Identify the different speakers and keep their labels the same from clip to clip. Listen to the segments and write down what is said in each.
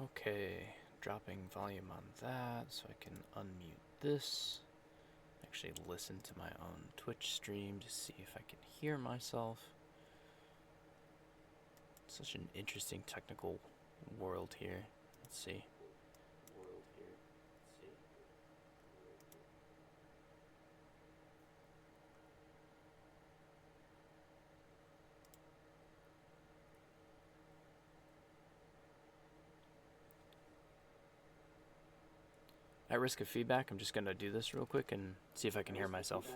Speaker 1: Okay, dropping volume on that so I can unmute this. Actually listen to my own Twitch stream to see if I can hear myself. Such an interesting technical world here. Let's see. At risk of feedback, I'm just going to do this real quick and see if I can hear myself.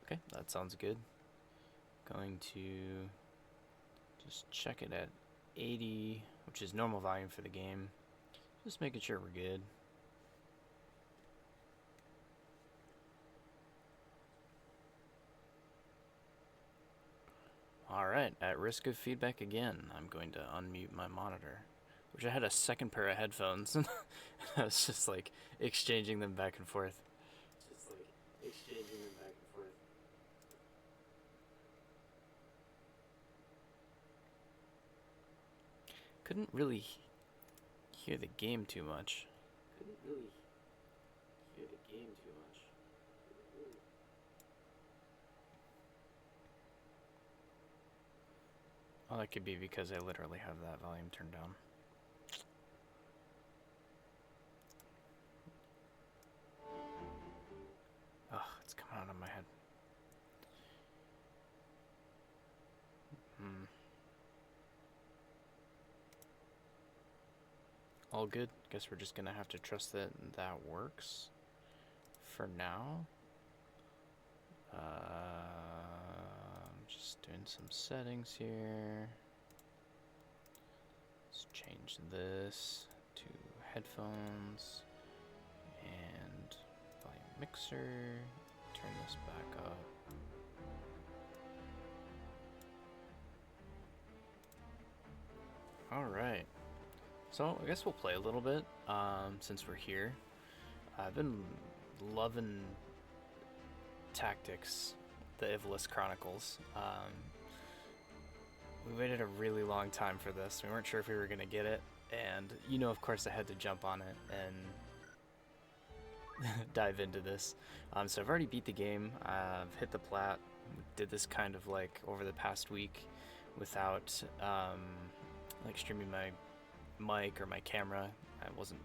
Speaker 1: Okay, that sounds good. Going to just check it at 80, which is normal volume for the game. Just making sure we're good. Alright, at risk of feedback again, I'm going to unmute my monitor. Which I had a second pair of headphones, and I was just like exchanging them back and forth. Couldn't really hear the game too much. Oh, that could be because I literally have that volume turned down. Oh, it's coming out of my head. All good. Guess we're just gonna have to trust that that works for now. I'm just doing some settings here. Let's change this to headphones and volume mixer. Turn this back up. Alright. So I guess we'll play a little bit since we're here. I've been loving Tactics, the Ivalice Chronicles. We waited a really long time for this. We weren't sure if we were going to get it. And, you know, of course I had to jump on it and dive into this. So I've already beat the game. I've hit the plat. Did this kind of like over the past week without like streaming my mic or my camera. I wasn't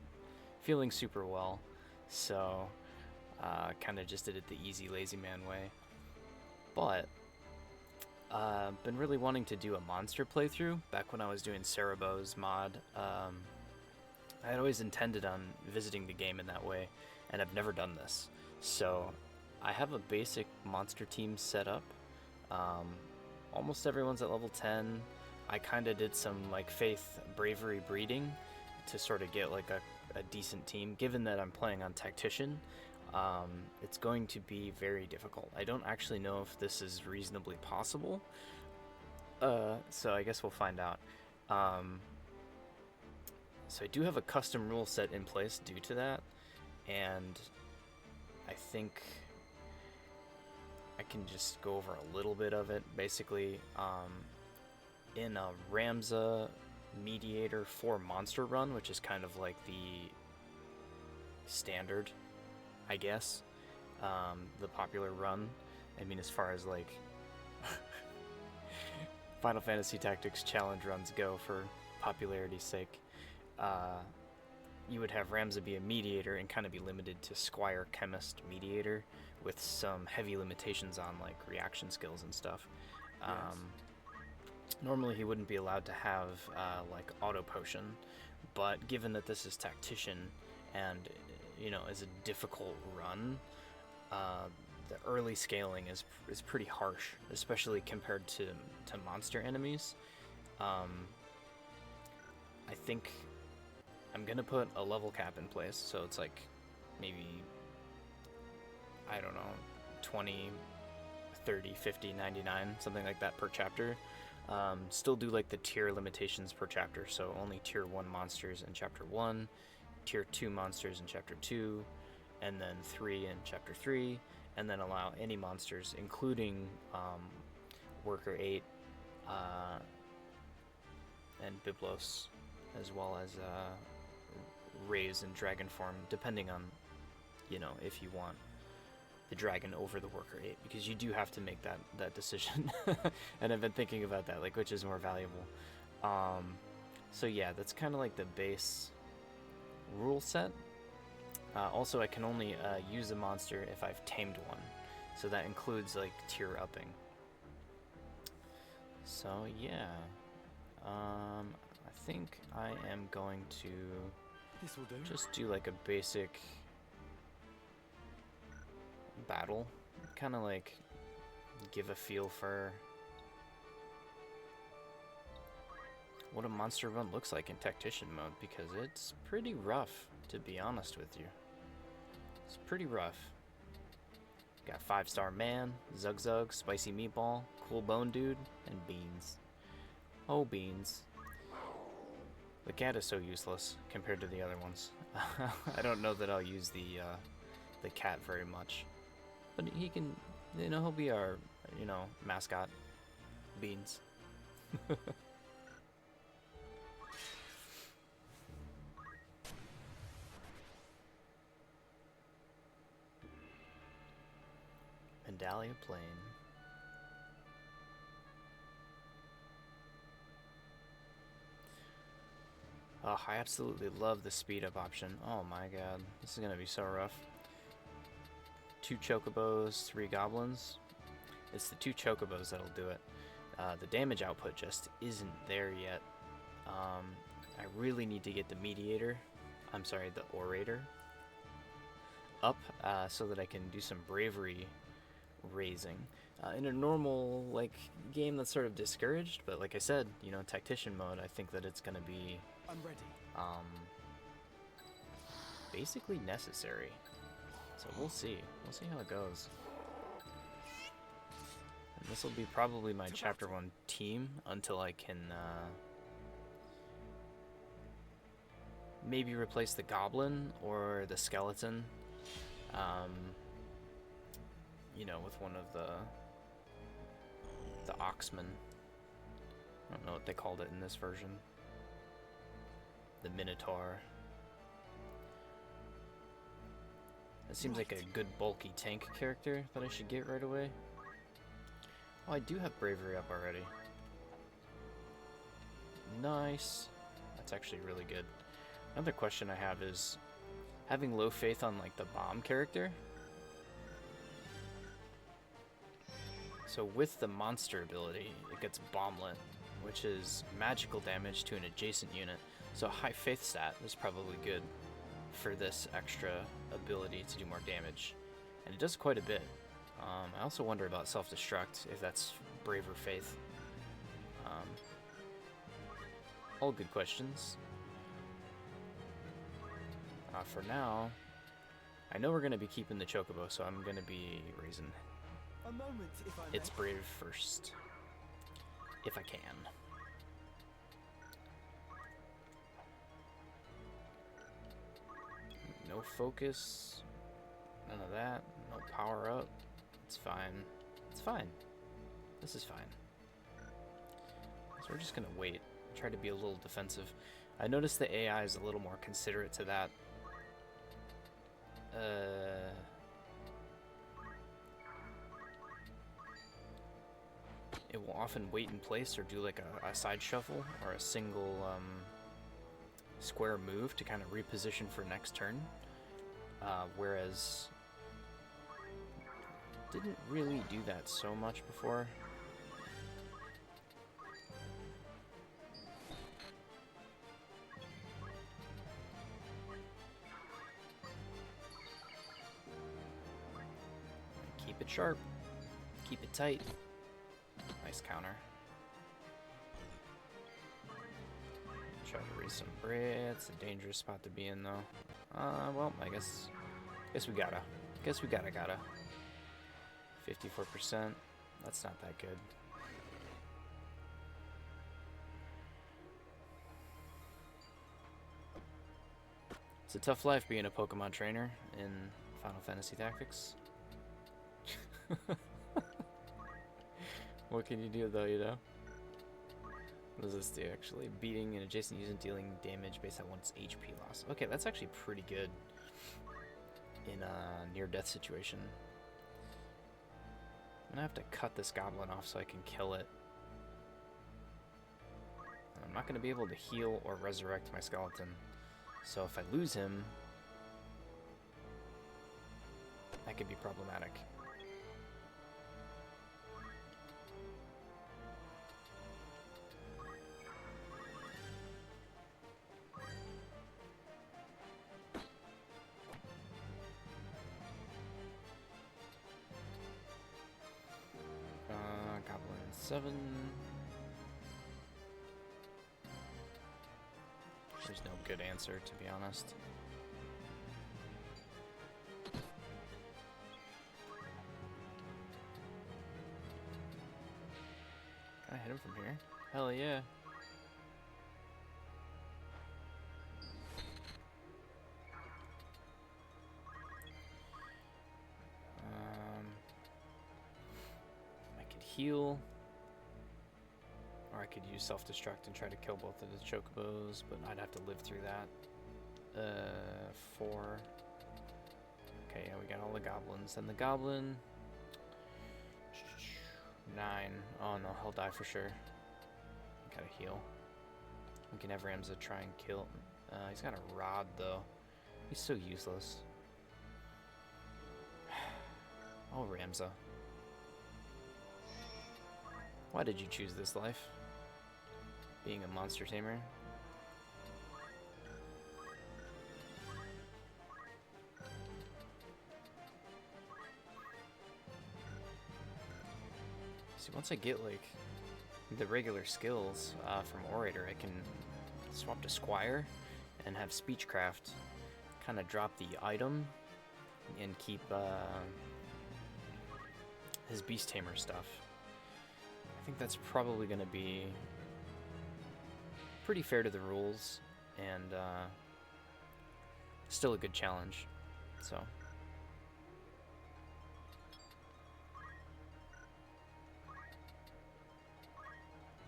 Speaker 1: feeling super well. So kind of just did it the easy, lazy man way. But been really wanting to do a monster playthrough back when I was doing Cerebo's mod. I had always intended on visiting the game in that way, and I've never done this. So I have a basic monster team set up. Almost everyone's at level 10. I kind of did some like faith bravery breeding to sort of get like a decent team. Given that I'm playing on Tactician, it's going to be very difficult. I don't actually know if this is reasonably possible, so I guess we'll find out. So I do have a custom rule set in place due to that, and I think I can just go over a little bit of it. Basically, in a Ramza Mediator 4 monster run, which is kind of like the standard, I guess, the popular run. I mean, as far as like Final Fantasy Tactics challenge runs go for popularity's sake, you would have Ramza be a mediator and kind of be limited to Squire Chemist Mediator with some heavy limitations on like reaction skills and stuff. Normally he wouldn't be allowed to have like auto potion, but given that this is Tactician and, you know, is a difficult run, the early scaling is pretty harsh, especially compared to monster enemies. I think I'm gonna put a level cap in place, so it's like maybe, I don't know, 20, 30, 50, 99, something like that per chapter. Still do like the tier limitations per chapter, so only tier 1 monsters in chapter 1, tier 2 monsters in chapter 2, and then 3 in chapter 3, and then allow any monsters, including Worker 8 and Biblos, as well as Rays in dragon form, depending on, if you want the dragon over the Worker 8, because you do have to make that decision. And I've been thinking about that, like, which is more valuable. So yeah, that's kind of like the base rule set. Also, I can only use a monster if I've tamed one, so that includes like tier upping. So yeah, I think I am going to just do like a basic battle, kind of like give a feel for what a monster run looks like in tactician mode, because it's pretty rough, to be honest with you. It's pretty rough. Got 5-star man, Zug Zug, Spicy Meatball, Cool Bone Dude, and Beans. Oh, Beans. The cat is so useless compared to the other ones. I don't know that I'll use the cat very much. But he can, he'll be our, mascot. Beans. Medallia Plain. Oh, I absolutely love the speed up option. Oh my god, this is gonna be so rough. 2 chocobos, 3 goblins. It's the 2 chocobos that'll do it. The damage output just isn't there yet. I really need to get the mediator, the orator, up so that I can do some bravery raising. In a normal game that's sort of discouraged, but like I said, tactician mode, I think that it's gonna be basically necessary. So we'll see. We'll see how it goes. And this will be probably my chapter 1 team until I can maybe replace the goblin or the skeleton. With one of the oxmen. I don't know what they called it in this version. The Minotaur. That seems like a good bulky tank character that I should get right away. Oh, I do have bravery up already. Nice. That's actually really good. Another question I have is having low faith on the bomb character. So with the monster ability, it gets bomblet, which is magical damage to an adjacent unit. So a high faith stat is probably good for this extra ability to do more damage. And it does quite a bit. I also wonder about self-destruct, if that's braver faith. All good questions. For now, I know we're going to be keeping the chocobo, so I'm going to be raising its brave first, if I can. No focus, none of that, no power up. It's fine. It's fine. This is fine. So we're just gonna wait. Try to be a little defensive. I noticed the AI is a little more considerate to that. It will often wait in place or do a side shuffle or a single square move to kind of reposition for next turn. Whereas didn't really do that so much before. Keep it sharp. Keep it tight. Nice counter. Try to raise some Brit. It's a dangerous spot to be in, though. Well, I guess we gotta. Guess we gotta. 54%. That's not that good. It's a tough life being a Pokemon trainer in Final Fantasy Tactics. What can you do though, you know? What does this do actually? Beating an adjacent user dealing damage based on one's HP loss. Okay, that's actually pretty good in a near-death situation. I'm gonna have to cut this goblin off so I can kill it. And I'm not gonna be able to heal or resurrect my skeleton. So if I lose him, that could be problematic. Goblin 7. There's no good answer, to be honest. Can I hit him from here? Hell yeah. I could heal. Or I could use self-destruct and try to kill both of the chocobos, but I'd have to live through that. 4. Okay, yeah, we got all the goblins. And the goblin... 9. Oh no, he'll die for sure. Gotta heal. We can have Ramza try and kill. He's got a rod though. He's so useless. Oh, Ramza. Why did you choose this life? Being a monster tamer? See, once I get like the regular skills from Orator, I can swap to Squire and have Speechcraft kind of drop the item and keep his Beast Tamer stuff. I think that's probably going to be pretty fair to the rules and still a good challenge. So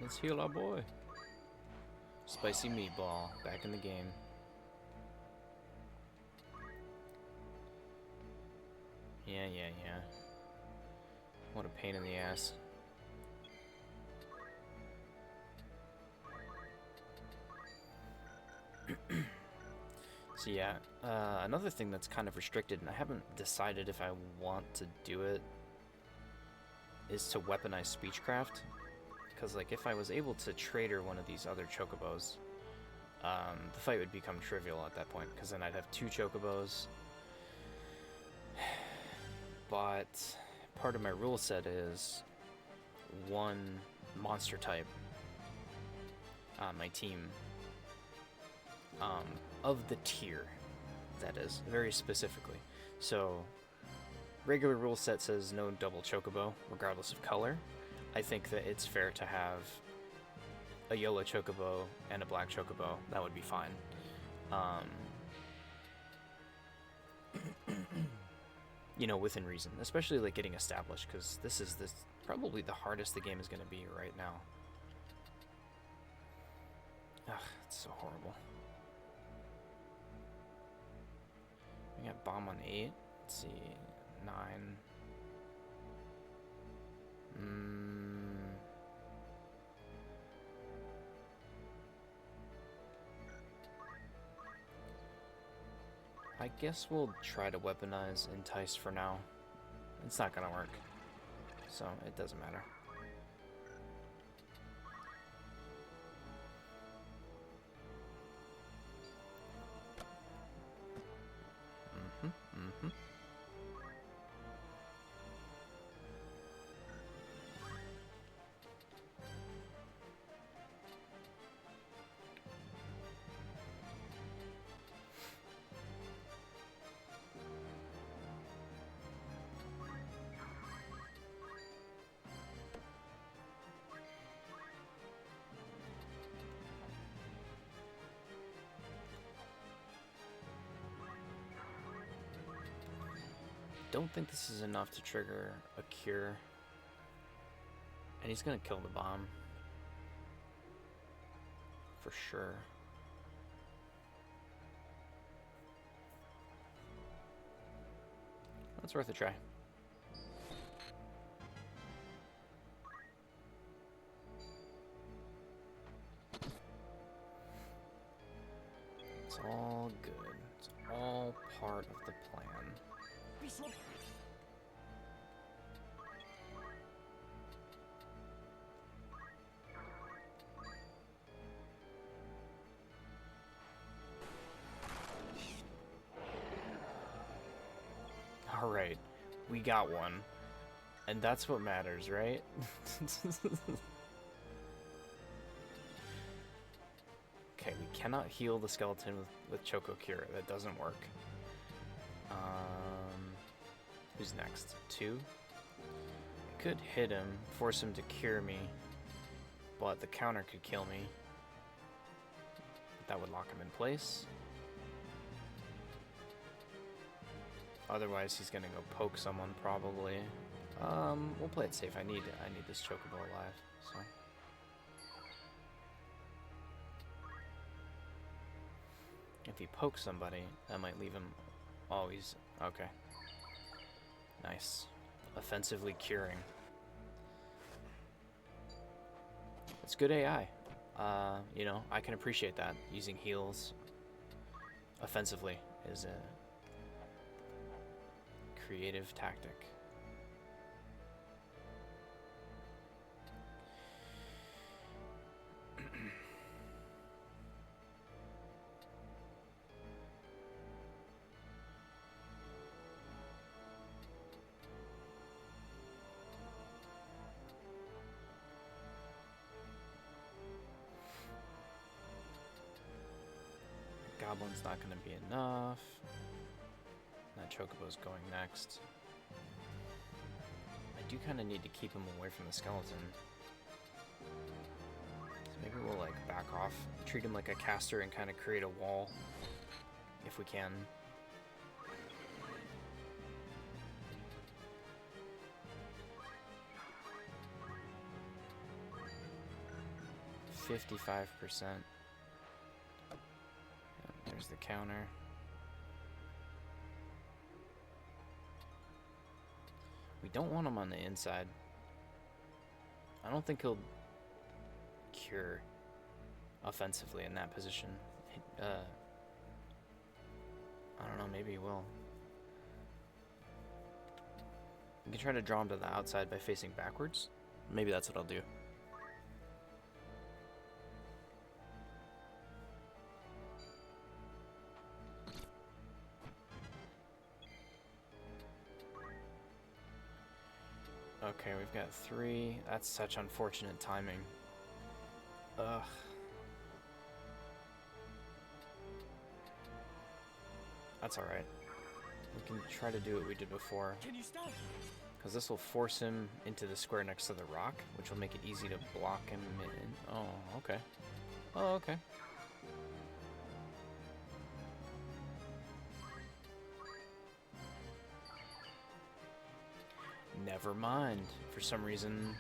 Speaker 1: let's heal our boy. Spicy Meatball, back in the game. Yeah. What a pain in the ass. So yeah, another thing that's kind of restricted, and I haven't decided if I want to do it, is to weaponize Speechcraft. Because like if I was able to trader one of these other chocobos, the fight would become trivial at that point, because then I'd have 2 chocobos. But part of my rule set is 1 monster type on my team. Of the tier, that is, very specifically. So, regular rule set says no double chocobo, regardless of color. I think that it's fair to have a yellow chocobo and a black chocobo. That would be fine. You know, within reason. Especially, like, getting established, because this is probably the hardest the game is going to be right now. Ugh, it's so horrible. We got bomb on 8. Let's see. 9. I guess we'll try to weaponize Entice for now. It's not gonna work, so it doesn't matter. don't think this is enough to trigger a cure. And he's gonna kill the bomb. For sure. That's worth a try. It's all good. It's all part of the plan. Alright, we got one. And that's what matters, right? Okay, we cannot heal the skeleton with Choco Cure. That doesn't work. Who's next? 2? I could hit him, force him to cure me, but the counter could kill me. That would lock him in place. Otherwise, he's gonna go poke someone probably. We'll play it safe. I need this Chocobo alive. So. If he pokes somebody, that might leave him. Oh, he's okay. Nice. Offensively curing. It's good AI. You know, I can appreciate that. Using heals offensively is a creative tactic. Goblin's not going to be enough. That Chocobo's going next. I do kind of need to keep him away from the skeleton. So maybe we'll like back off, treat him like a caster and kind of create a wall if we can. $55%. There's the counter. We don't want him on the inside. I don't think he'll cure offensively in that position. I don't know, maybe he will. We can try to draw him to the outside by facing backwards. Maybe that's what I'll do. Okay, we've got 3. That's such unfortunate timing. Ugh. That's alright. We can try to do what we did before.
Speaker 2: Can you stop?
Speaker 1: Because this will force him into the square next to the rock, which will make it easy to block him in. Oh, okay. Oh, okay. Never mind. For some reason,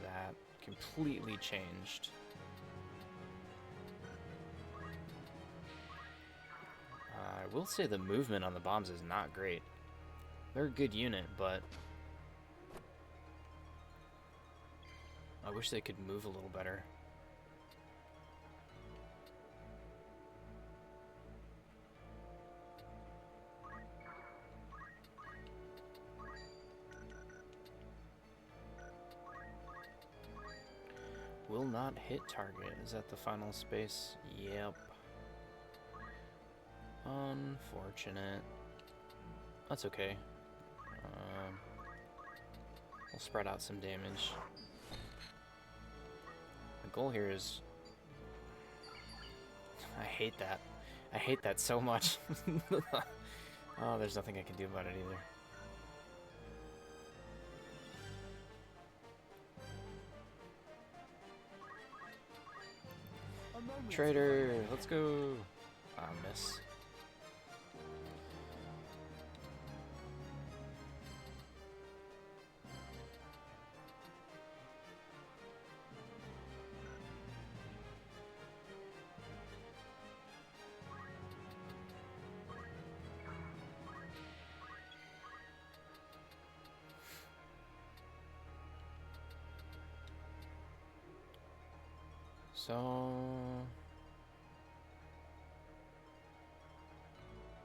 Speaker 1: that completely changed. I will say the movement on the bombs is not great. They're a good unit, but I wish they could move a little better. Will not hit target. Is that the final space? Yep. Unfortunate. That's okay. We'll spread out some damage. The goal here is... I hate that. I hate that so much. Oh, there's nothing I can do about it either. Traitor, let's go. Ah, miss. So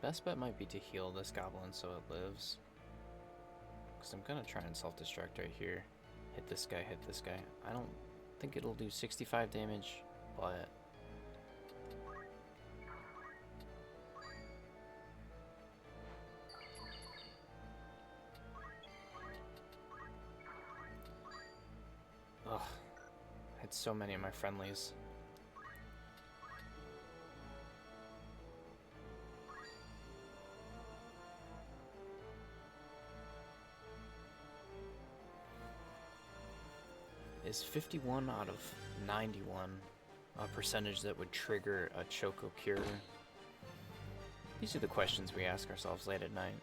Speaker 1: best bet might be to heal this goblin so it lives. Because I'm gonna try and self-destruct right here. Hit this guy, hit this guy. I don't think it'll do 65 damage, but ugh, I had so many of my friendlies. Is 51 out of 91 a percentage that would trigger a Choco Cure? These are the questions we ask ourselves late at night.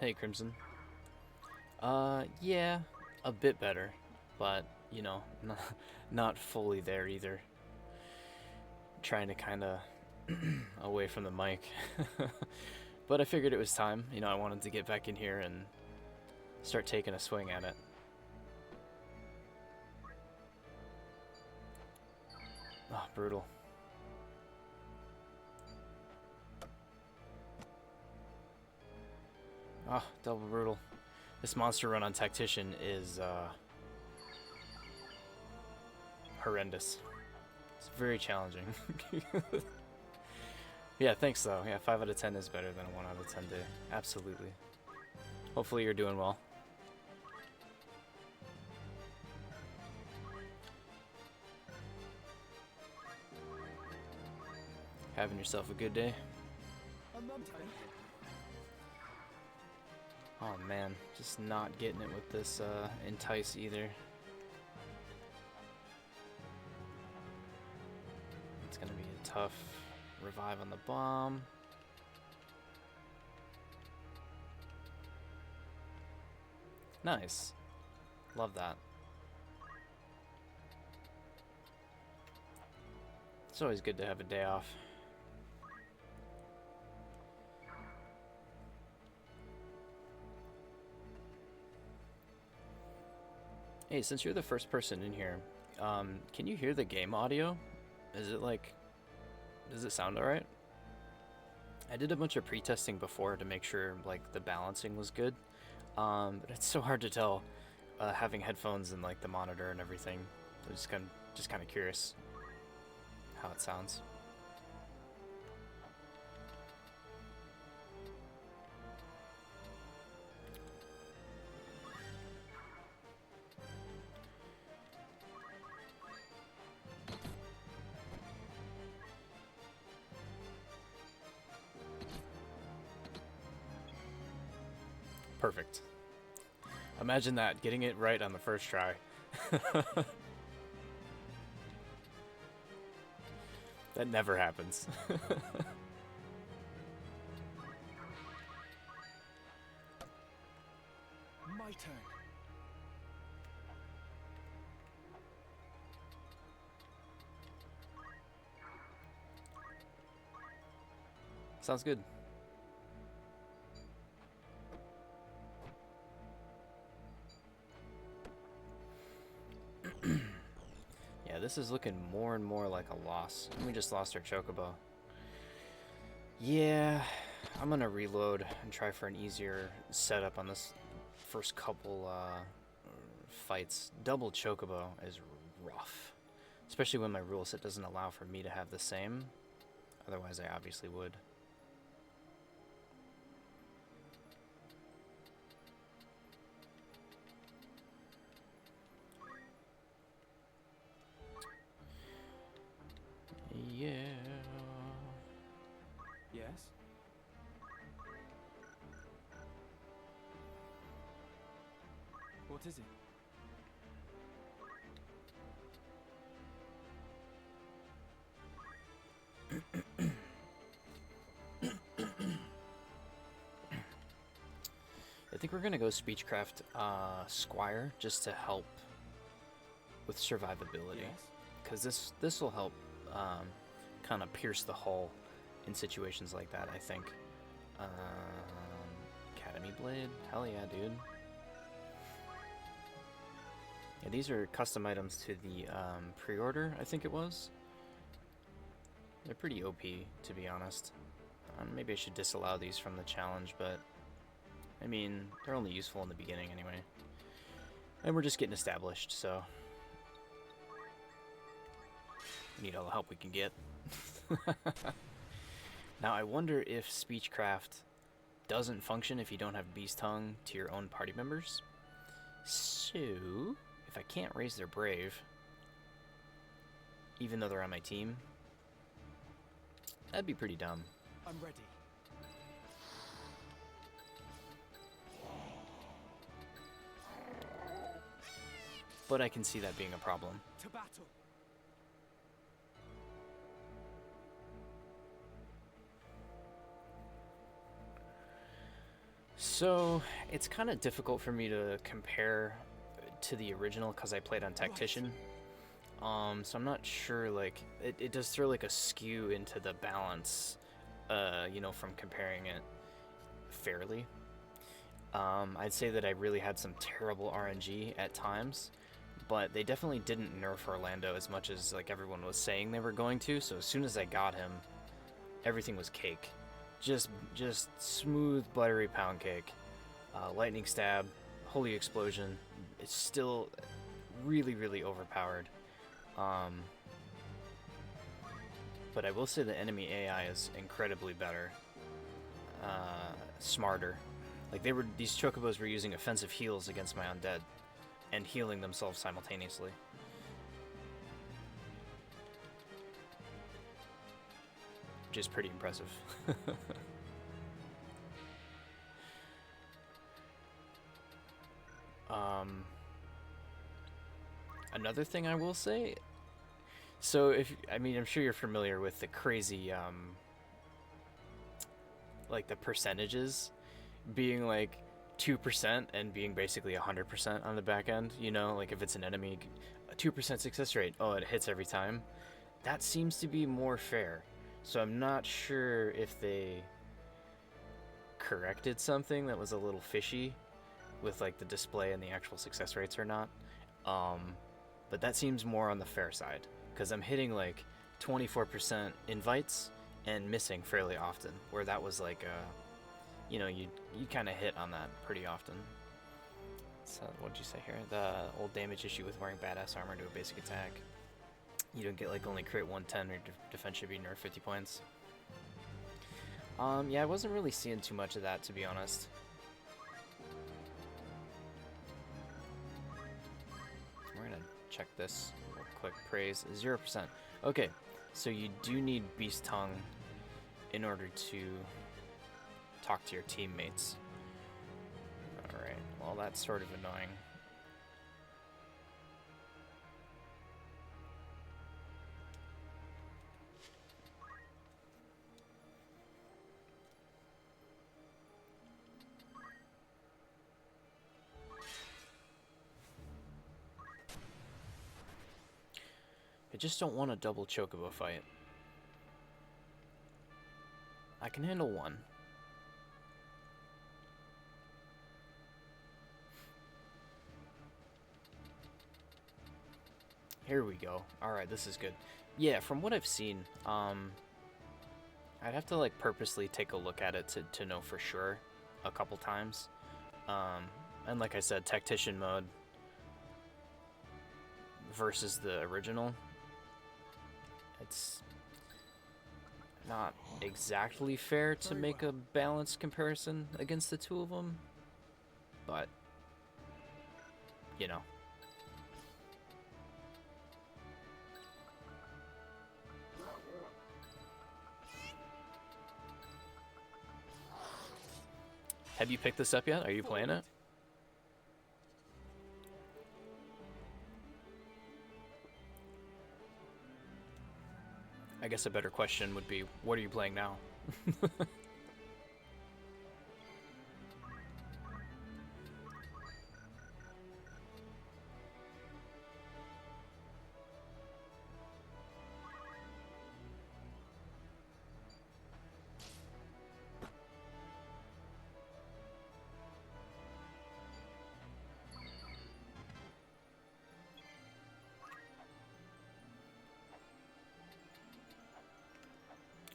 Speaker 1: Hey, Crimson. Yeah, a bit better, but, you know, not fully there either. Trying to kind of away from the mic. But I figured it was time. You know, I wanted to get back in here and start taking a swing at it. Oh, brutal. Ah, oh, double brutal. This monster run on Tactician is horrendous. It's very challenging. Yeah, thanks though. Yeah, 5 out of 10 is better than a 1 out of 10 day. Absolutely. Hopefully you're doing well. Having yourself a good day. Oh man, just not getting it with this entice either. It's gonna be a tough revive on the bomb. Nice. Love that. It's always good to have a day off. Hey, since you're the first person in here, can you hear the game audio? Is it like, does it sound alright? I did a bunch of pre-testing before to make sure like the balancing was good, but it's so hard to tell having headphones and like the monitor and everything. I'm just kind of curious how it sounds. Perfect. Imagine that, getting it right on the first try. That never happens.
Speaker 2: My turn.
Speaker 1: Sounds good. Yeah, this is looking more and more like a loss. We just lost our Chocobo. Yeah, I'm gonna reload and try for an easier setup on this first couple fights. Double Chocobo is rough, especially when my rule set doesn't allow for me to have the same. Otherwise, I obviously would. Yeah.
Speaker 2: Yes. What is it?
Speaker 1: think we're gonna go Speechcraft Squire just to help with survivability, because this will help kind of pierce the hull in situations like that. I think. Academy Blade, hell yeah, dude. Yeah, these are custom items to the pre-order, I think it was. They're pretty OP, to be honest. Maybe I should disallow these from the challenge, but I mean, they're only useful in the beginning anyway. And we're just getting established, so we need all the help we can get. Now, I wonder if Speechcraft doesn't function if you don't have Beast Tongue to your own party members. So, if I can't raise their brave, even though they're on my team, that'd be pretty dumb.
Speaker 2: I'm ready.
Speaker 1: But I can see that being a problem.
Speaker 2: To battle.
Speaker 1: So, it's kind of difficult for me to compare to the original because I played on Tactician. So I'm not sure, like, it does throw like a skew into the balance, you know, from comparing it fairly. I'd say that I really had some terrible RNG at times, but they definitely didn't nerf Orlando as much as like everyone was saying they were going to. So as soon as I got him, everything was cake. Just smooth, buttery pound cake. Lightning stab, holy explosion. It's still really, really overpowered. But I will say the enemy AI is incredibly better. Smarter. Like these chocobos were using offensive heals against my undead and healing themselves simultaneously. Which is pretty impressive. Another thing I will say, so I'm sure you're familiar with the crazy, like the percentages being like 2% and being basically 100% on the back end, you know, like if it's an enemy, a 2% success rate, oh, it hits every time. That seems to be more fair. So I'm not sure if they corrected something that was a little fishy with like the display and the actual success rates or not. But that seems more on the fair side because I'm hitting like 24% invites and missing fairly often, where that was like you know, you kind of hit on that pretty often. So what'd you say here? The old damage issue with wearing badass armor to a basic attack. You don't get like only crit 110, or defense should be nerfed 50 points. Yeah, I wasn't really seeing too much of that, to be honest. We're gonna check this real quick. Praise 0%. Okay, so you do need Beast Tongue in order to talk to your teammates. Alright, well that's sort of annoying. I just don't want a double chocobo fight. I can handle one. Here we go. Alright, this is good. Yeah, from what I've seen, I'd have to like purposely take a look at it to know for sure a couple times. And like I said, Tactician mode versus the original, it's not exactly fair to make a balanced comparison against the two of them, but you know. Have you picked this up yet? Are you playing it? I guess a better question would be, what are you playing now?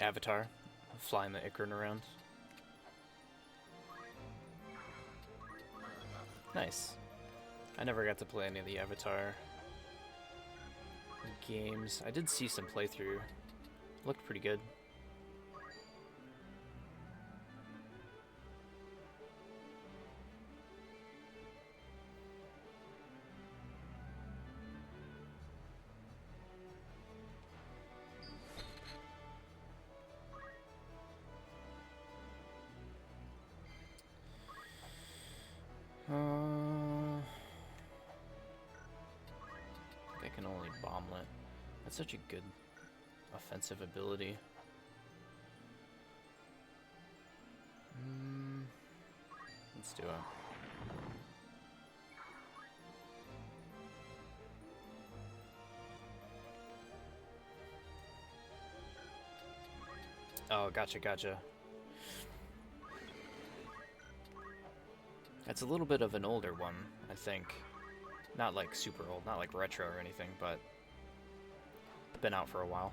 Speaker 1: Avatar, flying the Ikran around. Nice. I never got to play any of the Avatar games. I did see some playthrough. Looked pretty good. I can only bomblet. That's such a good offensive ability. Let's do it. Oh, gotcha. That's a little bit of an older one, I think. Not like super old, not like retro or anything, but been out for a while.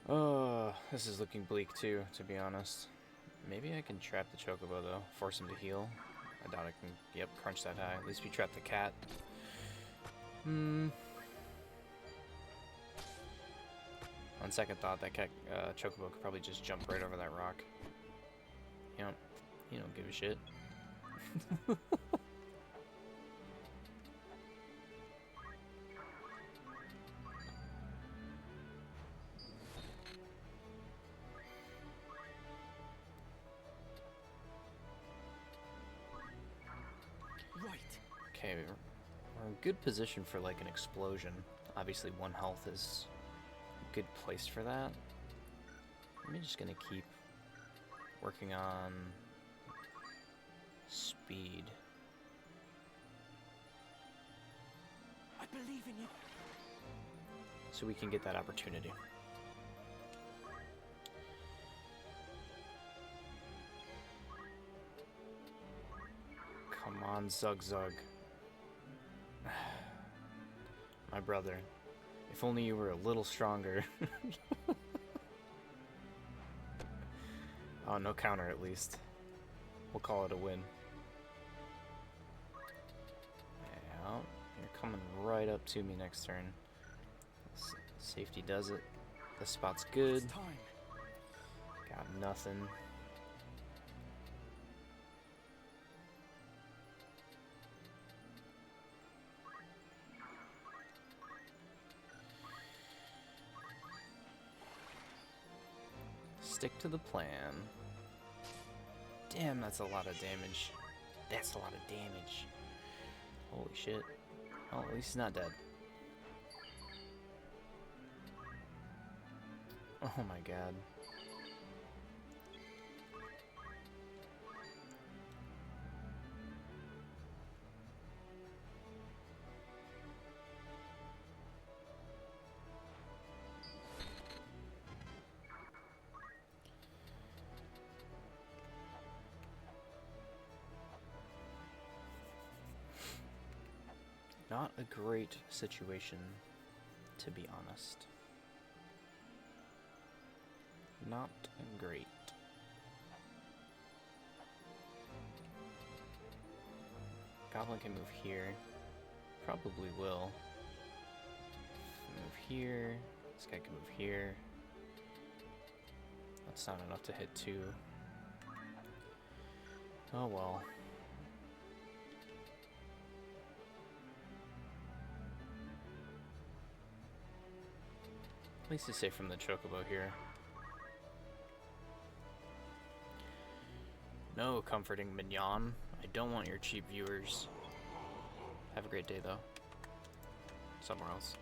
Speaker 1: Oh, this is looking bleak too, to be honest. Maybe I can trap the Chocobo though, force him to heal. I doubt I can, yep, crunch that high. At least we trap the cat. On second thought, that cat, Chocobo could probably just jump right over that rock. You don't give a shit. Okay, we're in good position for like an explosion. Obviously 1 health is a good place for that. I'm just gonna keep working on speed.
Speaker 2: I believe in you.
Speaker 1: So we can get that opportunity. Come on, Zug. My brother. If only you were a little stronger. Oh, no counter at least. We'll call it a win. Yeah, you're coming right up to me next turn. Safety does it. The spot's good. Got nothing. Stick to the plan. Damn, that's a lot of damage. That's a lot of damage. Holy shit. Oh, at least he's not dead. Oh my god. Not a great situation, to be honest. Not great. Goblin can move here. Probably will. Move here. This guy can move here. That's not enough to hit 2. Oh well. At least he's safe from the Chocobo here. No comforting mignon. I don't want your cheap viewers. Have a great day though. Somewhere else.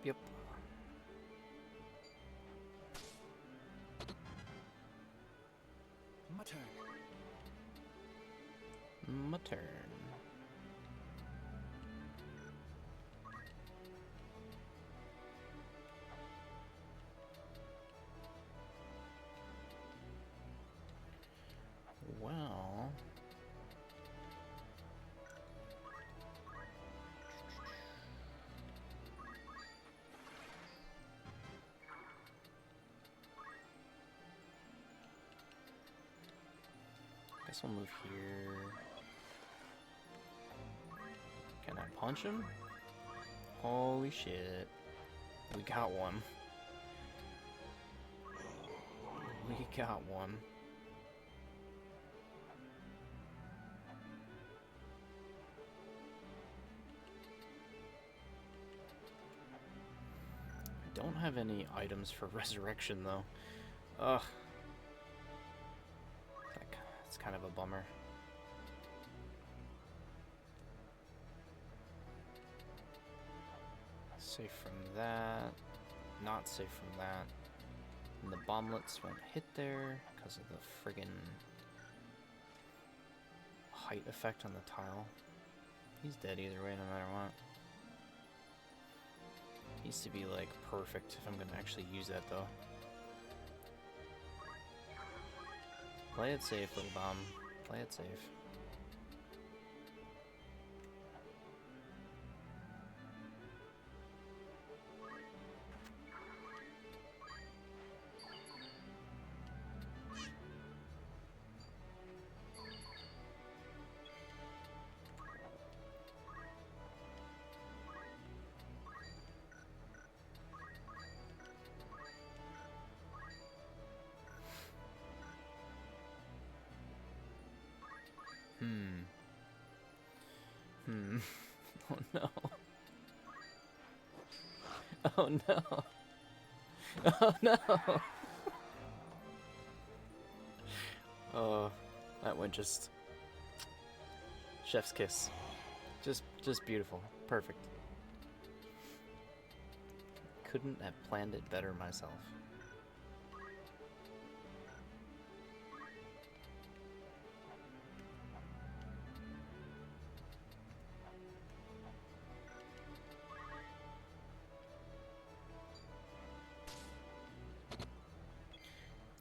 Speaker 1: Yep.
Speaker 2: My turn.
Speaker 1: My turn. Well, guess I'll move here. Can I punch him? Holy shit. We got one. We got one. I don't have any items for resurrection though. Ugh. It's kind of a bummer. Safe from that. Not safe from that. And the bomblets won't hit there because of the friggin' height effect on the tile. He's dead either way, no matter what. Needs to be like perfect if I'm gonna actually use that though. Play it safe, little bomb. Play it safe. Oh no. Oh no. Oh no. Oh, that went just chef's kiss. Just beautiful. Perfect. Couldn't have planned it better myself.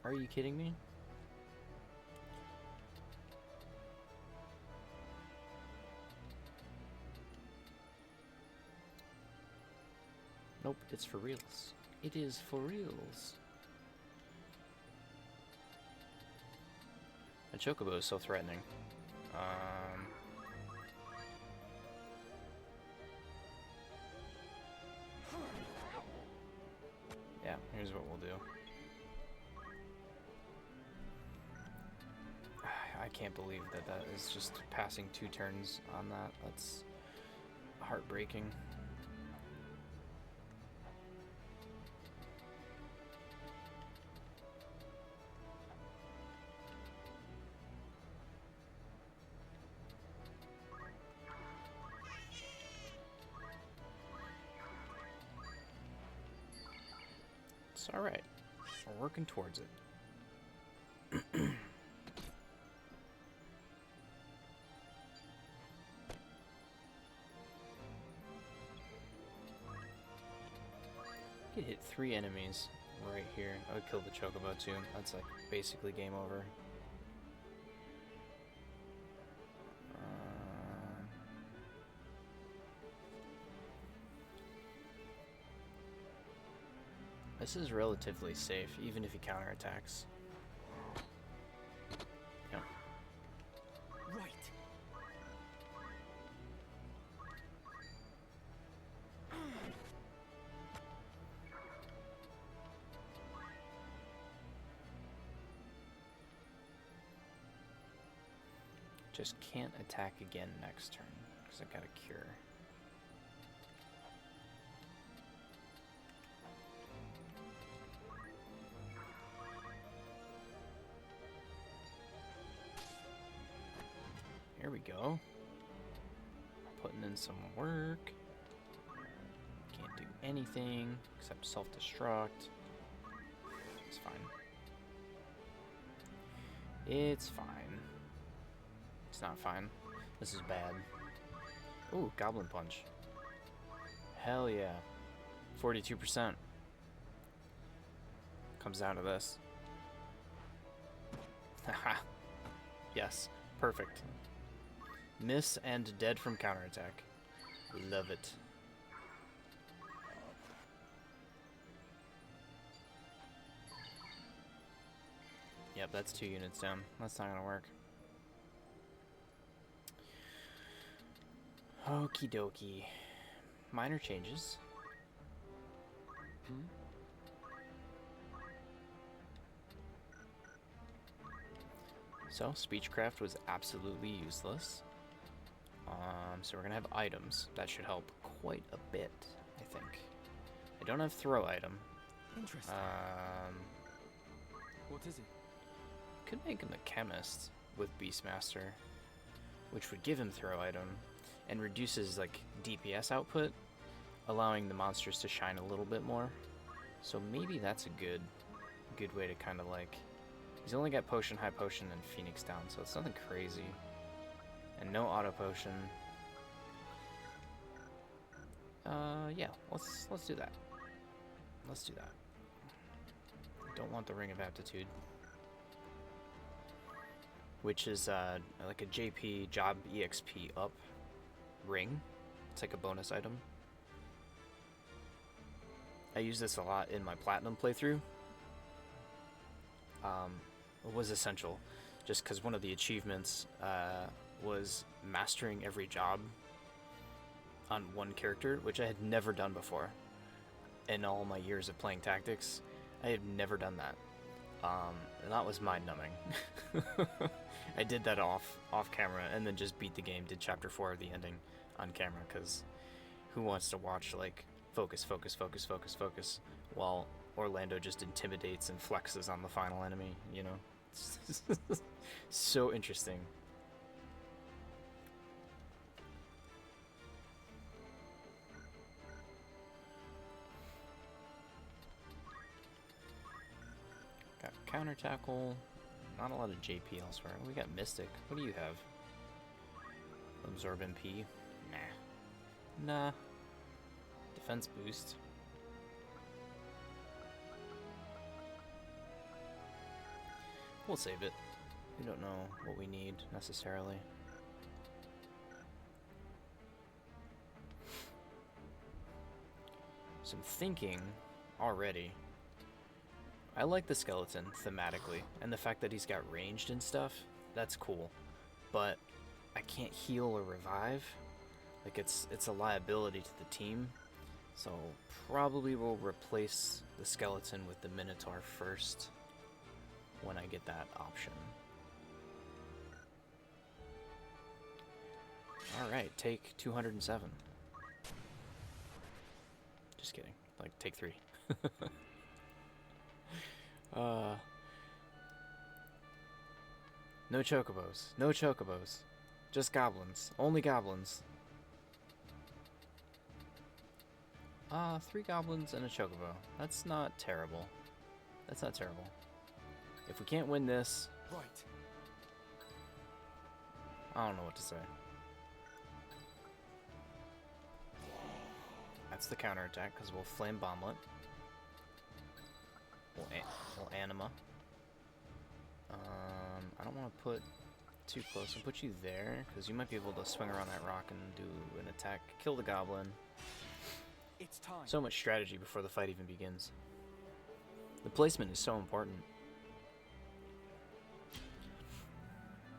Speaker 1: Are you kidding me? Nope, it's for reals. It is for reals. A chocobo is so threatening. Yeah, here's what we'll do. I can't believe that that is just passing 2 turns on that. That's heartbreaking. It's alright. We're working towards it. Could hit 3 enemies right here. I would kill the chocobo too. That's like basically game over. This is relatively safe, even if he counterattacks. Yeah.
Speaker 2: Right.
Speaker 1: Just can't attack again next turn, because I got a cure. Here we go. Putting in some work. Can't do anything except self-destruct. It's fine. It's fine. It's not fine. This is bad. Ooh, Goblin Punch. Hell yeah. 42%. Comes down to this. Haha. Yes. Perfect. Miss and dead from counterattack. Love it. Yep, that's 2 units down. That's not gonna work. Okie dokie. Minor changes. So, Speechcraft was absolutely useless. So we're gonna have items. That should help quite a bit, I think. I don't have throw item.
Speaker 2: Interesting. What is it?
Speaker 1: Could make him a chemist with Beastmaster, which would give him throw item and reduces like DPS output, allowing the monsters to shine a little bit more. So maybe that's a good way to kind of like. He's only got potion, high potion, and Phoenix down, so it's nothing crazy. And no auto potion. Yeah, let's do that. Let's do that. I don't want the Ring of Aptitude, which is like a JP job EXP up ring. It's like a bonus item. I use this a lot in my platinum playthrough. It was essential, just because one of the achievements was mastering every job on one character, which I had never done before. In all my years of playing Tactics, I had never done that. And that was mind-numbing. I did that off camera, and then just beat the game, did chapter 4 of the ending on camera, because who wants to watch, like, focus, while Orlando just intimidates and flexes on the final enemy, you know? It's so interesting. Got counter tackle. Not a lot of JP elsewhere. We got Mystic. What do you have? Absorb MP? Nah. Defense boost. We'll save it. We don't know what we need necessarily. So I'm thinking already. I like the skeleton thematically, and the fact that he's got ranged and stuff, that's cool. But I can't heal or revive. Like it's a liability to the team. So probably we'll replace the skeleton with the Minotaur first when I get that option. Alright, take 207. Just kidding. Like, take 3. No chocobos. No chocobos. Just goblins. Only goblins. 3 goblins and a chocobo. That's not terrible. That's not terrible. If we can't win this...
Speaker 2: Right.
Speaker 1: I don't know what to say. That's the counterattack, because we'll Flame Bomblet. We'll Anima. I don't want to put too close. I'll put you there, because you might be able to swing around that rock and do an attack. Kill the goblin.
Speaker 2: It's time.
Speaker 1: So much strategy before the fight even begins. The placement is so important.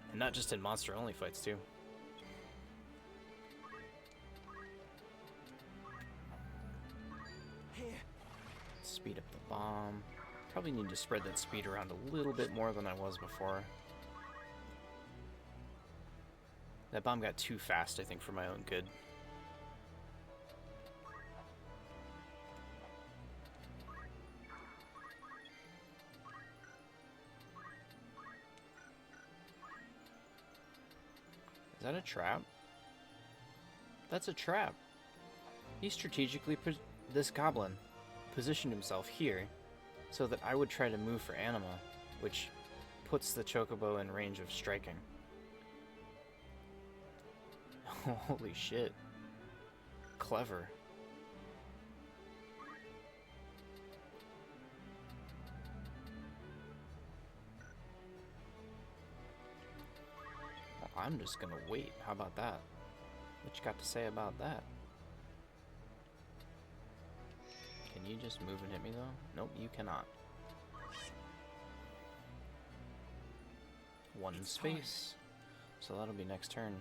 Speaker 1: And not just in monster-only fights, too.
Speaker 2: Here.
Speaker 1: Speed up the bomb. Probably need to spread that speed around a little bit more than I was before. That bomb got too fast, I think, for my own good. Is that a trap? That's a trap. He strategically this goblin positioned himself here so that I would try to move for Anima, which puts the chocobo in range of striking. Holy shit. Clever. Well, I'm just gonna wait. How about that? What you got to say about that? Can you just move and hit me though? Nope, you cannot. One space. So that'll be next turn.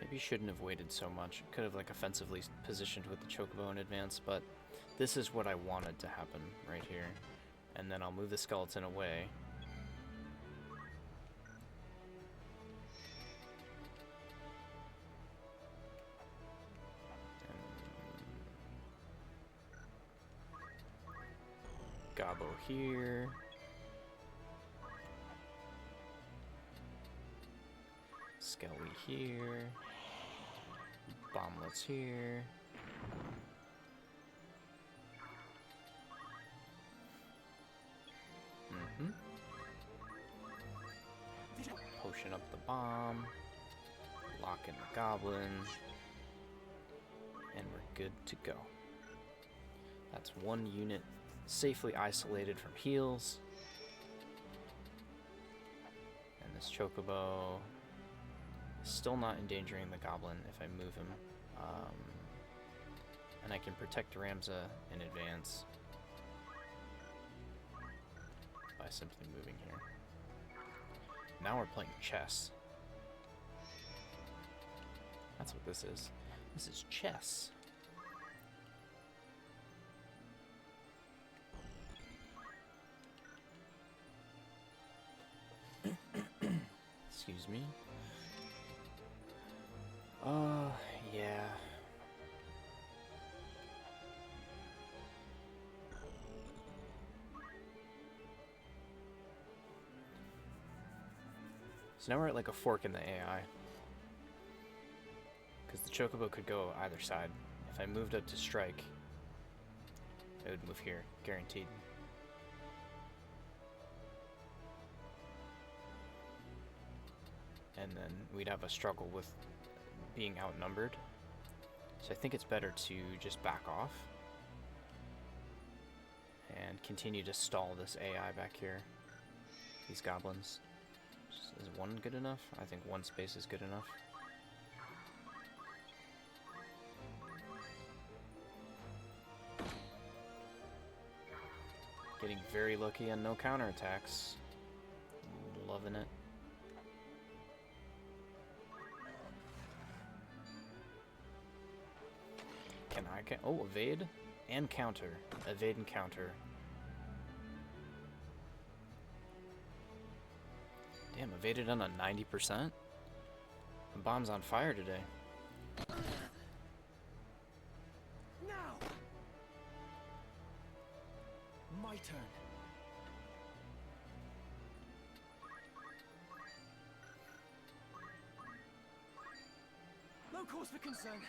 Speaker 1: Maybe shouldn't have waited so much. Could have like offensively positioned with the chocobo in advance, but this is what I wanted to happen right here. And then I'll move the skeleton away. Gobbo here. Skelly here. Bomblets here. Potion up the bomb. Lock in the goblin. And we're good to go. That's one unit safely isolated from heals. And this chocobo is still not endangering the goblin if I move him. And I can protect Ramza in advance by simply moving here. Now we're playing chess. That's what this is. This is chess. Excuse me. Yeah. So now we're at like a fork in the AI. Because the chocobo could go either side. If I moved up to strike, it would move here, guaranteed. And then we'd have a struggle with being outnumbered. So I think it's better to just back off and continue to stall this AI back here. These goblins. Is one good enough? I think one space is good enough. Getting very lucky on no counterattacks. Loving it. Can I oh, evade and counter. Evade and counter. Damn, evaded on a 90%? The bomb's on fire today.
Speaker 2: Now! My turn. No cause for concern.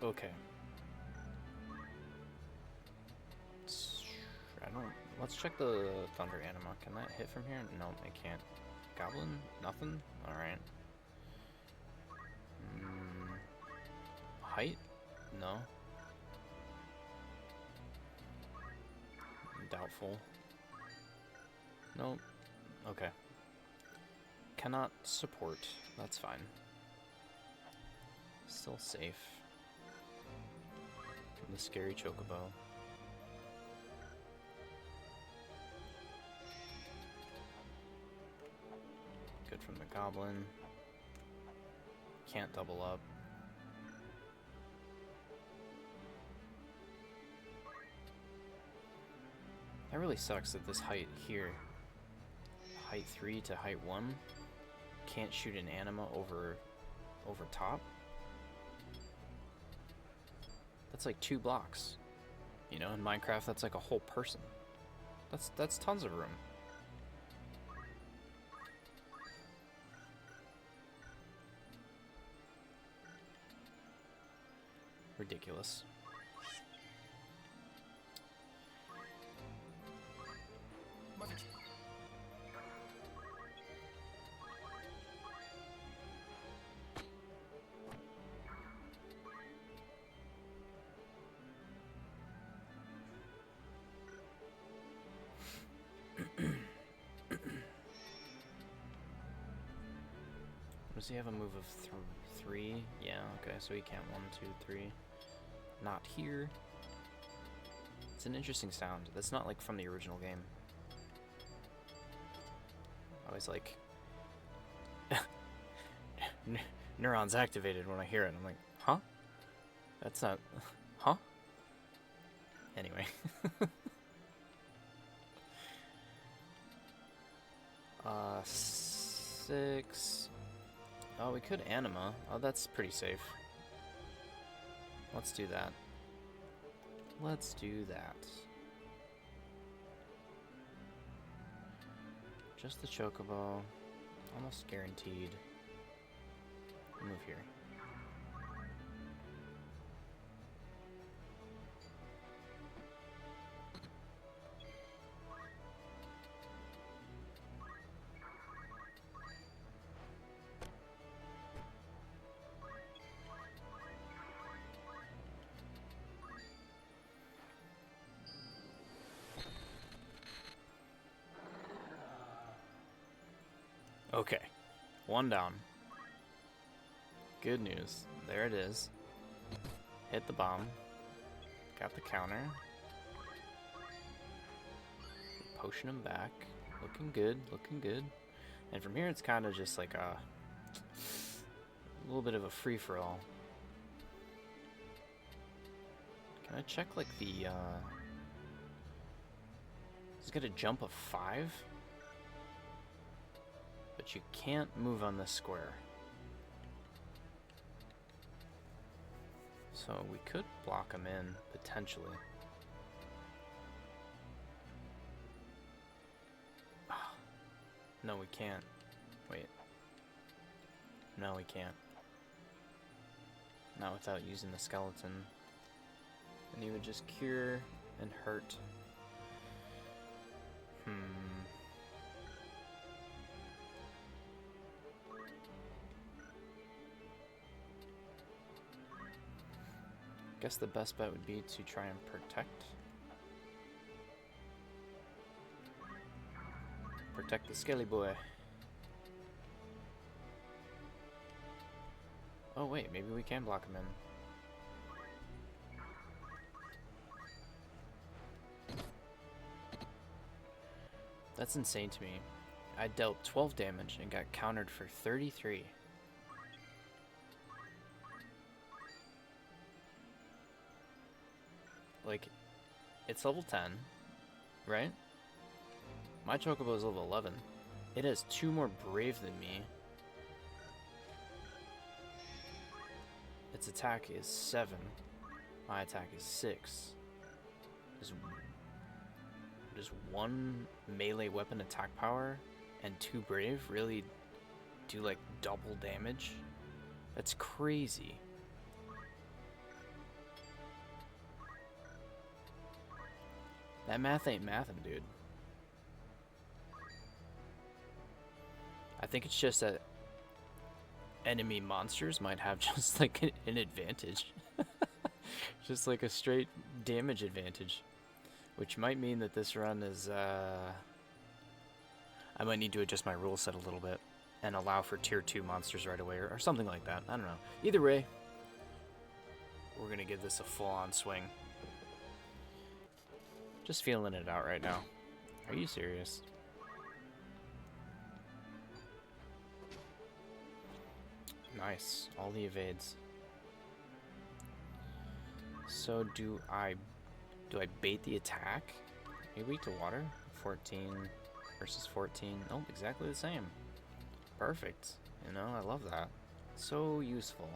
Speaker 1: Okay. Let's check the Thunder Anima. Can that hit from here? No, it can't. Goblin? Nothing? Alright. Height? No. Doubtful. Nope. Okay. Cannot support. That's fine. Still safe. The scary chocobo. from the goblin. Can't double up. That really sucks that this height here, height 3 to height 1, can't shoot an anima over top. That's like 2 blocks. You know, in Minecraft, that's like a whole person. That's tons of room. Ridiculous. Does he have a move of 3? Yeah, okay, so he can't 1, 2, 3. Not here. It's an interesting sound. That's not like from the original game. I always like neurons activated when I hear it. I'm like, huh? That's not, huh? Anyway. 6. Oh, we could anima. Oh, that's pretty safe. Let's do that. Let's do that. Just the chocobo. Almost guaranteed. Move here. Okay, 1 down. Good news. There it is. Hit the bomb. Got the counter. Potion him back. Looking good, looking good. And from here it's kind of just like a little bit of a free-for-all. Can I check like the He's got a jump of 5? But you can't move on this square. So we could block him in, potentially. No, we can't. Wait. No, we can't. Not without using the skeleton. And he would just cure and hurt. Guess the best bet would be to try and protect. Protect the skelly boy. Oh wait, maybe we can block him in. That's insane to me. I dealt 12 damage and got countered for 33. Like, it's level 10, right? My chocobo is level 11. It has 2 more brave than me. Its attack is 7. My attack is 6. Does 1 melee weapon attack power and 2 brave really do like double damage? That's crazy. That math ain't mathin', dude. I think it's just that enemy monsters might have just like an advantage. Just like a straight damage advantage. Which might mean that this run is, I might need to adjust my rule set a little bit and allow for tier 2 monsters right away or something like that. I don't know. Either way, we're gonna give this a full-on swing. Just feeling it out right now. Are you serious? Nice. All the evades. So do I bait the attack? Are you weak to water? 14 versus 14. Oh, exactly the same. Perfect. You know, I love that. So useful.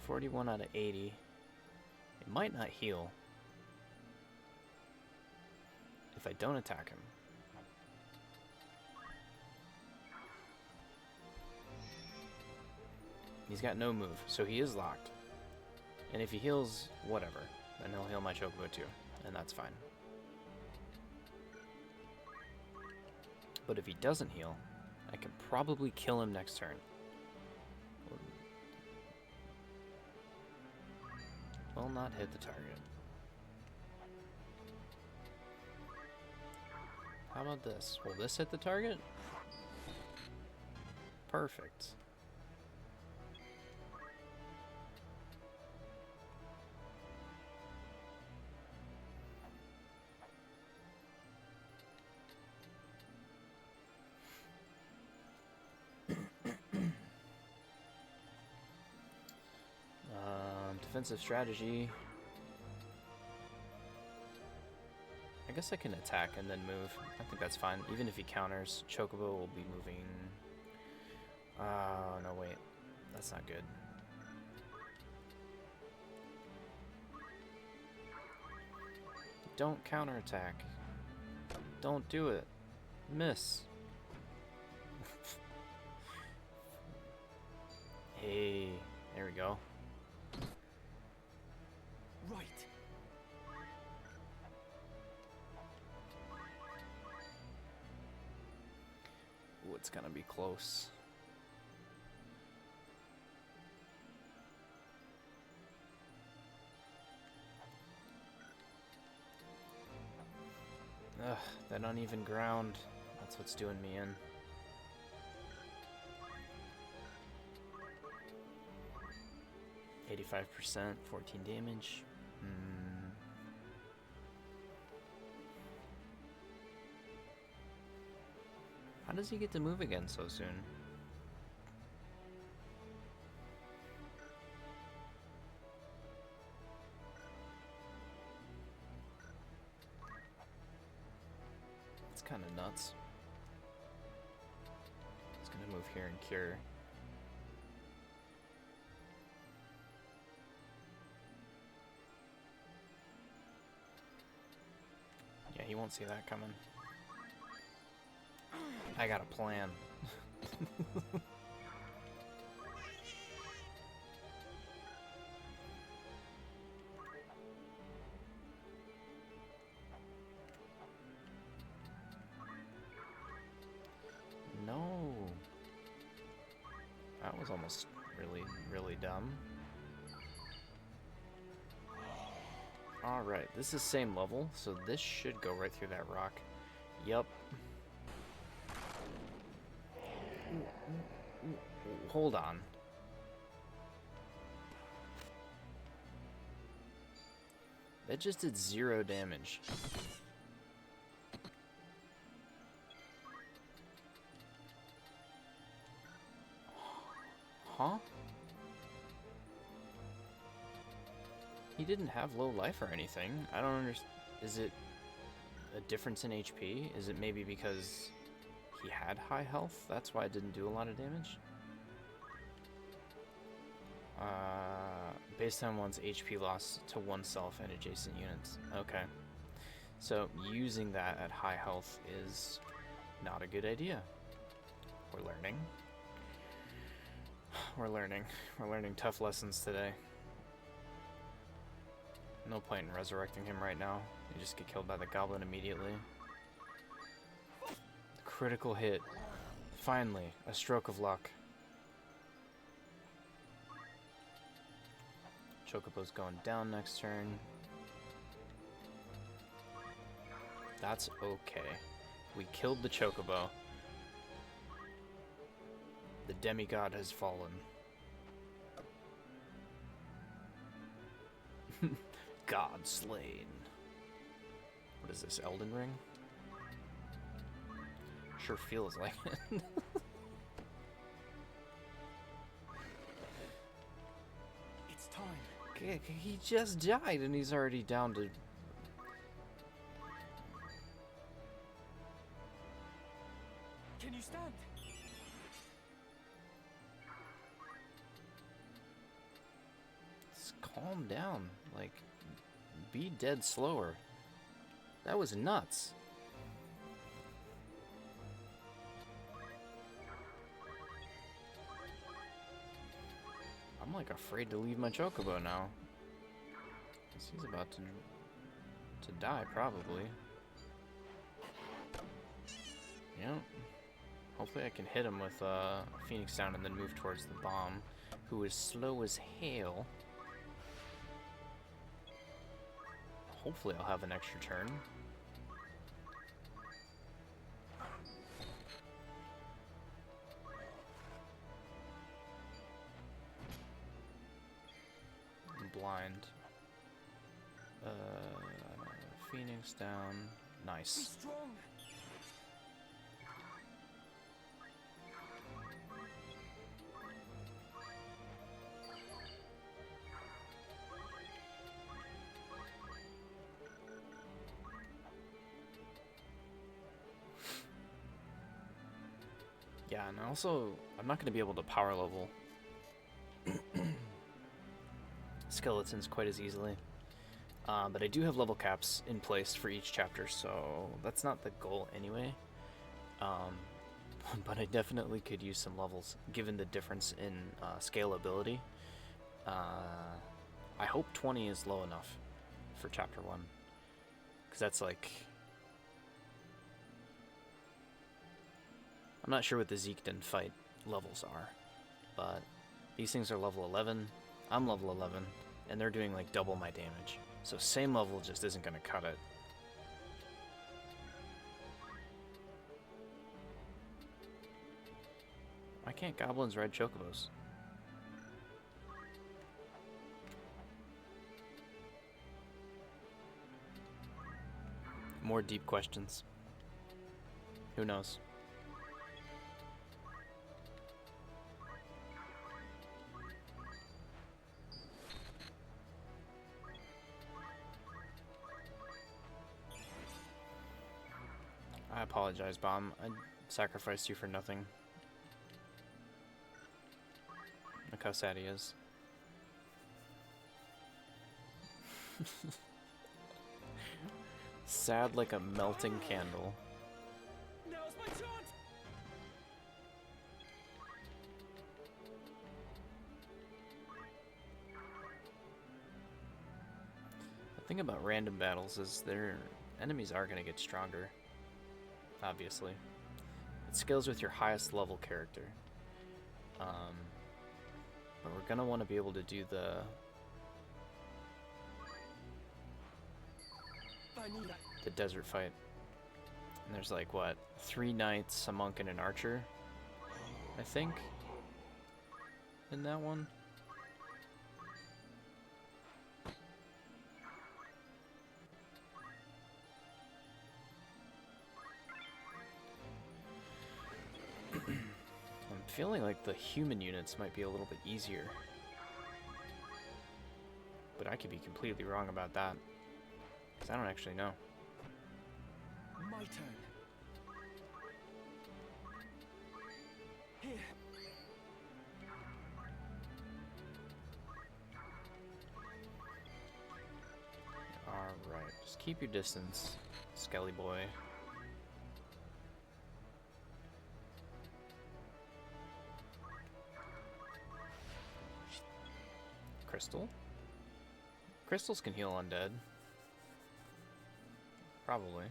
Speaker 1: 41 out of 80. It might not heal if I don't attack him. He's got no move, so he is locked. And if he heals, whatever. Then he'll heal my Chocobo too, and that's fine. But if he doesn't heal, I can probably kill him next turn. Will not hit the target. How about this? Will this hit the target? Perfect. Defensive strategy. I guess I can attack and then move. I think that's fine. Even if he counters, Chocobo will be moving. Oh, no, wait. That's not good. Don't counterattack. Don't do it. Miss. Hey, there we go.
Speaker 2: Right.
Speaker 1: Ooh, it's gonna be close. Ugh, that uneven ground. That's what's doing me in. %, 14 damage. How does he get to move again so soon? It's kind of nuts. He's gonna move here and cure. Yeah, he won't see that coming. I got a plan. No. That was almost really dumb. Alright, this is same level, so this should go right through that rock. Yup. Hold on. That just did 0 damage. Huh? He didn't have low life or anything. I don't understand. Is it a difference in HP? Is it maybe because he had high health? That's why it didn't do a lot of damage? Based on one's HP loss to oneself and adjacent units. Okay. So using that at high health is not a good idea. We're learning. We're learning. We're learning tough lessons today. No point in resurrecting him right now. You just get killed by the goblin immediately. Critical hit. Finally, a stroke of luck. Chocobo's going down next turn. That's okay. We killed the Chocobo. The demigod has fallen. God slain. What is this, Elden Ring? Sure feels like it.
Speaker 2: It's time.
Speaker 1: He just died and he's already down to...
Speaker 2: Can you stand?
Speaker 1: Calm down. Like, be dead slower. That was nuts. I'm like afraid to leave my chocobo now. 'Cause he's about to die, probably. Yep. Hopefully I can hit him with Phoenix Down and then move towards the bomb, who is slow as hell. Hopefully I'll have an extra turn. I'm blind. Phoenix Down.
Speaker 2: Be
Speaker 1: Nice.
Speaker 2: strong.
Speaker 1: Yeah, and also, I'm not going to be able to power level skeletons quite as easily. But I do have level caps in place for each chapter, so that's not the goal anyway. But I definitely could use some levels, given the difference in scalability. I hope 20 is low enough for chapter 1. Because that's like... I'm not sure what the Zeekden fight levels are, but these things are level 11, I'm level 11, and they're doing like double my damage. So same level just isn't going to cut it. Why can't goblins ride chocobos? More deep questions. Who knows? I apologize, Bomb. I sacrificed you for nothing. Look how sad he is. Sad like a melting candle.
Speaker 2: Now's my chance.
Speaker 1: The thing about random battles is their enemies are going to get stronger. Obviously. It scales with your highest level character. But we're going to want to be able to do the...
Speaker 2: I need that.
Speaker 1: the desert fight. And there's like, what, 3 knights, a monk, and an archer? I think? In that one? I'm feeling like the human units might be a little bit easier. But I could be completely wrong about that. Because I don't actually know.
Speaker 2: My turn. Here.
Speaker 1: Alright, just keep your distance, Skelly boy. Crystal? Crystals can heal undead. Probably.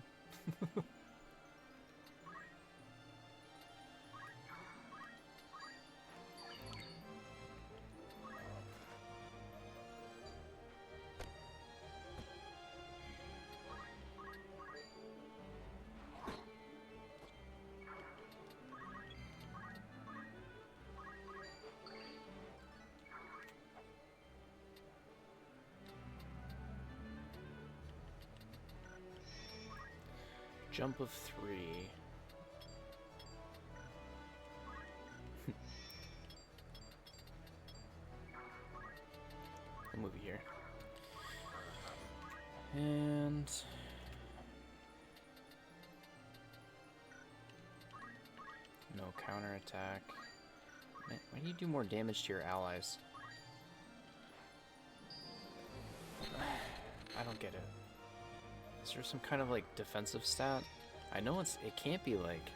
Speaker 1: Jump of 3. Come over here. And no counterattack. Man, why do you do more damage to your allies? I don't get it. Is there some kind of like defensive stat? I know it can't be like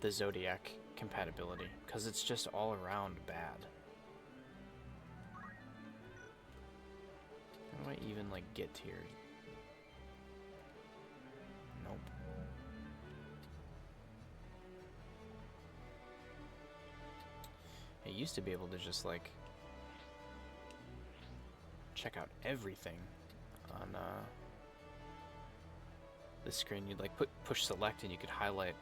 Speaker 1: the Zodiac compatibility, because it's just all around bad. How do I even like get here? Nope. I used to be able to just like check out everything on the screen. You'd like push select and you could highlight.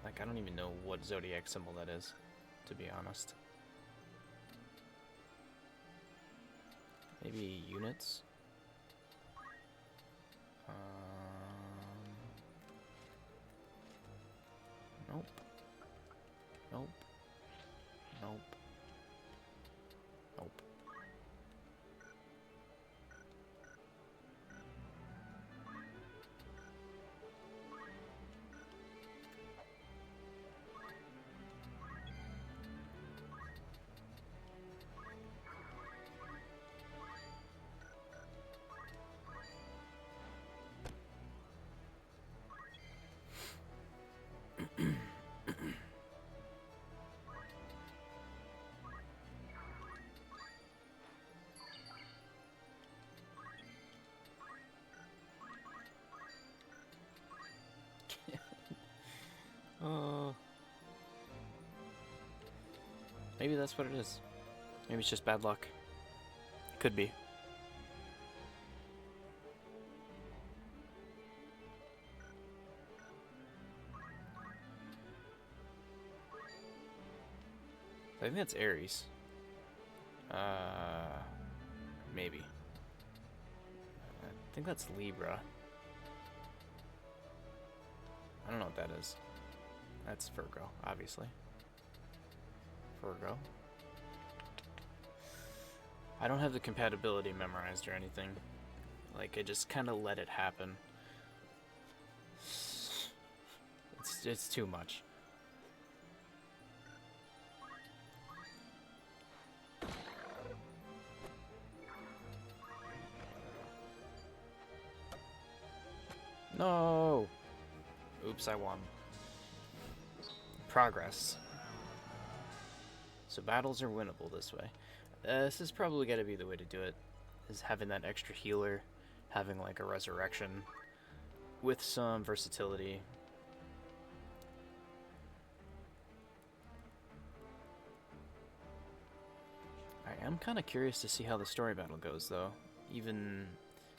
Speaker 1: Like, I don't even know what Zodiac symbol that is, to be honest. Maybe units? Nope. Nope. Nope. Nope. Maybe that's what it is. Maybe it's just bad luck. Could be. I think that's Aries. Maybe. I think that's Libra. I don't know what that is. That's Virgo, obviously. Virgo. I don't have the compatibility memorized or anything. Like, I just kind of let it happen. It's too much. No! Oops, I won. Progress. So battles are winnable this way. This is probably got to be the way to do it. Is having that extra healer, having like a resurrection with some versatility. I am kind of curious to see how the story battle goes, though. Even,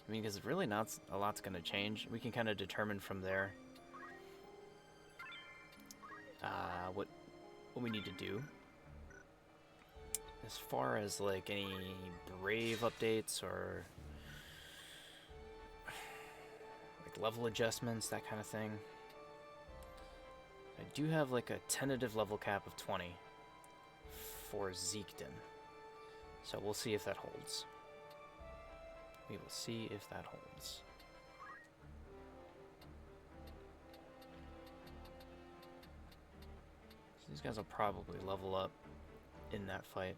Speaker 1: I mean, because really not a lot's going to change. We can kind of determine from there what we need to do. As far as like any brave updates or like level adjustments, that kind of thing. I do have like a tentative level cap of 20 for Zeekden. So we'll see if that holds. We will see if that holds. So these guys will probably level up in that fight.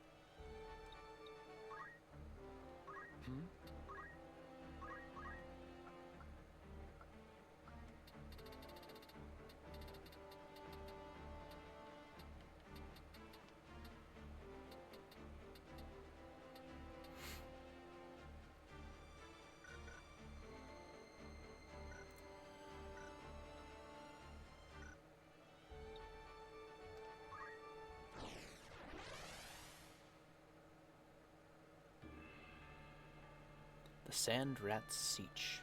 Speaker 1: The Sand Rat's Siege.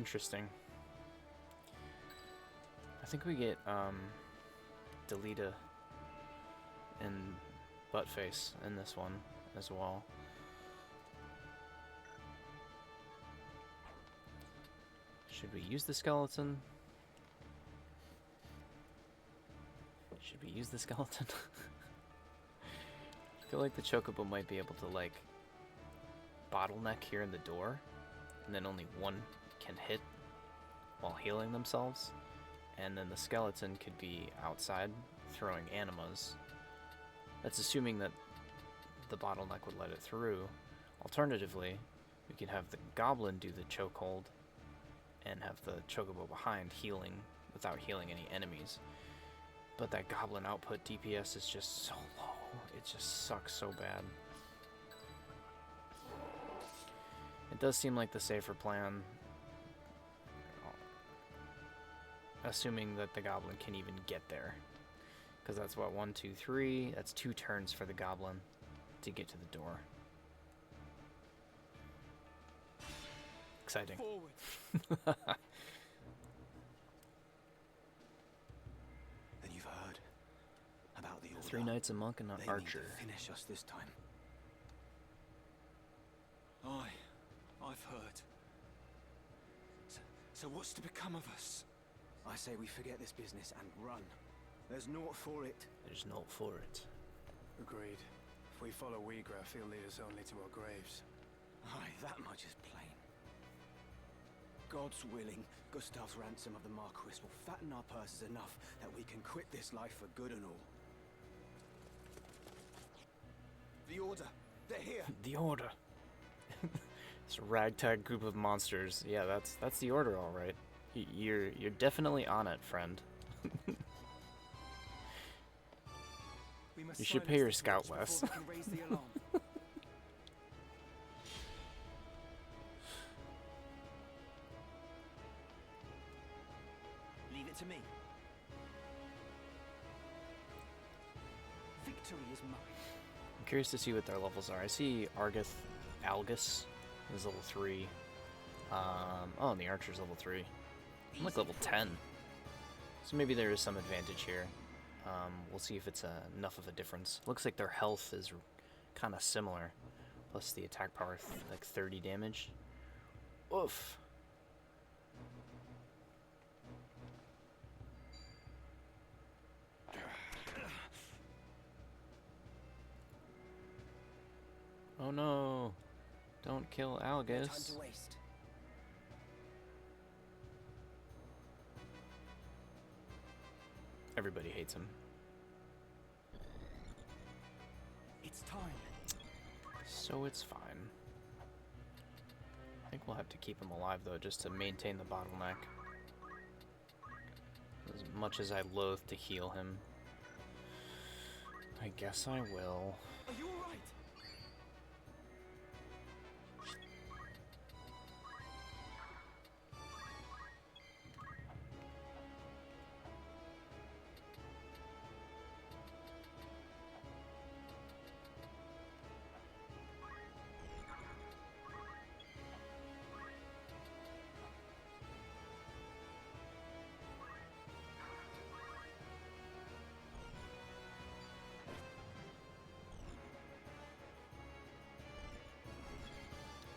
Speaker 1: Interesting. I think we get Delita and Buttface in this one as well. Should we use the skeleton? Should we use the skeleton? I feel like the Chocobo might be able to, like, bottleneck here in the door, and then only one can hit while healing themselves, and then the skeleton could be outside throwing animas. That's assuming that the bottleneck would let it through. Alternatively, we could have the goblin do the chokehold and have the Chocobo behind healing without healing any enemies. But that goblin output DPS is just so low. It just sucks so bad. It does seem like the safer plan, assuming that the goblin can even get there. Because that's what, 1, 2, 3, that's 2 turns for the goblin to get to the door. Exciting.
Speaker 2: Forward.
Speaker 3: Then you've heard about the order.
Speaker 1: 3 knights, a monk, and an
Speaker 3: They
Speaker 1: archer.
Speaker 3: need to finish us this time.
Speaker 2: I've heard. So what's to become of us?
Speaker 3: I say we forget this business and run. There's naught for it.
Speaker 1: There's no for it.
Speaker 4: Agreed. If we follow Wheatgrass, he'll lead us only to our graves.
Speaker 3: Aye, that much is plain. God's willing, Gustav's ransom of the Marquis will fatten our purses enough that we can quit this life for good and all. The Order, they're here.
Speaker 1: The Order. It's a ragtag group of monsters. Yeah, that's the Order, all right. You're definitely on it, friend.
Speaker 2: We must
Speaker 1: You should
Speaker 2: silence
Speaker 1: pay your
Speaker 2: this
Speaker 1: scout
Speaker 2: witch
Speaker 1: less.
Speaker 2: before we can raise the alarm. Leave it to me. Victory is mine.
Speaker 1: I'm curious to see what their levels are. I see Algus is level 3. Oh, and the archer's level 3. I'm like level 10. So maybe there is some advantage here. We'll see if it's enough of a difference. Looks like their health is kind of similar. Plus the attack power, like 30 damage. Oof. Oh no. Don't kill
Speaker 2: No time
Speaker 1: Algus.
Speaker 2: to waste.
Speaker 1: Everybody hates him.
Speaker 2: It's time.
Speaker 1: So it's fine. I think we'll have to keep him alive though, just to maintain the bottleneck. As much as I loathe to heal him, I guess I will.
Speaker 2: Are you alright?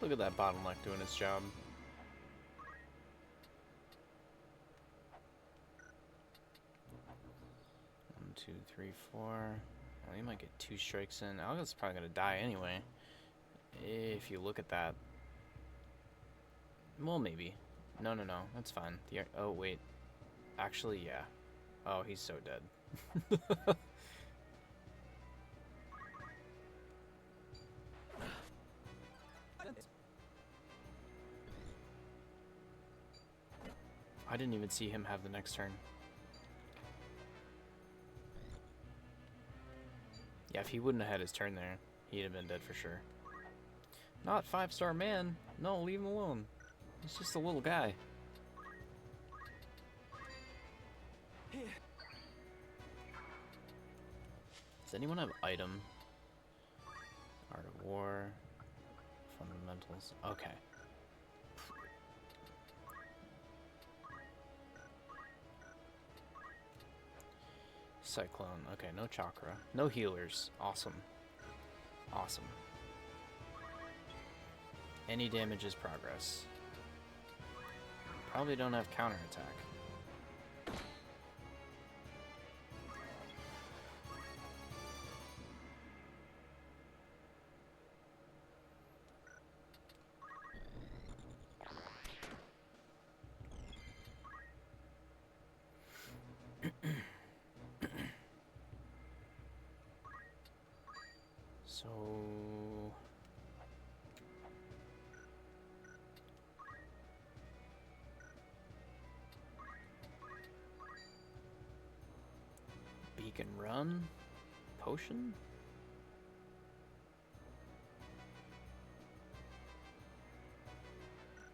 Speaker 1: Look at that bottleneck doing its job. One, two, three, four. Well, you might get 2 strikes in. Algus is probably gonna die anyway. If you look at that. Well, maybe. No, that's fine. Oh, wait. Actually, yeah. Oh, he's so dead. I didn't even see him have the next turn. Yeah, if he wouldn't have had his turn there, he'd have been dead for sure. Not 5-star man. No, leave him alone. He's just a little guy.
Speaker 2: Here.
Speaker 1: Does anyone have item? Art of War. Fundamentals. Okay. Cyclone. Okay, no chakra. No healers. Awesome. Awesome. Any damage is progress. Probably don't have counterattack. So beacon run, potion.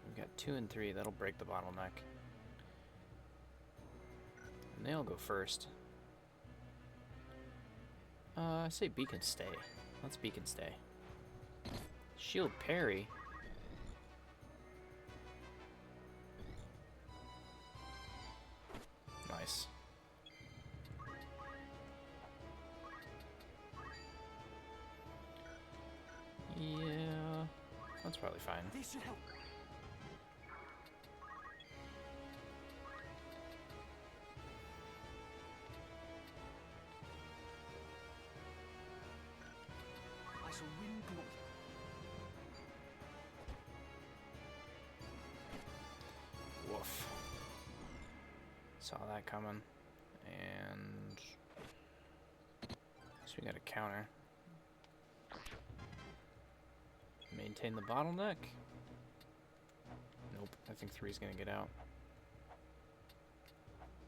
Speaker 1: We've got 2 and 3. That'll break the bottleneck. And they'll go first. I say beacon stay. Let's beacon stay. Shield parry. Nice. Yeah, that's probably fine.
Speaker 2: This should help. I shall win glory.
Speaker 1: Woof. Saw that coming. And guess we got a counter. Maintain the bottleneck. Nope, I think 3's gonna get out.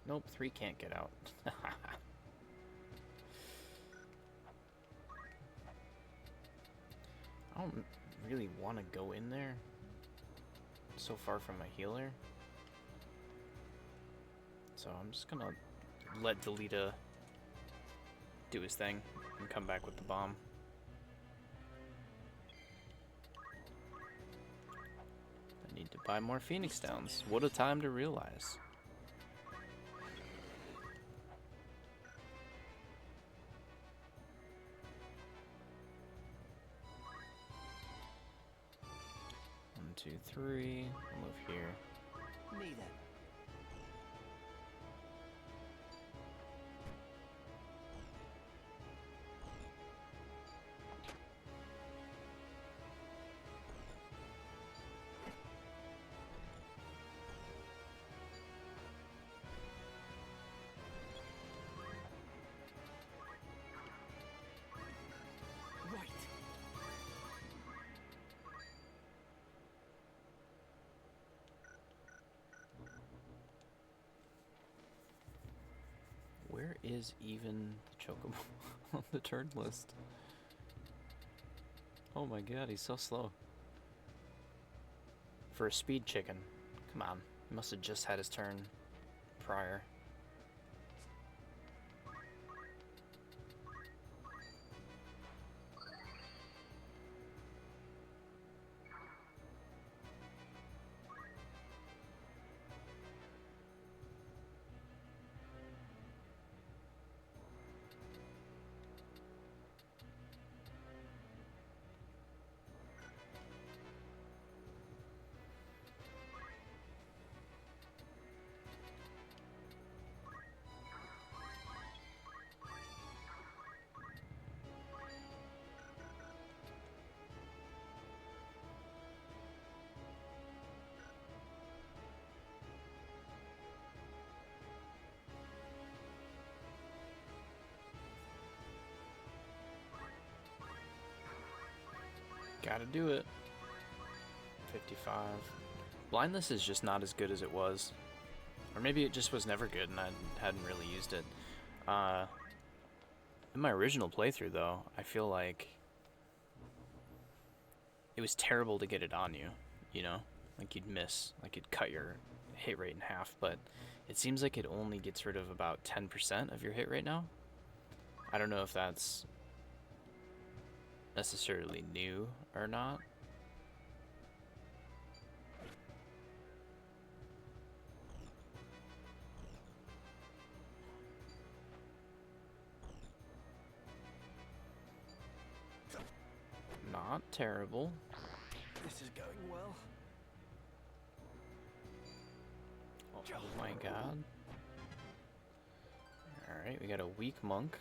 Speaker 1: Nope, 3 can't get out. I don't really want to go in there. So far from a healer. So I'm just gonna let Delita do his thing and come back with the bomb. I need to buy more Phoenix Downs. What a time to realize. One, 2, 3. I'll move here.
Speaker 2: Me then. Right.
Speaker 1: Where is even the Chocobo on the turn list? Oh my god, he's so slow. For a speed chicken. Come on. He must have just had his turn prior. Gotta do it. 55. Blindness is just not as good as it was. Or maybe it just was never good and I hadn't really used it. In my original playthrough, though, I feel like it was terrible to get it on you, you know? Like you'd miss, like it'd cut your hit rate in half, but it seems like it only gets rid of about 10% of your hit rate now. I don't know if that's necessarily new or not. not terrible.
Speaker 3: This is going well.
Speaker 1: Oh my god. Alright, we got a weak monk.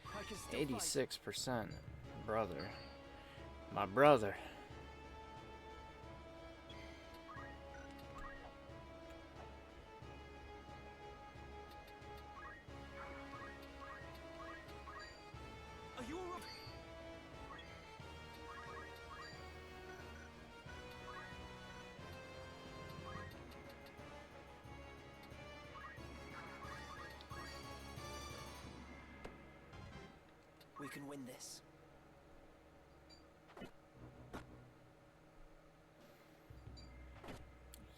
Speaker 3: I can still fight.
Speaker 1: 86%. Brother. My brother.
Speaker 3: Are you alright?
Speaker 2: We can win this.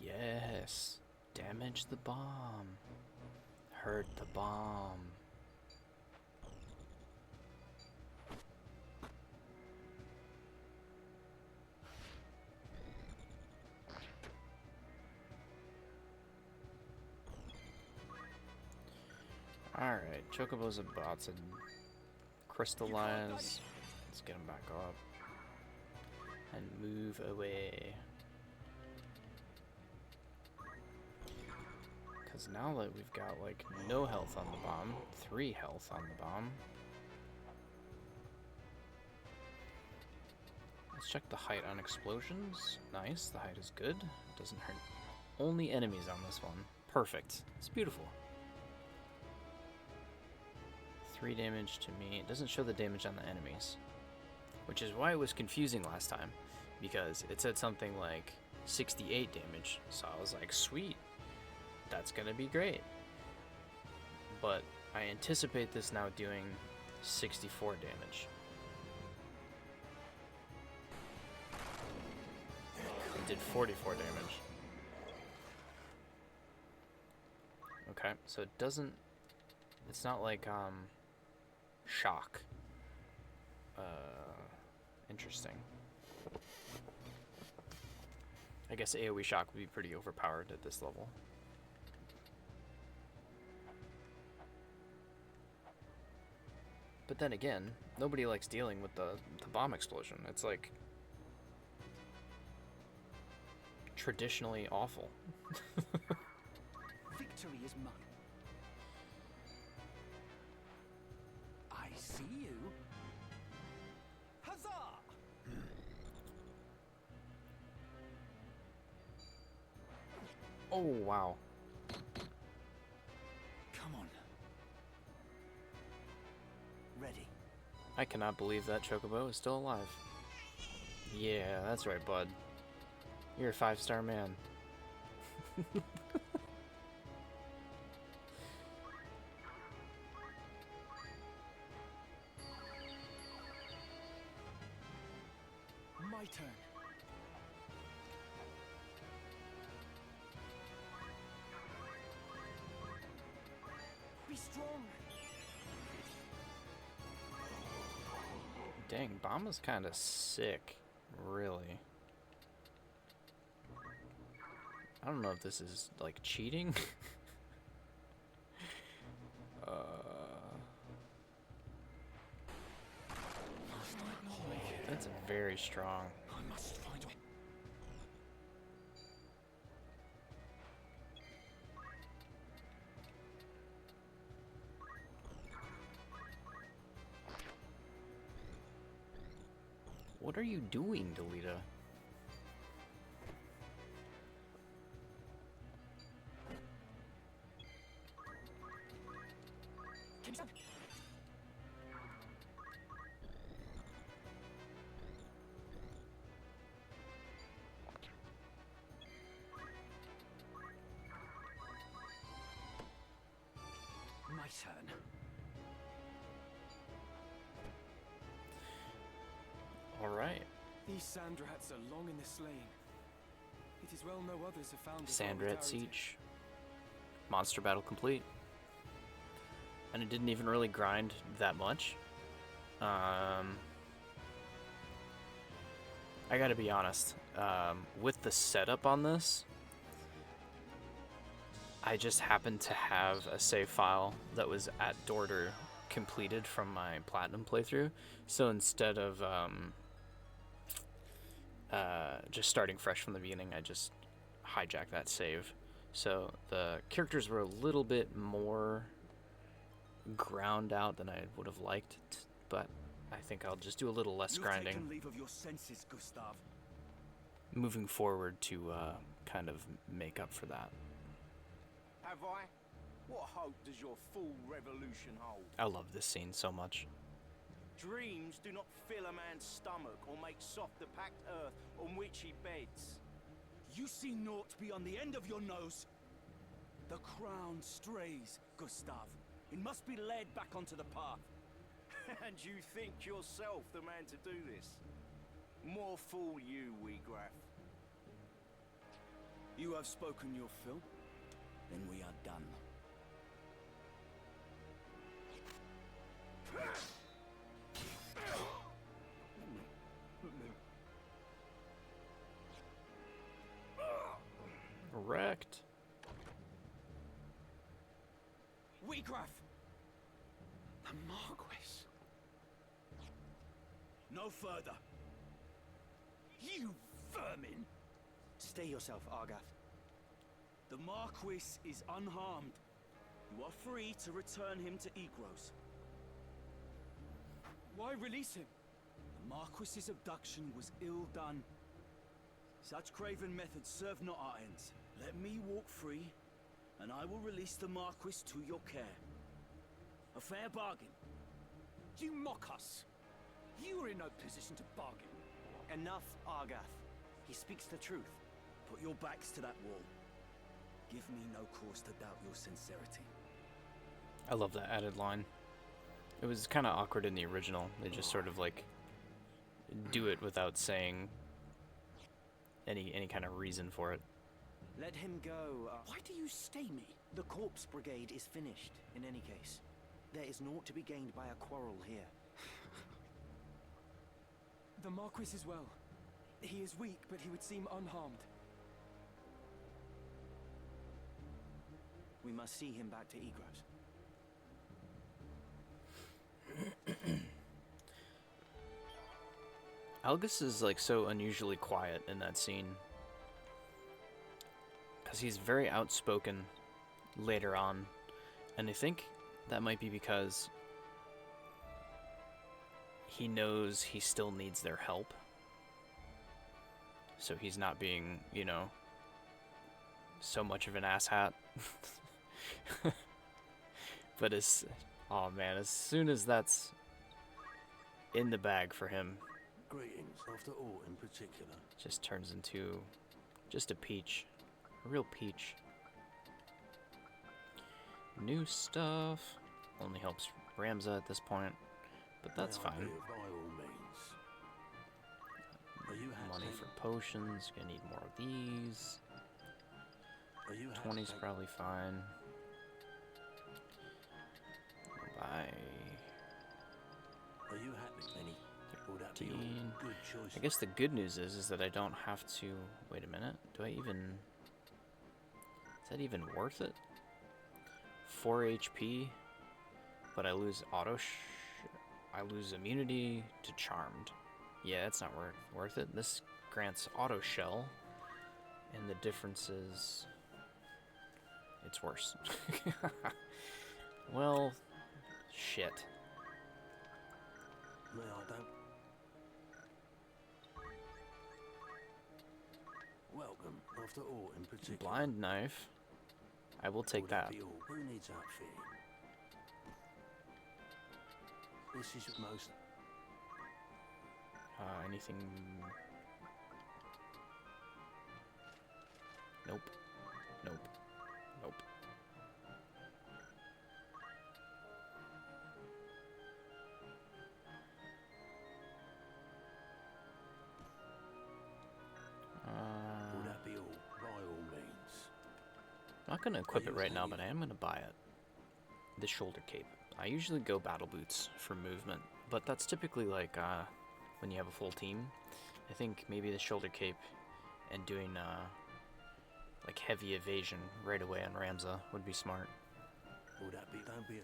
Speaker 1: Yes. Damage the bomb. Hurt the bomb. Alright, Chocobo's about to crystallize. Let's get him back up. And move away. Because now that we've got, like, no health on the bomb, 3 health on the bomb. Let's check the height on explosions. Nice, the height is good. It doesn't hurt only enemies on this one. Perfect. It's beautiful. 3 damage to me. It doesn't show the damage on the enemies. Which is why it was confusing last time. Because it said something like 68 damage. So I was like, sweet. That's gonna be great. But I anticipate this now doing 64 damage. It did 44 damage. Okay, so it doesn't... It's not like, shock. Interesting. I guess AoE shock would be pretty overpowered at this level. But then again, nobody likes dealing with the bomb explosion. It's like traditionally awful.
Speaker 3: Victory is mine. I see you. Huzzah!
Speaker 1: Oh, wow.
Speaker 3: Come on. Ready.
Speaker 1: I cannot believe that Chocobo is still alive. Yeah, that's right, bud. You're a 5-star man.
Speaker 3: My turn. Be strong.
Speaker 1: Dang, bomb is kind of sick, really. I don't know if this is, like, cheating. That's very strong.
Speaker 3: I must find a way.
Speaker 1: What are you doing, Delita?
Speaker 3: My turn.
Speaker 1: Alright.
Speaker 3: These sandrats are long in the slaying. It is well no others have found this
Speaker 1: Sandrat
Speaker 3: solidarity.
Speaker 1: Siege. Monster battle complete. And it didn't even really grind that much. I gotta be honest. With the setup on this, I just happened to have a save file that was at Dorter completed from my Platinum playthrough. So instead of just starting fresh from the beginning, I just hijacked that save. So the characters were a little bit more ground out than I would have liked, but I think I'll just do a little less
Speaker 3: You've
Speaker 1: grinding
Speaker 3: taken leave of your senses, Gustav.
Speaker 1: moving forward to kind of make up for that.
Speaker 5: Have I? What hope does your full revolution hold?
Speaker 1: I love this scene so much.
Speaker 5: Dreams do not fill a man's stomach or make soft the packed earth on which he beds.
Speaker 3: You see naught beyond the end of your nose. The crown strays, Gustav. It must be led back onto the path.
Speaker 5: And you think yourself the man to do this? More fool you, Weegraf.
Speaker 3: You have spoken your fill. Then we are done.
Speaker 1: Wrecked.
Speaker 3: Weegraf! The Marquis! No further! You vermin!
Speaker 6: Stay yourself, Argath.
Speaker 3: The Marquis is unharmed. You are free to return him to Egros. Why release him? The Marquis's abduction was ill done. Such craven methods serve not our ends. Let me walk free, and I will release the Marquis to your care. A fair bargain.
Speaker 2: You mock us. You are in no position to bargain.
Speaker 6: Enough, Argath. He speaks the truth.
Speaker 3: Put your backs to that wall. Give me no cause to doubt your sincerity.
Speaker 1: I love that added line. It was kind of awkward in the original. They just sort of like do it without saying any kind of reason for it.
Speaker 6: Let him go.
Speaker 2: Why do you stay me?
Speaker 6: The corpse brigade is finished, in any case. There is naught to be gained by a quarrel here.
Speaker 2: The Marquis is well. He is weak, but he would seem unharmed.
Speaker 6: We must see him back to Egros.
Speaker 1: Algus is like so unusually quiet in that scene. Because he's very outspoken later on. And I think that might be because he knows he still needs their help. So he's not being, you know, so much of an asshat. But oh man, as soon as that's in the bag for him,
Speaker 7: Greetings, after all in particular.
Speaker 1: just turns into just a peach. A real peach. New stuff. Only helps Ramza at this point. But that's
Speaker 7: May I
Speaker 1: fine.
Speaker 7: be of by all means. Are you happy?
Speaker 1: Money for potions. Gonna need more of these.
Speaker 7: Are you happy?
Speaker 1: 20's probably fine. Buy
Speaker 7: Are you happy? Any? Would that be
Speaker 1: 15.
Speaker 7: all good choice?
Speaker 1: I guess the good news is that I don't have to. Wait a minute. Do I even? Is that even worth it? 4 HP, but I lose I lose immunity to Charmed. Yeah, it's not worth it. This grants auto shell, and the difference is it's worse. Well, shit.
Speaker 7: No, I don't. Welcome, after all in particular.
Speaker 1: Blind knife. I will take
Speaker 7: Would
Speaker 1: that.
Speaker 7: be all? Who needs outfitting? This is most.
Speaker 1: Anything? Nope. Nope. Nope.
Speaker 7: Would that be all? By all means.
Speaker 1: I'm not gonna equip it right now, but I am gonna buy it. The shoulder cape. I usually go battle boots for movement, but that's typically like when you have a full team. I think maybe the shoulder cape and doing like heavy evasion right away on Ramza would be smart.
Speaker 7: Would that be? Don't be.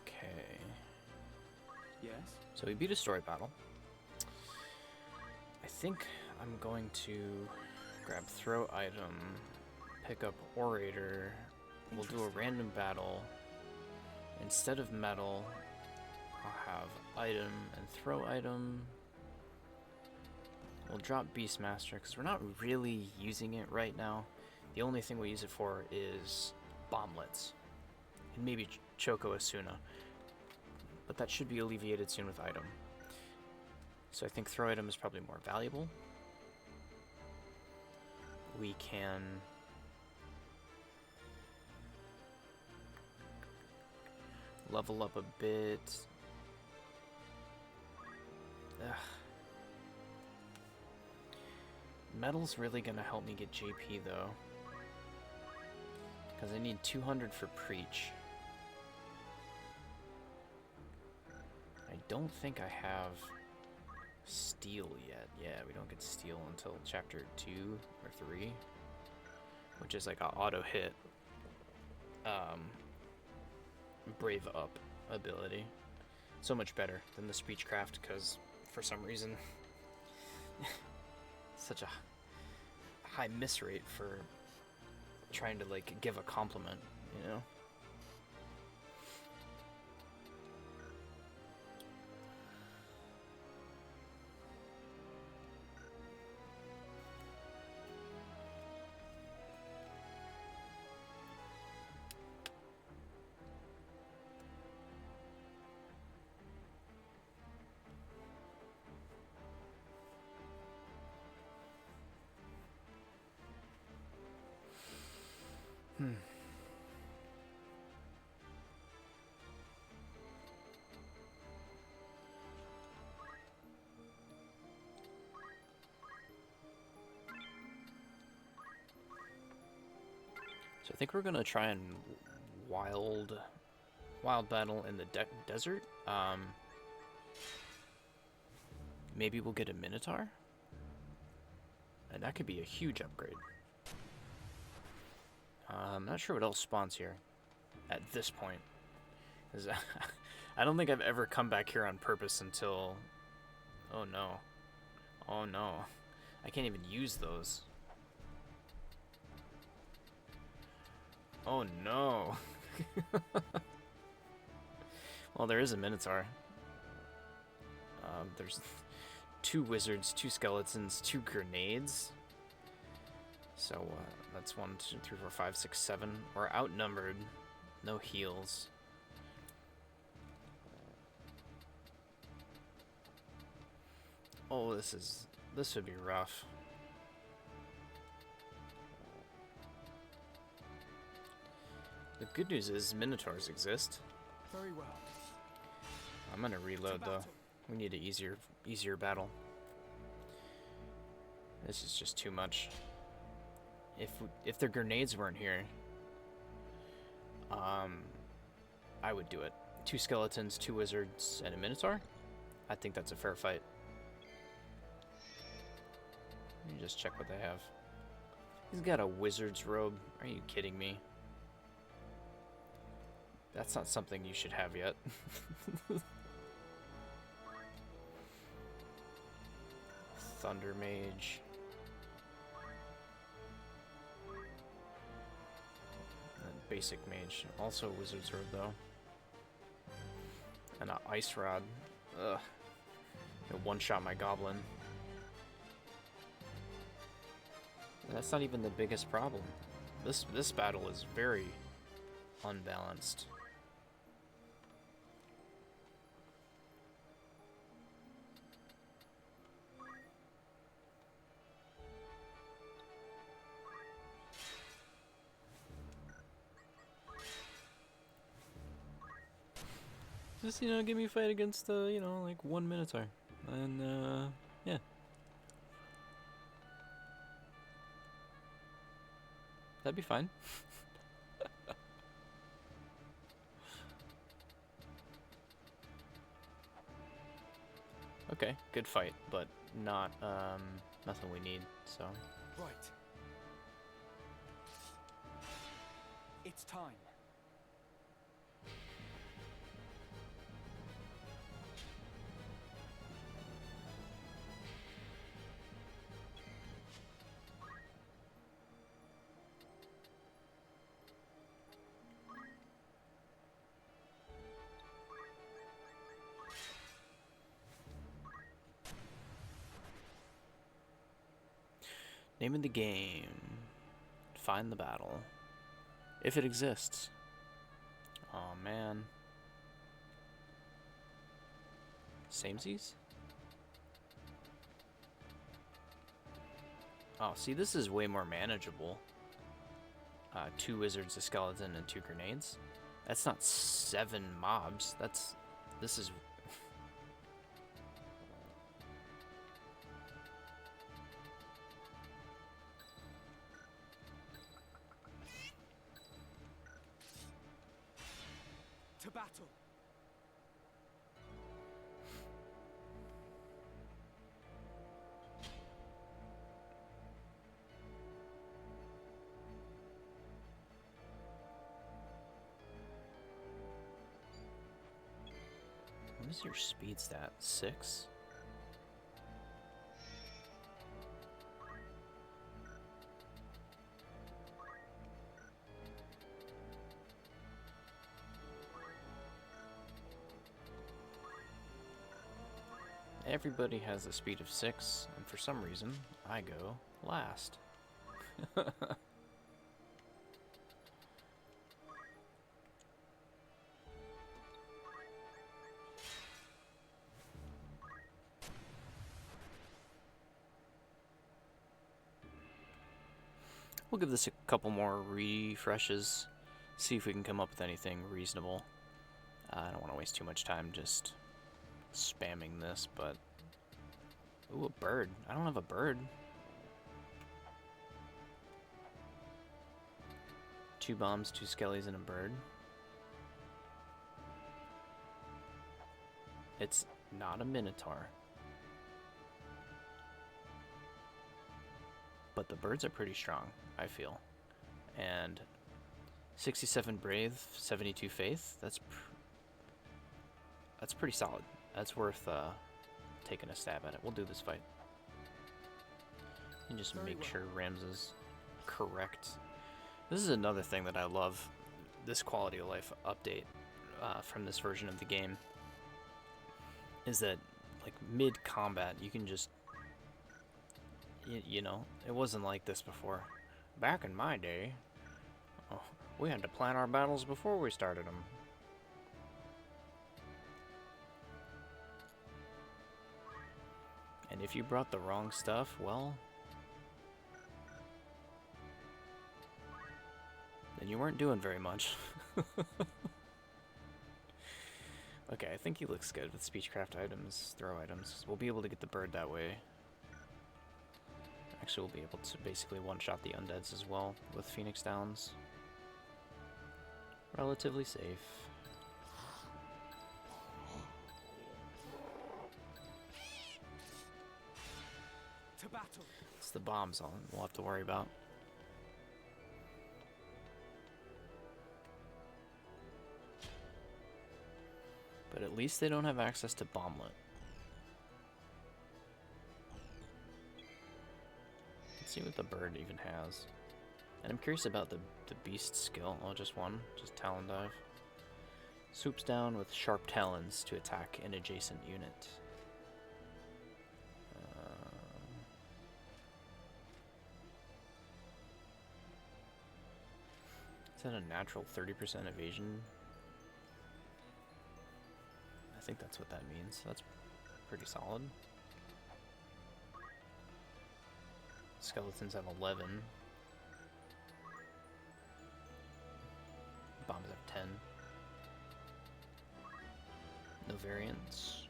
Speaker 1: Okay.
Speaker 2: Yes?
Speaker 1: So we beat a story battle. I think I'm going to grab throw item, pick up orator. We'll do a random battle. Instead of metal, I'll have item and throw item. We'll drop Beastmaster because we're not really using it right now. The only thing we use it for is bomblets. And maybe Choco Asuna. But that should be alleviated soon with item. So I think throw item is probably more valuable. We can level up a bit. Ugh. Metal's really gonna help me get JP though. Because I need 200 for Preach. I don't think I have Steel yet. Yeah, we don't get Steel until chapter 2 or 3. Which is like an auto hit. Brave Up ability. So much better than the Speechcraft because for some reason such a high miss rate for trying to like give a compliment, you know? So I think we're gonna try and wild battle in the desert. Maybe we'll get a Minotaur, and that could be a huge upgrade. I'm not sure what else spawns here at this point. 'Cause I don't think I've ever come back here on purpose until... Oh no. Oh no. I can't even use those. Oh no. Well, there is a Minotaur. There's 2 wizards, 2 skeletons, 2 grenades. So that's 1, 2, 3, 4, 5, 6, 7. We're outnumbered. No heals. Oh, this would be rough. The good news is Minotaurs exist.
Speaker 2: Very well.
Speaker 1: I'm gonna reload though. We need an easier battle. This is just too much. If the grenades weren't here, I would do it. 2 skeletons, 2 wizards, and a Minotaur. I think that's a fair fight. Let me just check what they have. He's got a wizard's robe. Are you kidding me? That's not something you should have yet. Thunder Mage. And basic Mage. Also Wizard's Robe though. And an Ice Rod. Ugh. It one-shot my Goblin. That's not even the biggest problem. This battle is very unbalanced. Just, give me a fight against, like 1 Minotaur. And, yeah. That'd be fine. Okay, good fight, but not, nothing we need, so.
Speaker 2: Right. It's time.
Speaker 1: Name of the game. Find the battle. If it exists. Oh man. Samesies? Oh, see, this is way more manageable. 2 wizards, a skeleton, and 2 grenades. That's not 7 mobs. This is...
Speaker 2: To battle.
Speaker 1: What is your speed stat? 6? Everybody has a speed of 6, and for some reason, I go last. We'll give this a couple more refreshes, see if we can come up with anything reasonable. I don't want to waste too much time just spamming this, but... Ooh, a bird. I don't have a bird. 2 bombs, 2 skellies, and a bird. It's not a Minotaur. But the birds are pretty strong, I feel. And 67 Brave, 72 Faith, that's pretty solid. That's worth taking a stab at it. We'll do this fight. And just make sure Rams is correct. This is another thing that I love, this quality of life update from this version of the game, is that like mid-combat you can just, you know, it wasn't like this before. Back in my day, we had to plan our battles before we started them. And if you brought the wrong stuff, well, then you weren't doing very much. Okay, I think he looks good with speechcraft items, throw items. We'll be able to get the bird that way. Actually, we'll be able to basically one-shot the undeads as well with Phoenix Downs. Relatively safe.
Speaker 2: To battle.
Speaker 1: It's the bombs we'll have to worry about. But at least they don't have access to bomblet. Let's see what the bird even has. And I'm curious about the beast skill. Oh, just one. Just talon dive. Swoops down with sharp talons to attack an adjacent unit. Is that a natural 30% evasion? I think that's what that means. That's pretty solid. Skeletons have 11. Bombs have 10. No variants.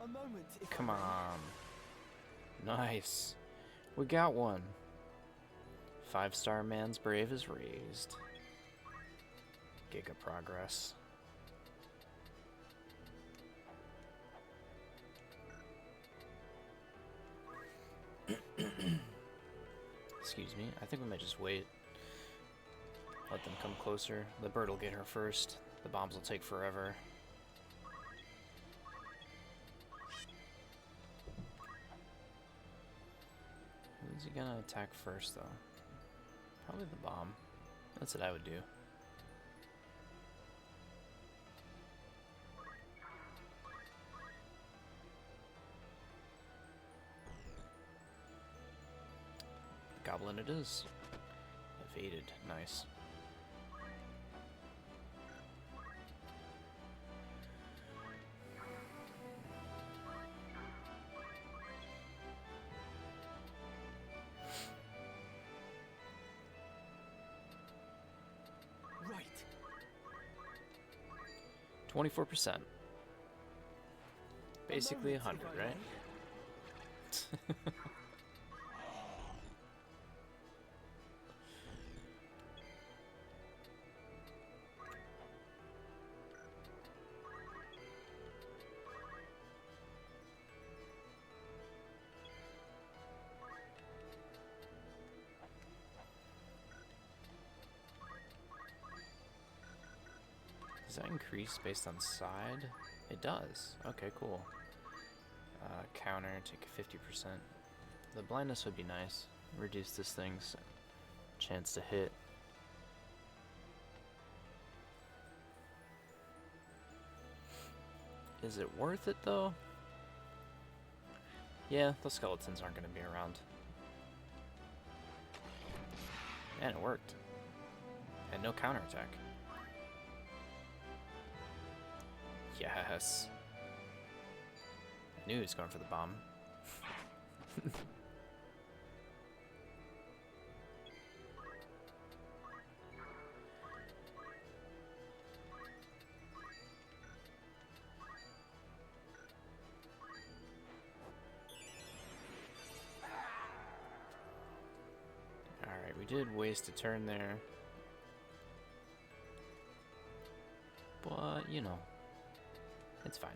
Speaker 2: A moment, if I
Speaker 1: Come
Speaker 2: may.
Speaker 1: on. Nice. We got one. 5-star man's brave is raised. Giga progress. Excuse me. I think we might just wait. Let them come closer. The bird will get her first. The bombs will take forever. Who's he gonna attack first, though? Probably the bomb. That's what I would do. Goblin it is. Evaded. Nice.
Speaker 2: Right.
Speaker 1: 24%. Basically
Speaker 2: moment,
Speaker 1: 100,
Speaker 2: if I
Speaker 1: right?
Speaker 2: may.
Speaker 1: Does that increase based on side? It does. Okay, cool. Counter, take 50%. The blindness would be nice. Reduce this thing's chance to hit. Is it worth it, though? Yeah, those skeletons aren't going to be around. And it worked. And no counterattack. Yes. I knew he was going for the bomb. Alright, we did waste a turn there. But, you know, it's fine.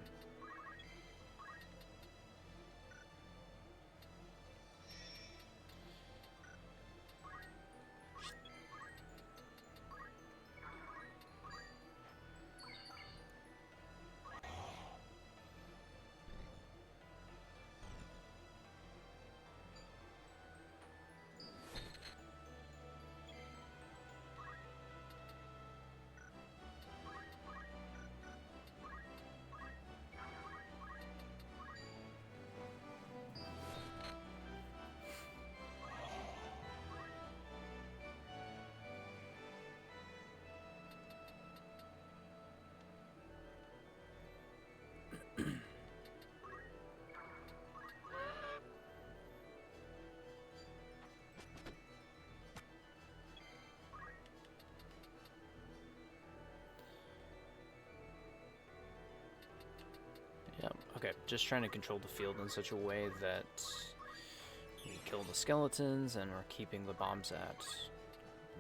Speaker 1: Yep, okay, just trying to control the field in such a way that we kill the skeletons and we're keeping the bombs at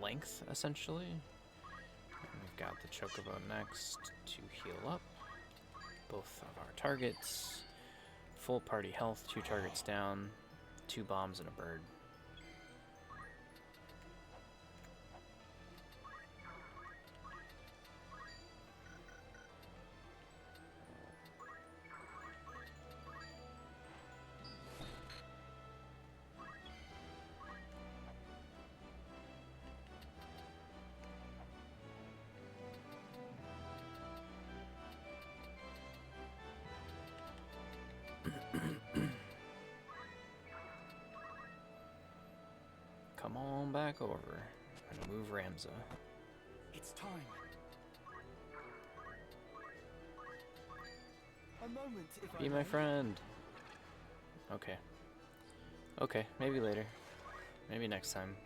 Speaker 1: length, essentially. And we've got the Chocobo next to heal up both of our targets. Full party health, 2 targets down, 2 bombs and a bird. Come on back over and move Ramza.
Speaker 2: It's time. A moment, if I
Speaker 1: Be my
Speaker 2: may.
Speaker 1: friend. Okay. Okay, maybe later. Maybe next time.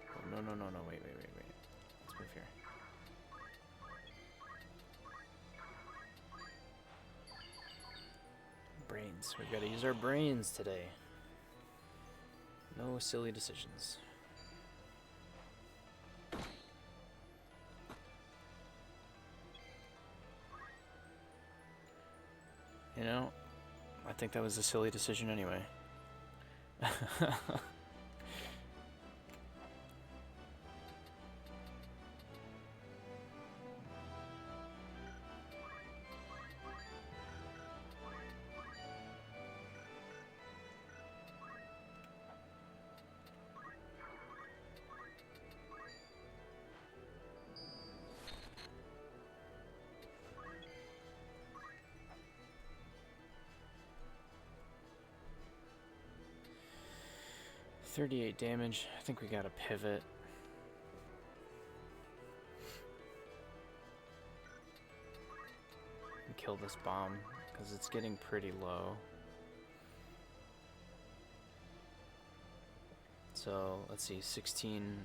Speaker 1: Oh, no, no, no, no, wait. Let's move here. Brains. We've got to use our brains today. No silly decisions. You know, I think that was a silly decision anyway. $38 damage. I think we got to pivot. And kill this bomb, because it's getting pretty low. So, let's see, 16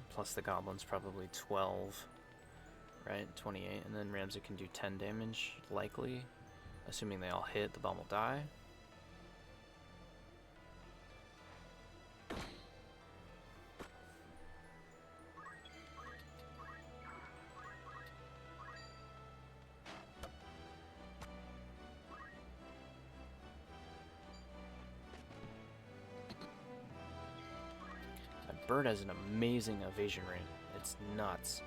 Speaker 1: plus the goblin's probably 12, right? 28, and then Ramsey can do 10 damage, likely. Assuming they all hit, the bomb will die. Bird has an amazing evasion rate. It's nuts.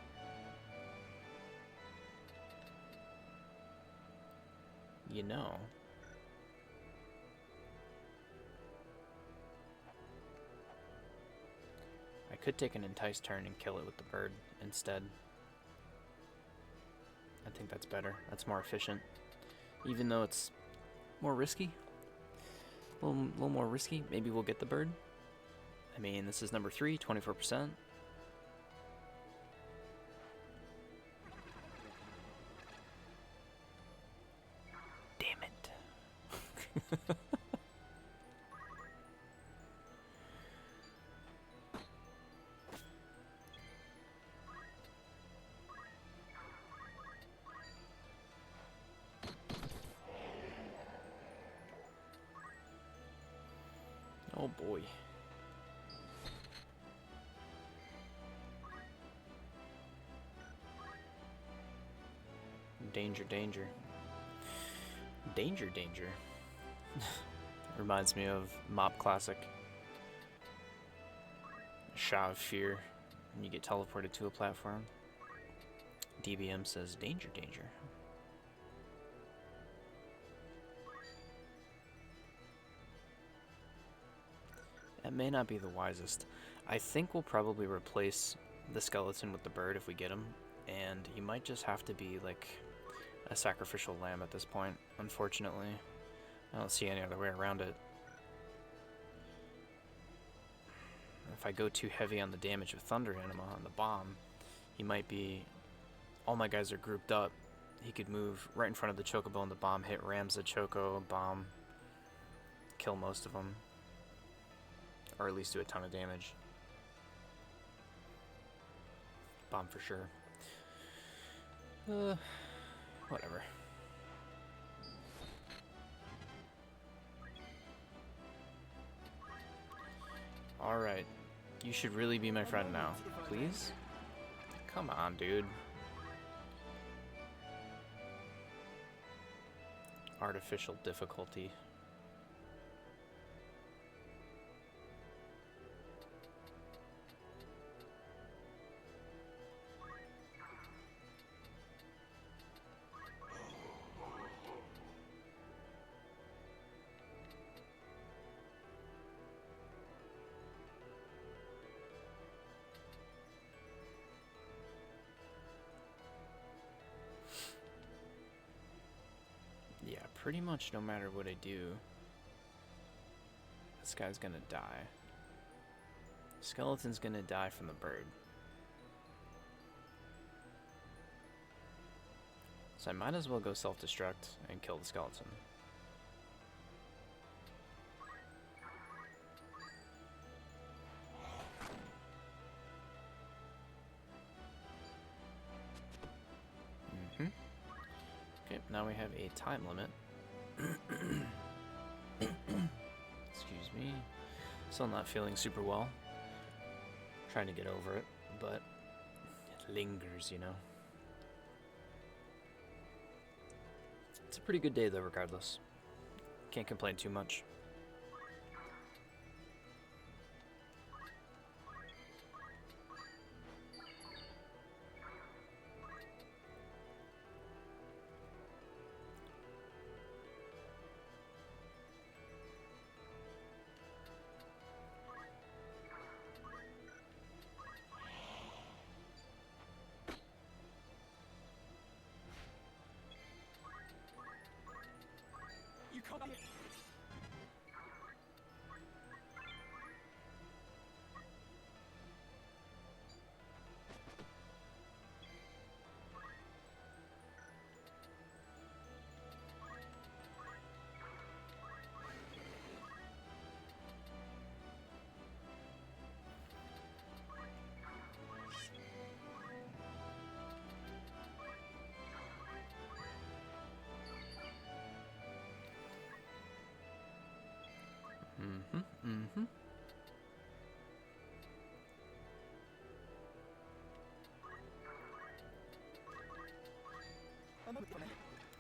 Speaker 1: You know. I could take an entice turn and kill it with the bird instead. I think that's better. That's more efficient. Even though it's more risky. A little more risky. Maybe we'll get the bird. I mean, this is number 3, 24%. Damn it. Oh boy. Danger, danger. Danger, danger. Reminds me of Mop Classic. Shot of Fear. When you get teleported to a platform. DBM says, danger, danger. That may not be the wisest. I think we'll probably replace the skeleton with the bird if we get him. And he might just have to be like a sacrificial lamb at this point, unfortunately. I don't see any other way around it. If I go too heavy on the damage with Thunder Anima on the bomb, he might be... All my guys are grouped up. He could move right in front of the Chocobo and the bomb, hit Rams the Choco, bomb, kill most of them. Or at least do a ton of damage. Bomb for sure. Whatever. Alright. You should really be my friend now. Please? Come on, dude. Artificial difficulty. Yeah, pretty much no matter what I do, this guy's gonna die. Skeleton's gonna die from the bird. So I might as well go self-destruct and kill the skeleton. Okay, now we have a time limit. Excuse me. Still not feeling super well. Trying to get over it, but it lingers, you know. It's a pretty good day though, regardless. Can't complain too much.
Speaker 2: You can't.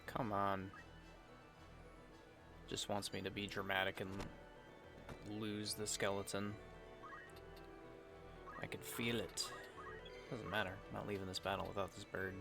Speaker 1: Come on. Just wants me to be dramatic and lose the skeleton. I can feel it. Doesn't matter. I'm not leaving this battle without this bird.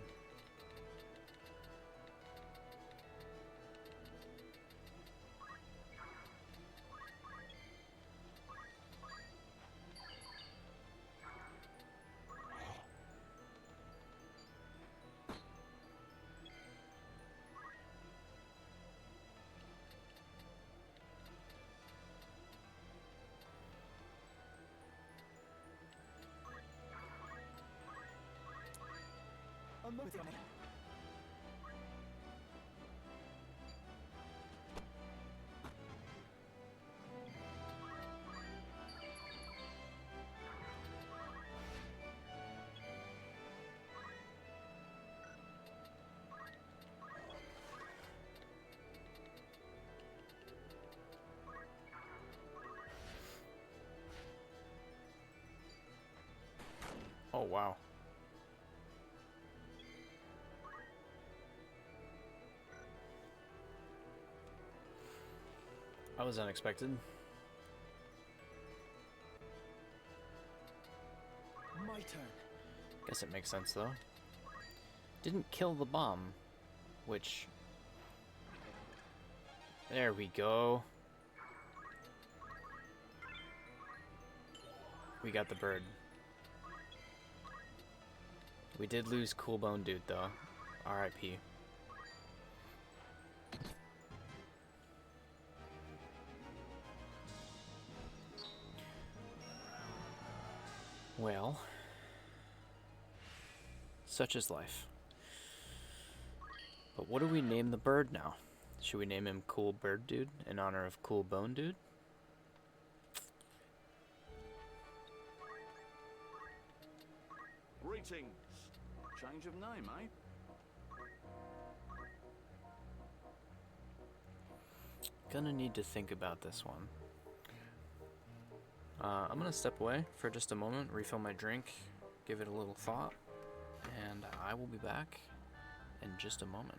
Speaker 1: Oh, wow. That was unexpected.
Speaker 2: My turn.
Speaker 1: Guess it makes sense, though. Didn't kill the bomb, which... There we go. We got the bird. We did lose Cool Bone Dude, though. R.I.P. Well, such is life. But what do we name the bird now? Should we name him Cool Bird Dude in honor of Cool Bone Dude?
Speaker 3: Greetings. Change of name, eh?
Speaker 1: Gonna need to think about this one. I'm gonna step away for just a moment, refill my drink, give it a little thought, and I will be back in just a moment.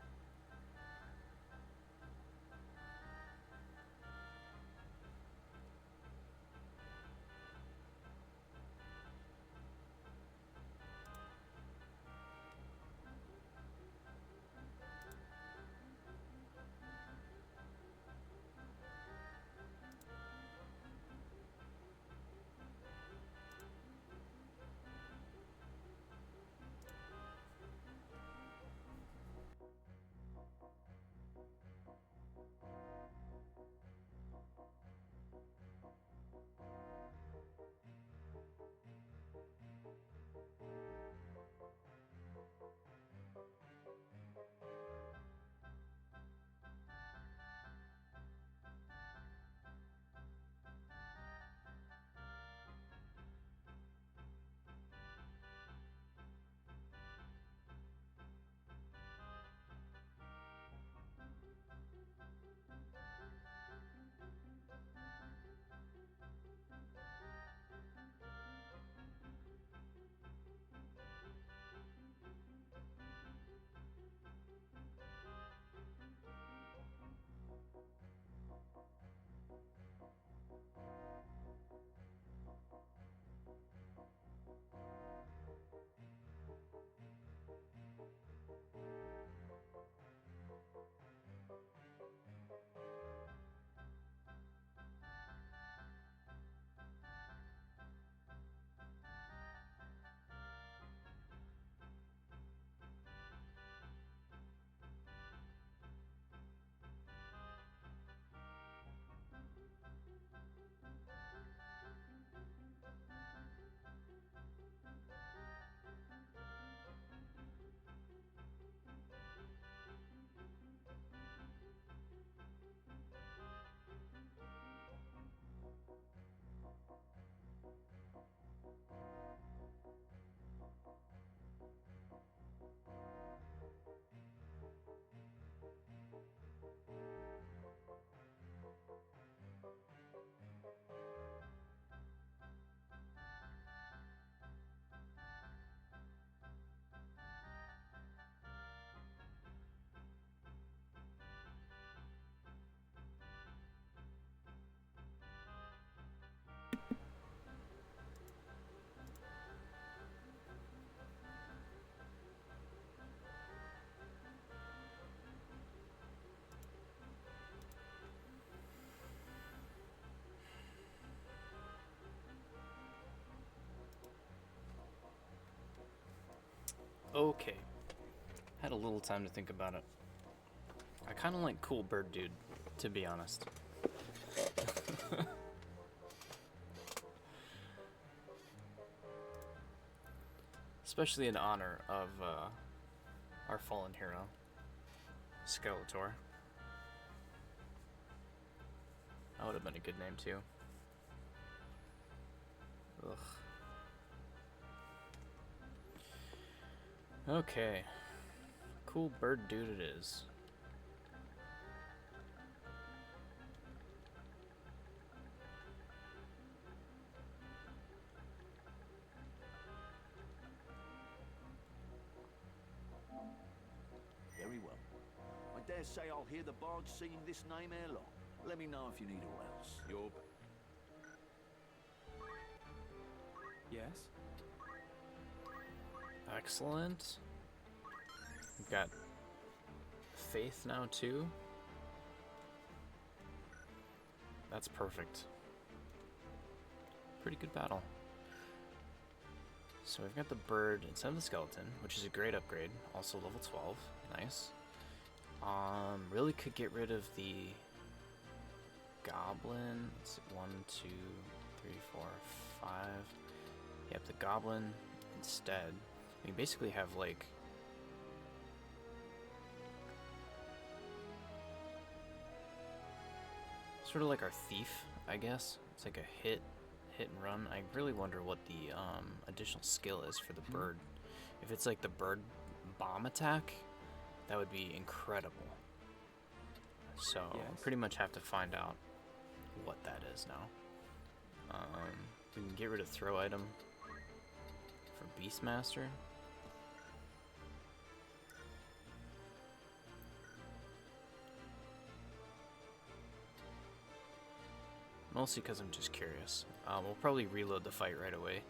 Speaker 1: Okay. Had a little time to think about it. I kind of like cool bird dude, to be honest. Especially in honor of our fallen hero, Skeletor. That would have been a good name too. Ugh. Okay. Cool bird dude it is.
Speaker 5: Very well. I dare say I'll hear the barge singing this name ere long. Let me know if you need all else. You're...
Speaker 2: Yes?
Speaker 1: Excellent. We've got Faith now too. That's perfect. Pretty good battle. So we've got the bird instead of the skeleton, which is a great upgrade. Also level 12. Nice. Really could get rid of the goblin. Let's see, 1, 2, 3, 4, 5. Yep, the goblin instead. We basically have like sort of like our thief, I guess. It's like a hit and run. I really wonder what the additional skill is for the bird. If it's like the bird bomb attack, that would be incredible. So pretty much have to find out what that is now. We can get rid of throw item for Beastmaster. Mostly because I'm just curious. We'll probably reload the fight right away.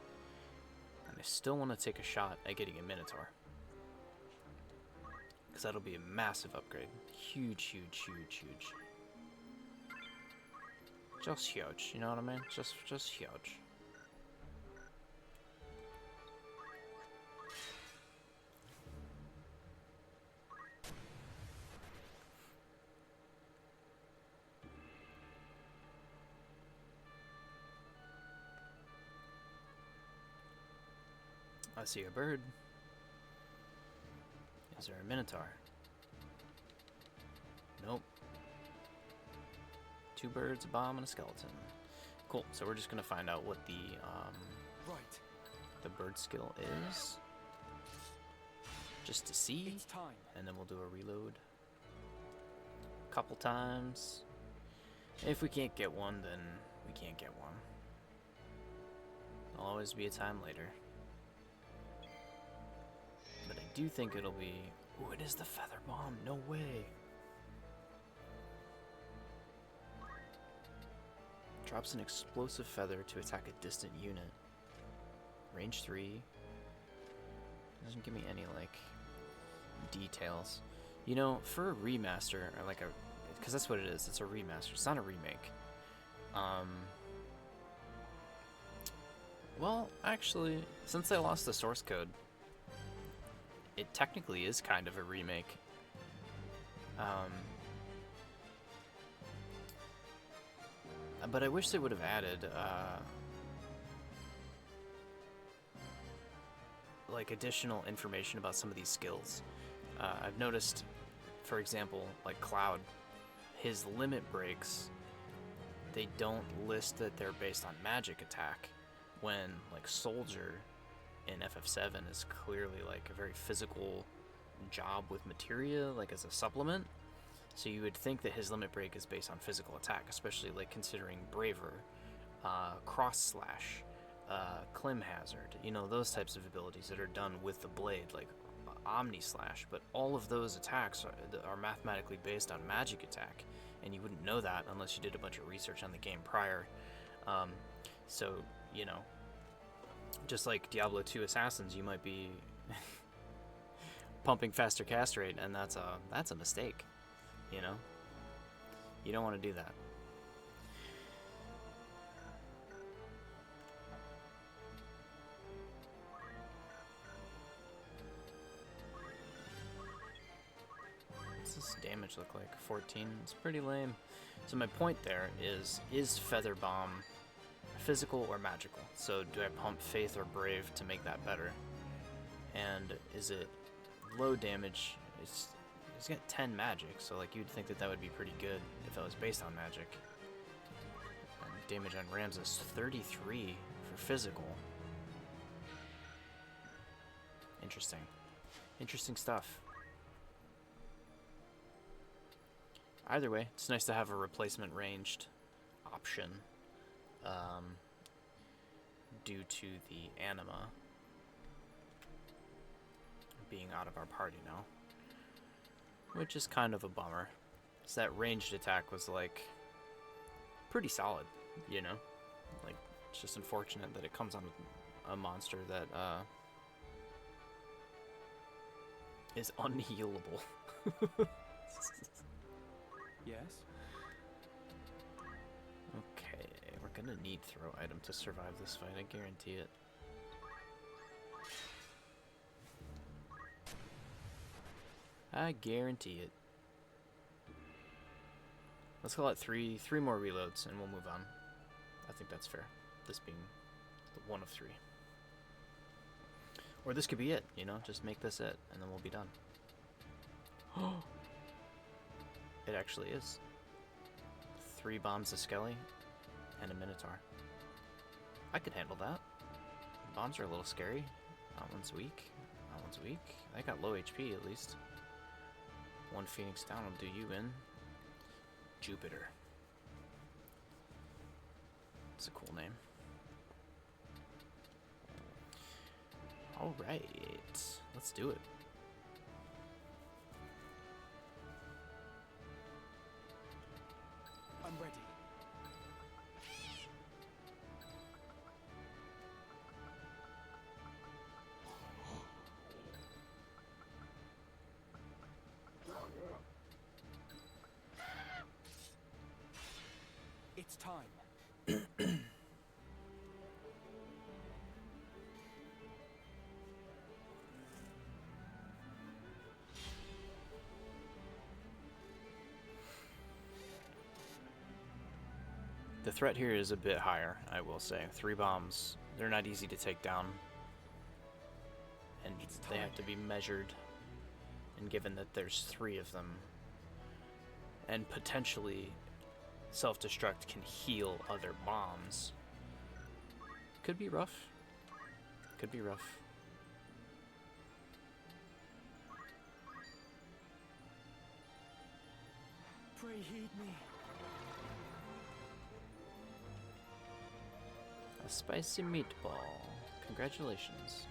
Speaker 1: And I still want to take a shot at getting a Minotaur. Because that'll be a massive upgrade. Huge, huge, huge, huge. Just huge, you know what I mean? Just huge. I see a bird. Is there a Minotaur? Nope. 2 birds, a bomb, and a skeleton. Cool. So we're just gonna find out what the bird skill is, just to see,
Speaker 2: It's time.
Speaker 1: and then we'll do a reload a couple times. If we can't get one, then we can't get one. There'll always be a time later. But I do think it'll be... Ooh, it is the feather bomb. No way. Drops an explosive feather to attack a distant unit. Range 3. Doesn't give me any, like, details. You know, for a remaster, or like a... Because that's what it is. It's a remaster. It's not a remake. Well, actually, since I lost the source code, it technically is kind of a remake. But I wish they would have added, like, additional information about some of these skills. I've noticed, for example, like Cloud, his limit breaks, they don't list that they're based on magic attack, when, like, Soldier in FF7 is clearly, like, a very physical job with materia, like, as a supplement. So you would think that his limit break is based on physical attack, especially, like, considering Braver, Cross Slash, Clim Hazard, you know, those types of abilities that are done with the blade, like Omni Slash. But all of those attacks are mathematically based on magic attack, and you wouldn't know that unless you did a bunch of research on the game prior. So, you know, just like Diablo 2 Assassins, you might be pumping faster cast rate, and that's a mistake. You know, you don't want to do that. damage look like? 14. It's pretty lame. So my point there is Feather Bomb physical or magical? So do I pump Faith or Brave to make that better? And is it low damage? It's got 10 magic, so like you'd think that that would be pretty good if it was based on magic. And damage on rams is 33 for physical. Interesting. Interesting stuff. Either way, it's nice to have a replacement ranged option due to the anima being out of our party now. Which is kind of a bummer. So that ranged attack was like pretty solid, you know? Like, it's just unfortunate that it comes on a monster that is unhealable.
Speaker 2: Yes?
Speaker 1: Okay, we're gonna need throw item to survive this fight, I guarantee it. I guarantee it. Let's call it three more reloads and we'll move on. I think that's fair. This being the one of 3. Or this could be it, you know? Just make this it, and then we'll be done. It actually is. 3 bombs of Skelly and a Minotaur. I could handle that. Bombs are a little scary. That one's weak. That one's weak. I got low HP at least. 1 Phoenix down will do you in. Jupiter. It's a cool name. Alright, let's do it.
Speaker 2: I'm ready. It's time.
Speaker 1: The threat here is a bit higher, I will say. 3 bombs, they're not easy to take down. And they have to be measured. And given that there's 3 of them, and potentially self-destruct can heal other bombs, could be rough. Could be rough.
Speaker 2: Pray heed me.
Speaker 1: A spicy meatball. Congratulations.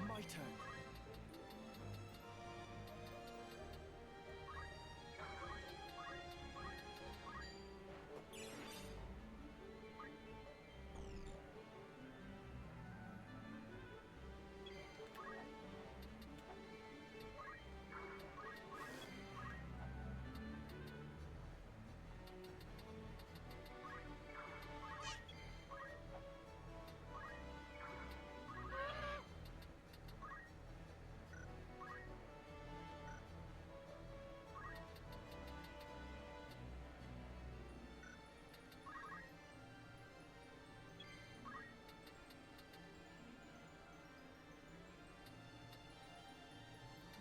Speaker 2: My turn.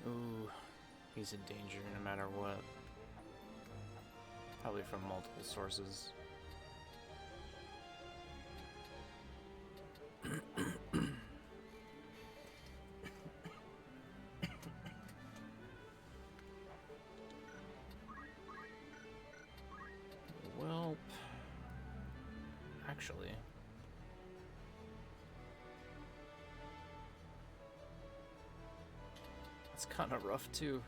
Speaker 1: Ooh, he's in danger no matter what. Probably from multiple sources. Welp. actually. It's kind of rough too.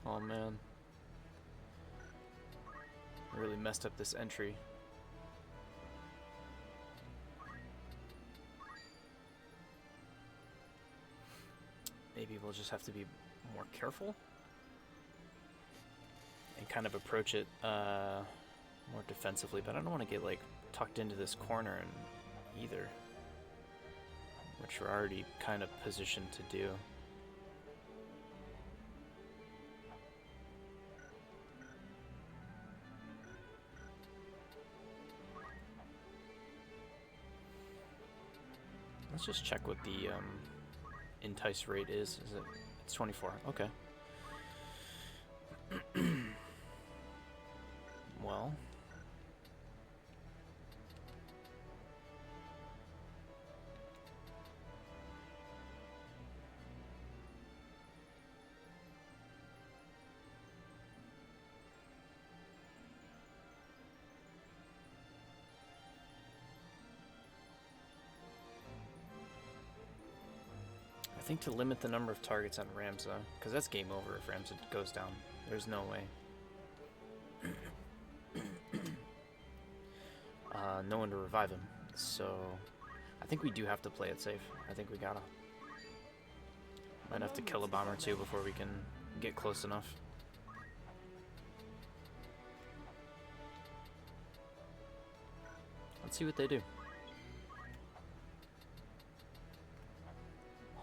Speaker 1: Oh man. I really messed up this entry. Maybe we'll just have to be more careful and kind of approach it more defensively, but I don't want to get like tucked into this corner and either, which we're already kind of positioned to do. Let's just check what the entice rate is. Is it? It's 24. Okay. Well. I think to limit the number of targets on Ramza, because that's game over if Ramza goes down. There's no way. No one to revive him, so I think we do have to play it safe. I think we gotta. Might have to kill a bomb or two before we can get close enough. Let's see what they do.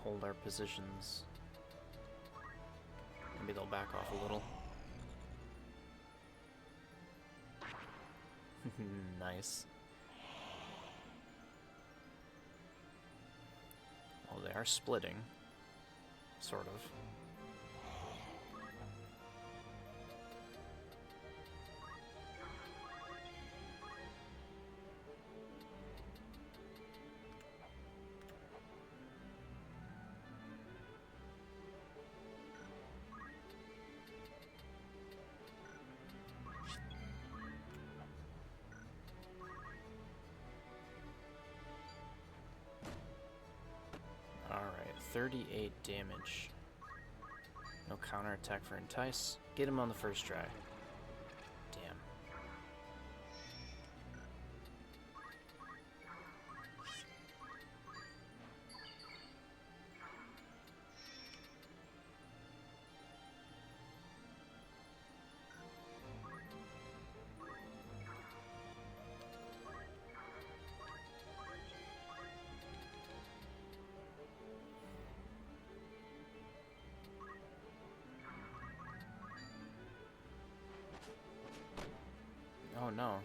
Speaker 1: Hold our positions. Maybe they'll back off a little. Nice. Well, they are splitting. Sort of. Alright, 38 damage. No counterattack for Entice. Get him on the first try. Damn. Oh no.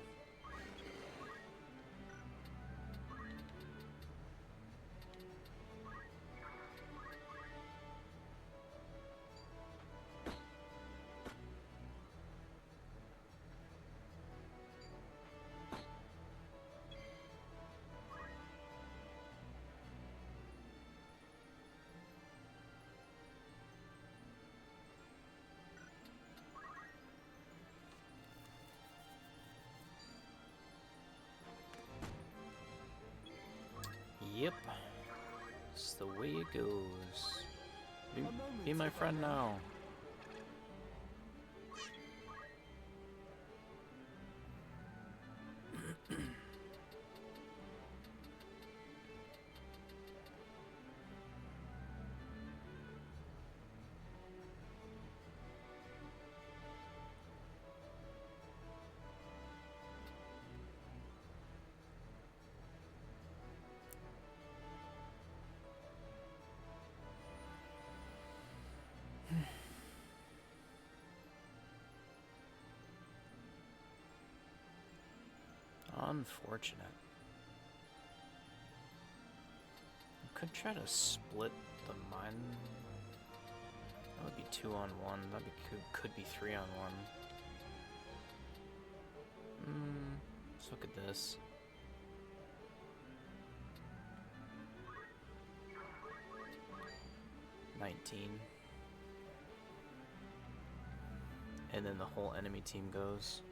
Speaker 1: Yep. It's the way it goes. Be my friend now. Unfortunate. I could try to split the mine. That would be 2 on 1. That could be 3 on 1. Let's look at this. And then the whole enemy team goes.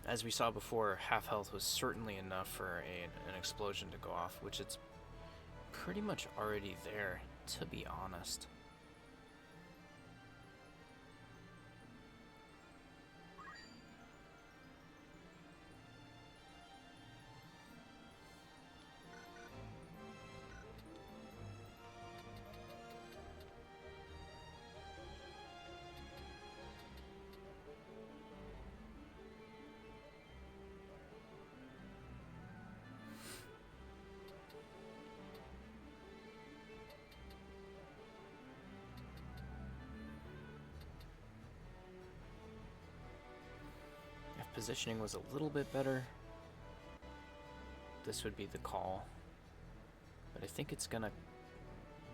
Speaker 1: as we saw before, half health was certainly enough for an explosion to go off, which it's pretty much already there, to be honest. Positioning was a little bit better, this would be the call, but I think it's gonna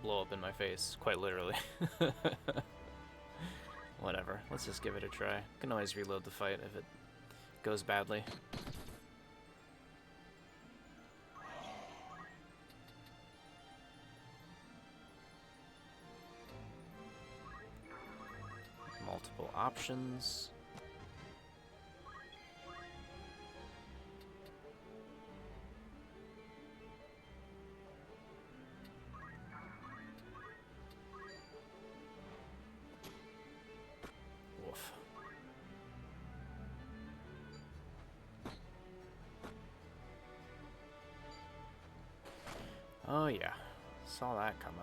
Speaker 1: blow up in my face, quite literally. Whatever, let's just give it a try. Can always reload the fight if it goes badly. Multiple options. Oh yeah, saw that coming.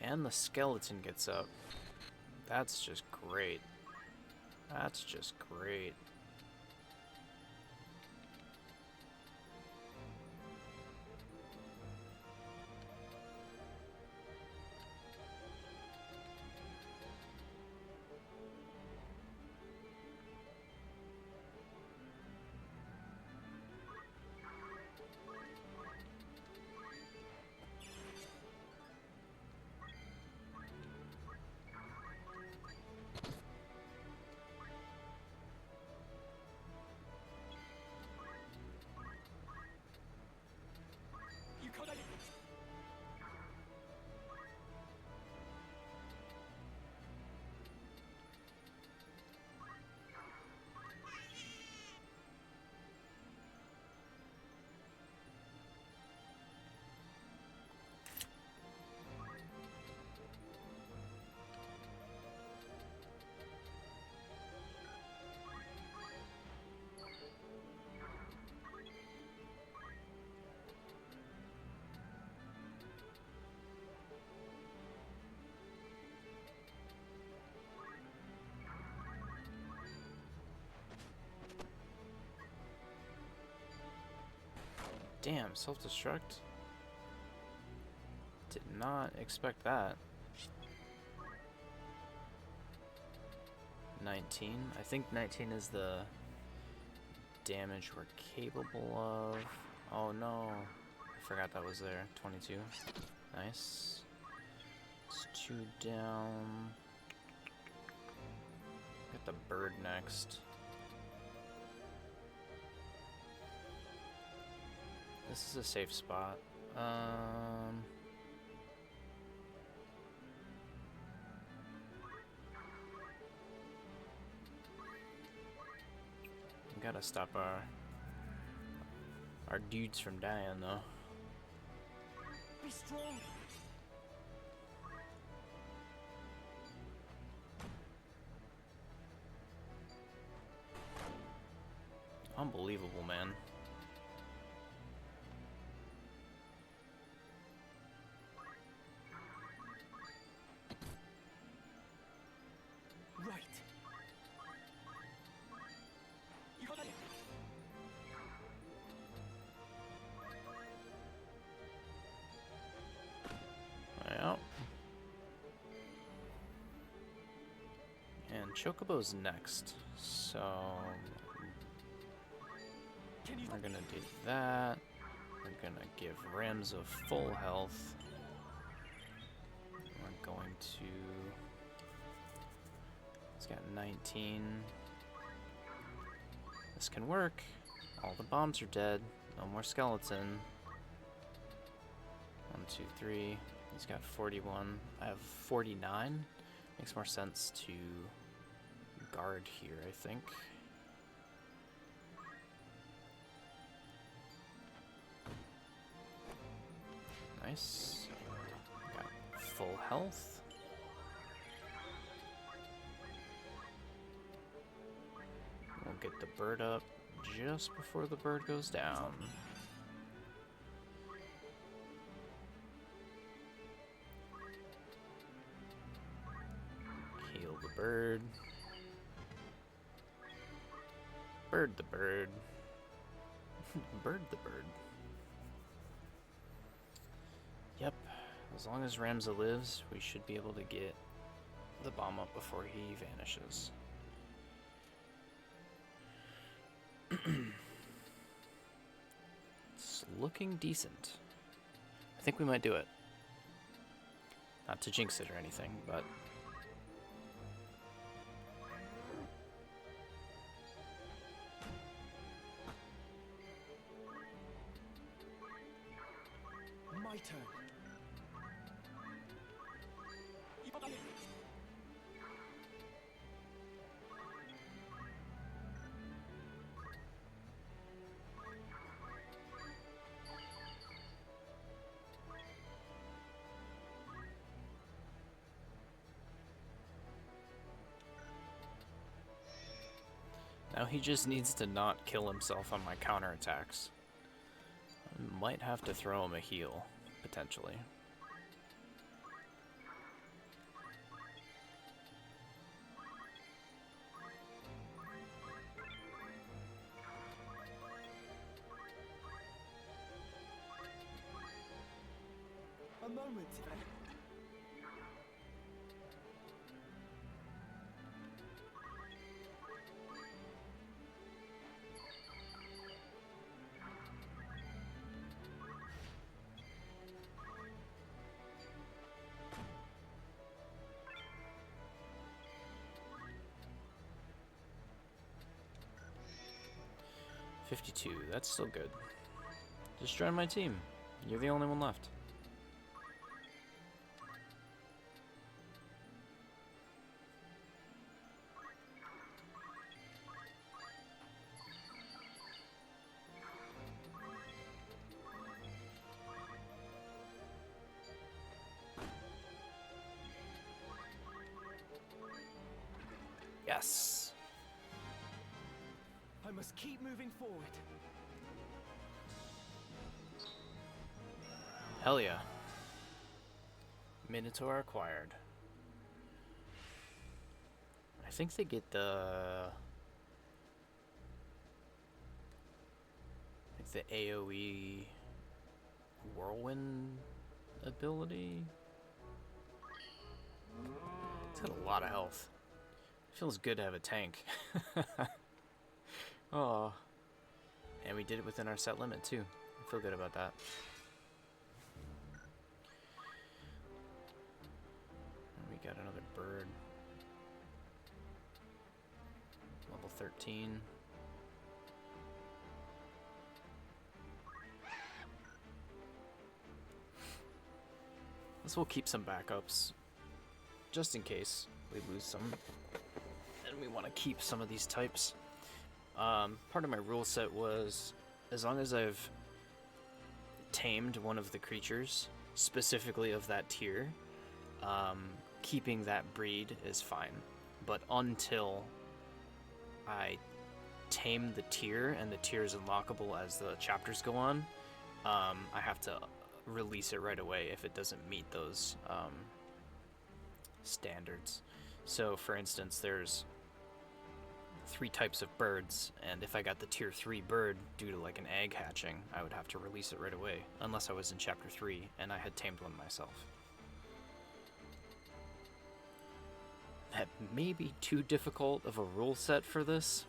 Speaker 1: And the skeleton gets up. That's just great. That's just great. Damn, self-destruct? Did not expect that. 19. I think 19 is the damage we're capable of. Oh no. I forgot that was there. 22. Nice. It's 2 down. Get the bird next. This is a safe spot. We gotta stop our dudes from dying though.
Speaker 2: Be strong.
Speaker 1: Unbelievable, man.
Speaker 2: Right. You got it.
Speaker 1: Well. And Chocobo's next, so we're gonna do that. We're gonna give Rams a full health. We're going to. He's got 19. This can work. All the bombs are dead. No more skeleton. 2, 3. He's got 41. I have 49. Makes more sense to guard here, I think. Nice. Got full health. We'll get the bird up just before the bird goes down. Heal the bird. Bird the bird. Bird the bird. Yep, as long as Ramza lives, we should be able to get the bomb up before he vanishes. It's looking decent. I think we might do it. Not to jinx it or anything, but...
Speaker 2: My turn.
Speaker 1: Now he just needs to not kill himself on my counterattacks. I might have to throw him a heal, potentially.
Speaker 2: A moment.
Speaker 1: 52, that's still good. Just join my team. You're the only one left. Yes.
Speaker 2: I must keep moving forward.
Speaker 1: Hell yeah. Minotaur acquired. I think they get the... like the AoE whirlwind ability. It's got a lot of health. Feels good to have a tank. Oh. And we did it within our set limit too. I feel good about that. And we got another bird. Level 13. This will keep some backups. Just in case we lose some. And we want to keep some of these types. Part of my rule set was, as long as I've tamed one of the creatures, specifically of that tier, keeping that breed is fine. But until I tame the tier, and the tier is unlockable as the chapters go on, I have to release it right away if it doesn't meet those standards. So, for instance, there's 3 types of birds, and if I got the tier 3 bird due to like an egg hatching, I would have to release it right away, unless I was in chapter 3 and I had tamed one myself. That may be too difficult of a rule set for this,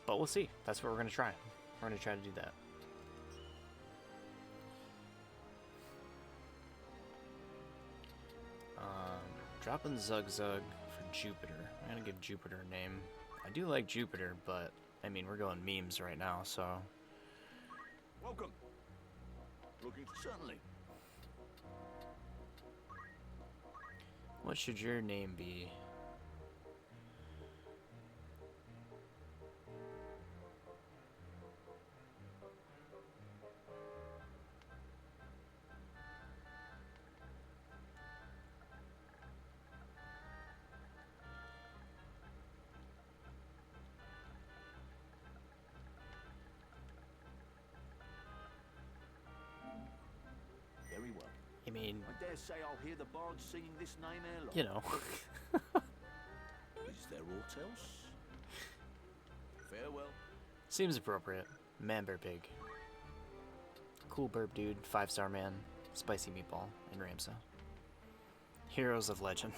Speaker 1: but we'll see. That's what we're going to try. We're going to try to do that. Dropping Zug Zug for Jupiter. I'm gonna give Jupiter a name. I do like Jupiter, but I mean, we're going memes right now, so.
Speaker 5: Welcome. Certainly.
Speaker 1: What should your name be?
Speaker 5: Very well.
Speaker 1: I mean,
Speaker 5: I dare say I'll hear the bards singing this name ere long.
Speaker 1: you know.
Speaker 5: Is there aught else? Farewell.
Speaker 1: Seems appropriate. Man Bear Pig. Cool burp dude, 5-star man, spicy meatball, and Ramsa. Heroes of legend.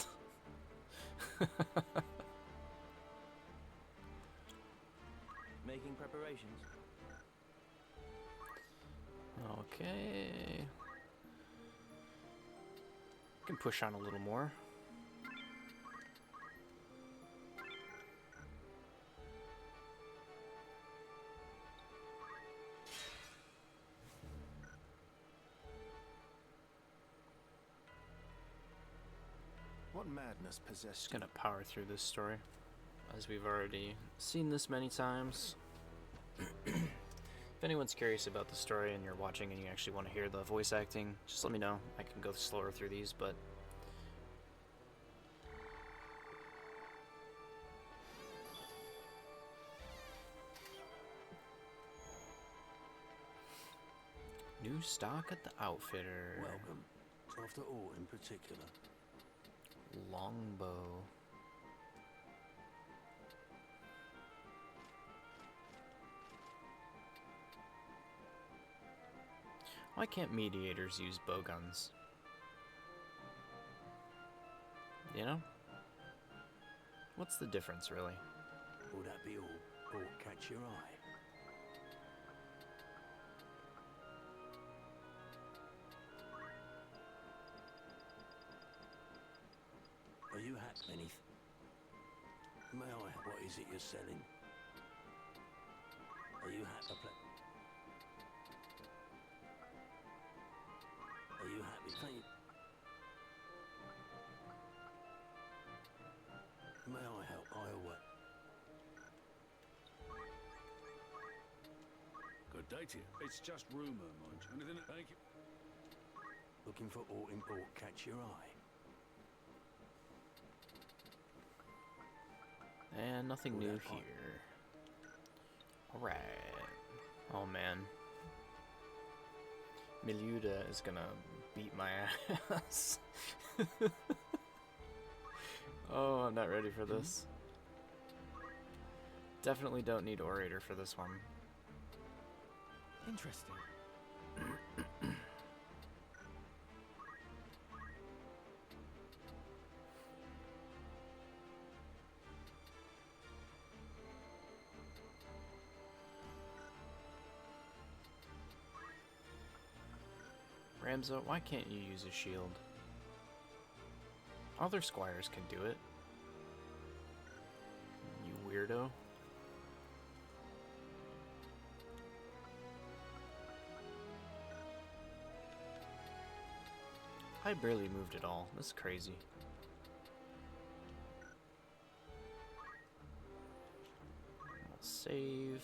Speaker 6: Making preparations.
Speaker 1: Okay. Can push on a little more.
Speaker 4: What madness possessed
Speaker 1: Just gonna power through this story, as we've already seen this many times. If anyone's curious about the story and you're watching and you actually want to hear the voice acting, just let me know. I can go slower through these, but new stock at the outfitter.
Speaker 3: Welcome. So after all in particular.
Speaker 1: Longbow. Why can't mediators use bowguns? You know? What's the difference, really?
Speaker 3: Will that be all? Or catch your eye? Are you happy, Beneath? May I? What is it you're selling? Are you happy? Are you happy? Thank you. May I help? I away.
Speaker 8: Good day to you. It's just rumour, mind you. Anything? Thank you.
Speaker 3: Looking for aught import catch your eye?
Speaker 1: And nothing
Speaker 3: Well,
Speaker 1: new
Speaker 3: that part-
Speaker 1: here. Alright. Oh man. Miluda is gonna beat my ass. Oh, I'm not ready for this. Definitely don't need Orator for this one.
Speaker 2: Interesting.
Speaker 1: Ramza, why can't you use a shield? Other squires can do it. You weirdo. I barely moved at all. This is crazy. I'll save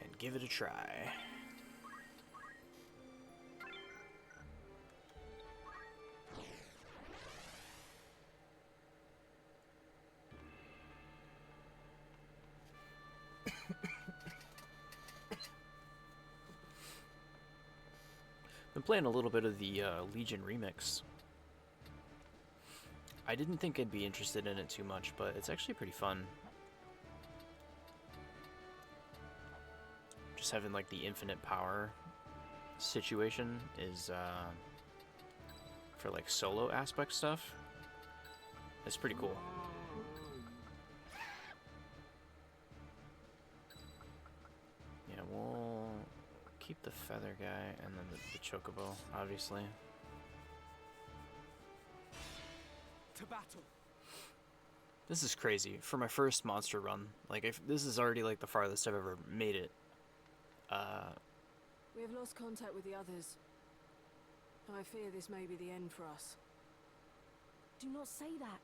Speaker 1: and give it a try. Been playing a little bit of the Legion remix. I didn't think I'd be interested in it too much, but it's actually pretty fun. Just having like the infinite power situation is for like solo aspect stuff. It's pretty cool. Yeah, we'll keep the feather guy and then the chocobo, obviously.
Speaker 2: To battle.
Speaker 1: This is crazy. For my first monster run, like if this is already like the farthest I've ever made it.
Speaker 9: We have lost contact with the others. I fear this may be the end for us.
Speaker 10: Do not say that.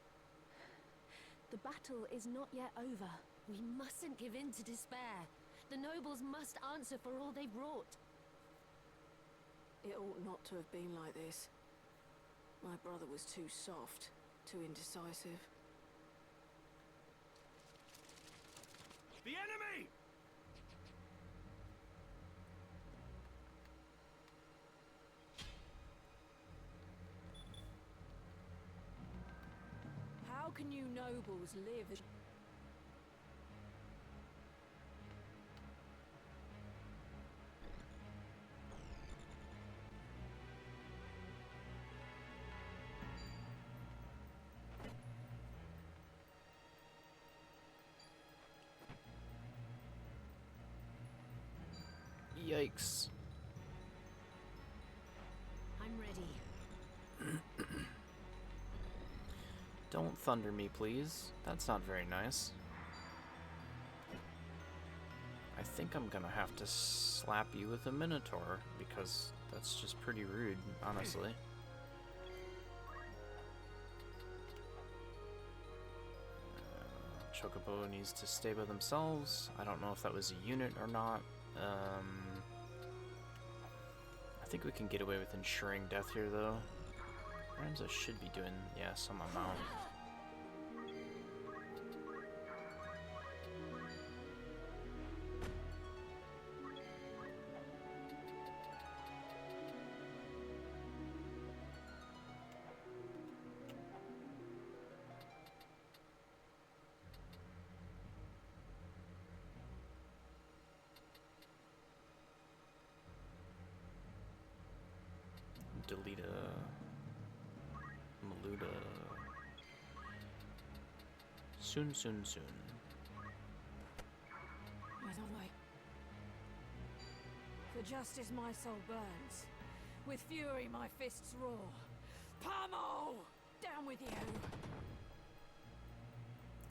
Speaker 10: The battle is not yet over. We mustn't give in to despair. The nobles must answer for all they've wrought.
Speaker 9: It ought not to have been like this. My brother was too soft, too indecisive.
Speaker 3: The enemy!
Speaker 9: How can you nobles live as...
Speaker 1: Yikes.
Speaker 10: I'm ready.
Speaker 1: Don't thunder me, please. That's not very nice. I think I'm gonna have to slap you with a minotaur, because that's just pretty rude, honestly. Chocobo needs to stay by themselves. I don't know if that was a unit or not. I think we can get away with ensuring death here, though. Ramza should be doing, yeah, some amount. Delita, Maluda, soon.
Speaker 9: Either way. For justice my soul burns. With fury my fists roar. Pummel! Down with you!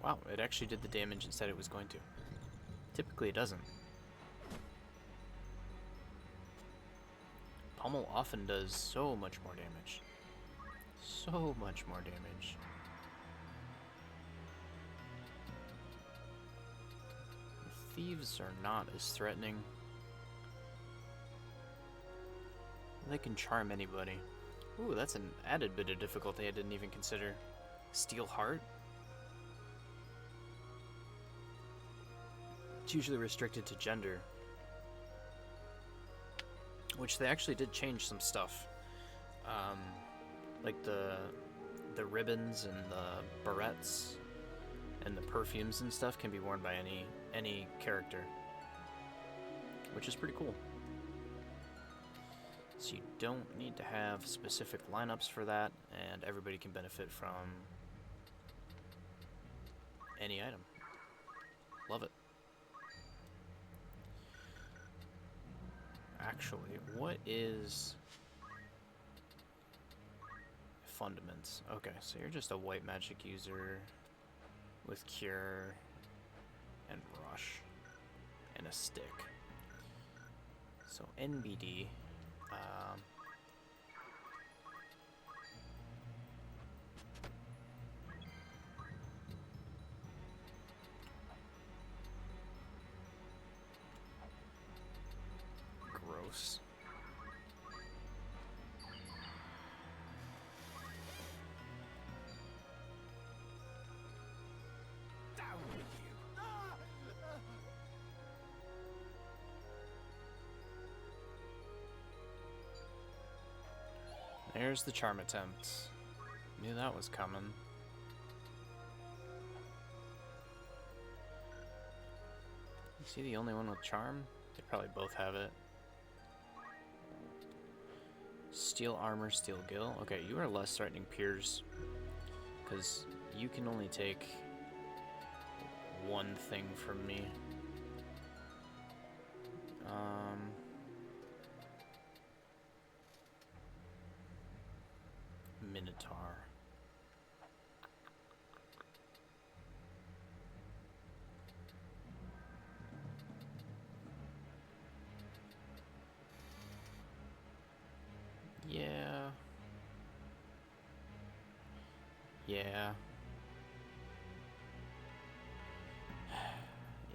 Speaker 1: Wow, it actually did the damage it said it was going to. Typically it doesn't. Pummel often does so much more damage. So much more damage. The thieves are not as threatening. They can charm anybody. Ooh, that's an added bit of difficulty I didn't even consider. Steel Heart? It's usually restricted to gender. Which they actually did change some stuff. Like the ribbons and the barrettes and the perfumes and stuff can be worn by any character. Which is pretty cool. So you don't need to have specific lineups for that, and everybody can benefit from any item. Love it. Actually, what is Fundaments? Okay, so you're just a white magic user with Cure and Rush and a stick. So NBD, gross.
Speaker 3: Down with you!
Speaker 1: There's the charm attempt. Knew that was coming. Is he the only one with charm? They probably both have it. Steel armor, steel gill. Okay, you are less threatening peers, because you can only take one thing from me. Minotaur. Yeah.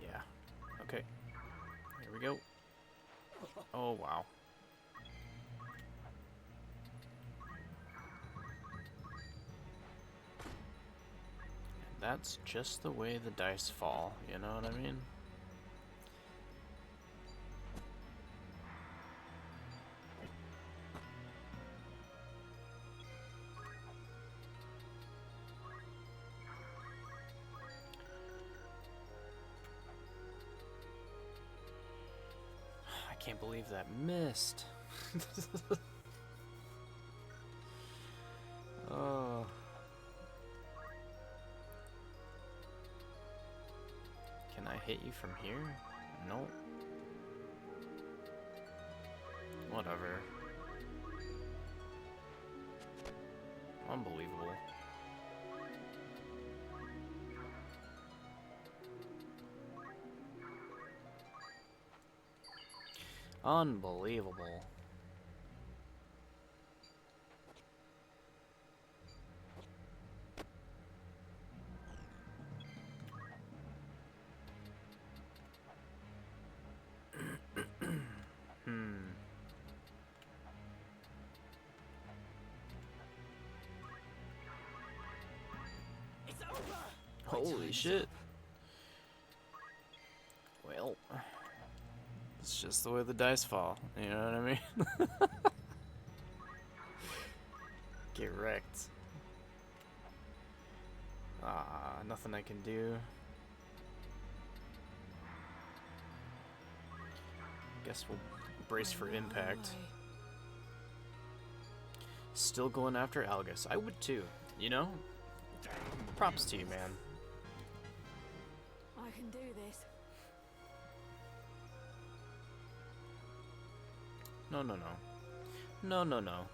Speaker 1: Yeah. Okay. Here we go. Oh, wow. And that's just the way the dice fall, you know what I mean? I can't believe that missed. Oh. Can I hit you from here? Nope. Whatever. Unbelievable. Unbelievable.
Speaker 3: It's over!
Speaker 1: Holy shit. Well, it's just the way the dice fall, you know what I mean? Get wrecked. Ah, nothing I can do. Guess we'll brace for impact. Still going after Algus. I would too, you know? Props to you, man.
Speaker 9: I can do this.
Speaker 1: No, no, no. No, no, no.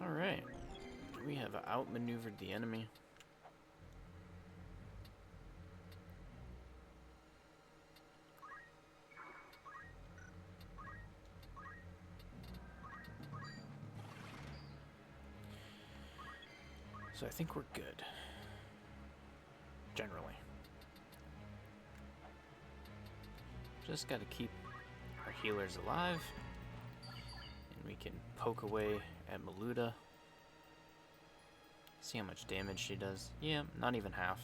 Speaker 1: Alright. We have outmaneuvered the enemy. So I think we're good. Generally. Just gotta keep our healers alive. And we can poke away at Maluda. See how much damage she does. Yeah, not even half.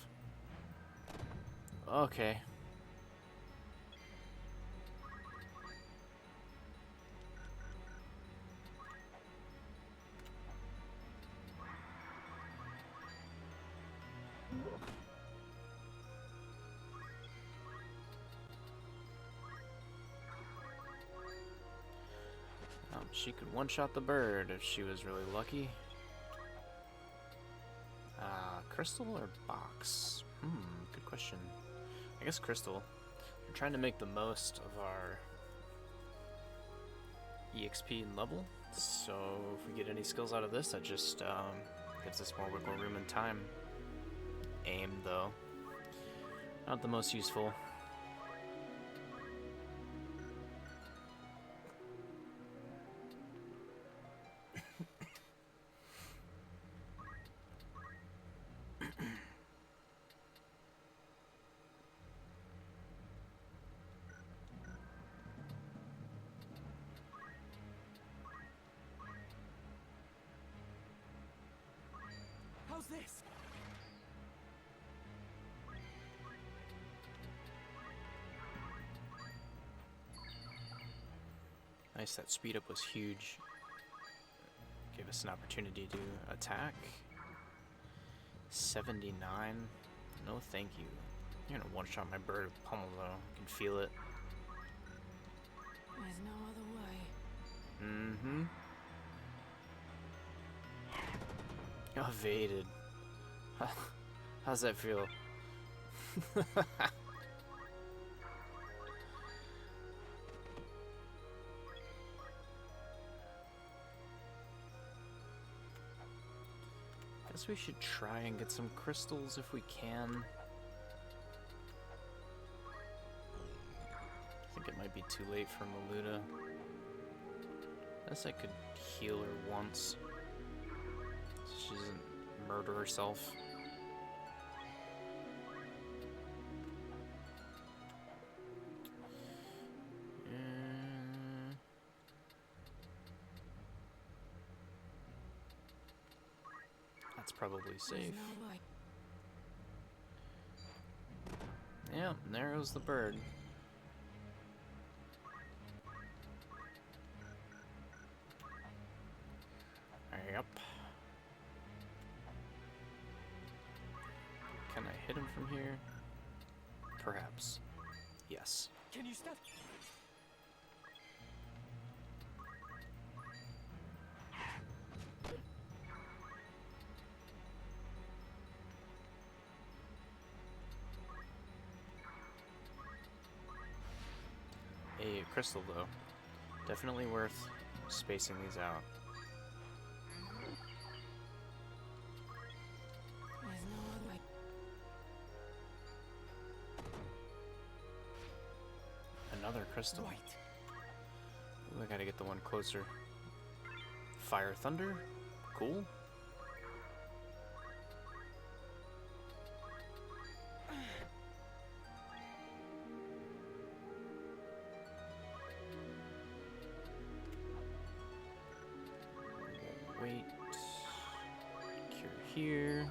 Speaker 1: Okay. She could one-shot the bird if she was really lucky. Crystal or box? Good question. I guess crystal. We're trying to make the most of our EXP and level. So if we get any skills out of this, that just gives us more wiggle room and time. Aim, though. Not the most useful.
Speaker 2: How's this?
Speaker 1: Nice, that speed up was huge. Gave us an opportunity to attack. 79. No thank you. You're gonna one-shot my bird with pummel though. I can feel it.
Speaker 9: There's no other way.
Speaker 1: Mm-hmm. Evaded. How's that feel? Guess we should try and get some crystals if we can. I think it might be too late for Maluda. Guess I could heal her once, so she doesn't murder herself. That's probably safe. Yeah, there goes the bird. Yep. Can I hit him from here? Perhaps. Yes.
Speaker 2: Can you step?
Speaker 1: A crystal, though. Definitely worth spacing these out.
Speaker 9: There's no other way.
Speaker 1: Another crystal.
Speaker 2: Right.
Speaker 1: Ooh, I gotta get the one closer. Fire Thunder? Cool. Wait. Cure here.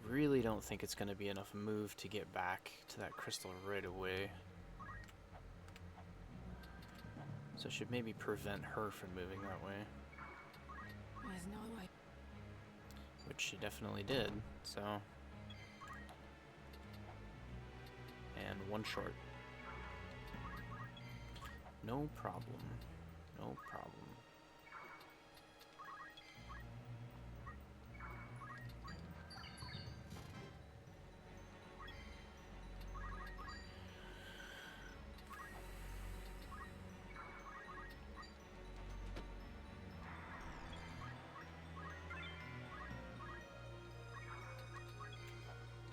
Speaker 1: Really don't think it's going to be enough move to get back to that crystal right away. So I should maybe prevent her from moving that way.
Speaker 9: There's no way.
Speaker 1: Which she definitely did, so... And one short. No problem. No problem.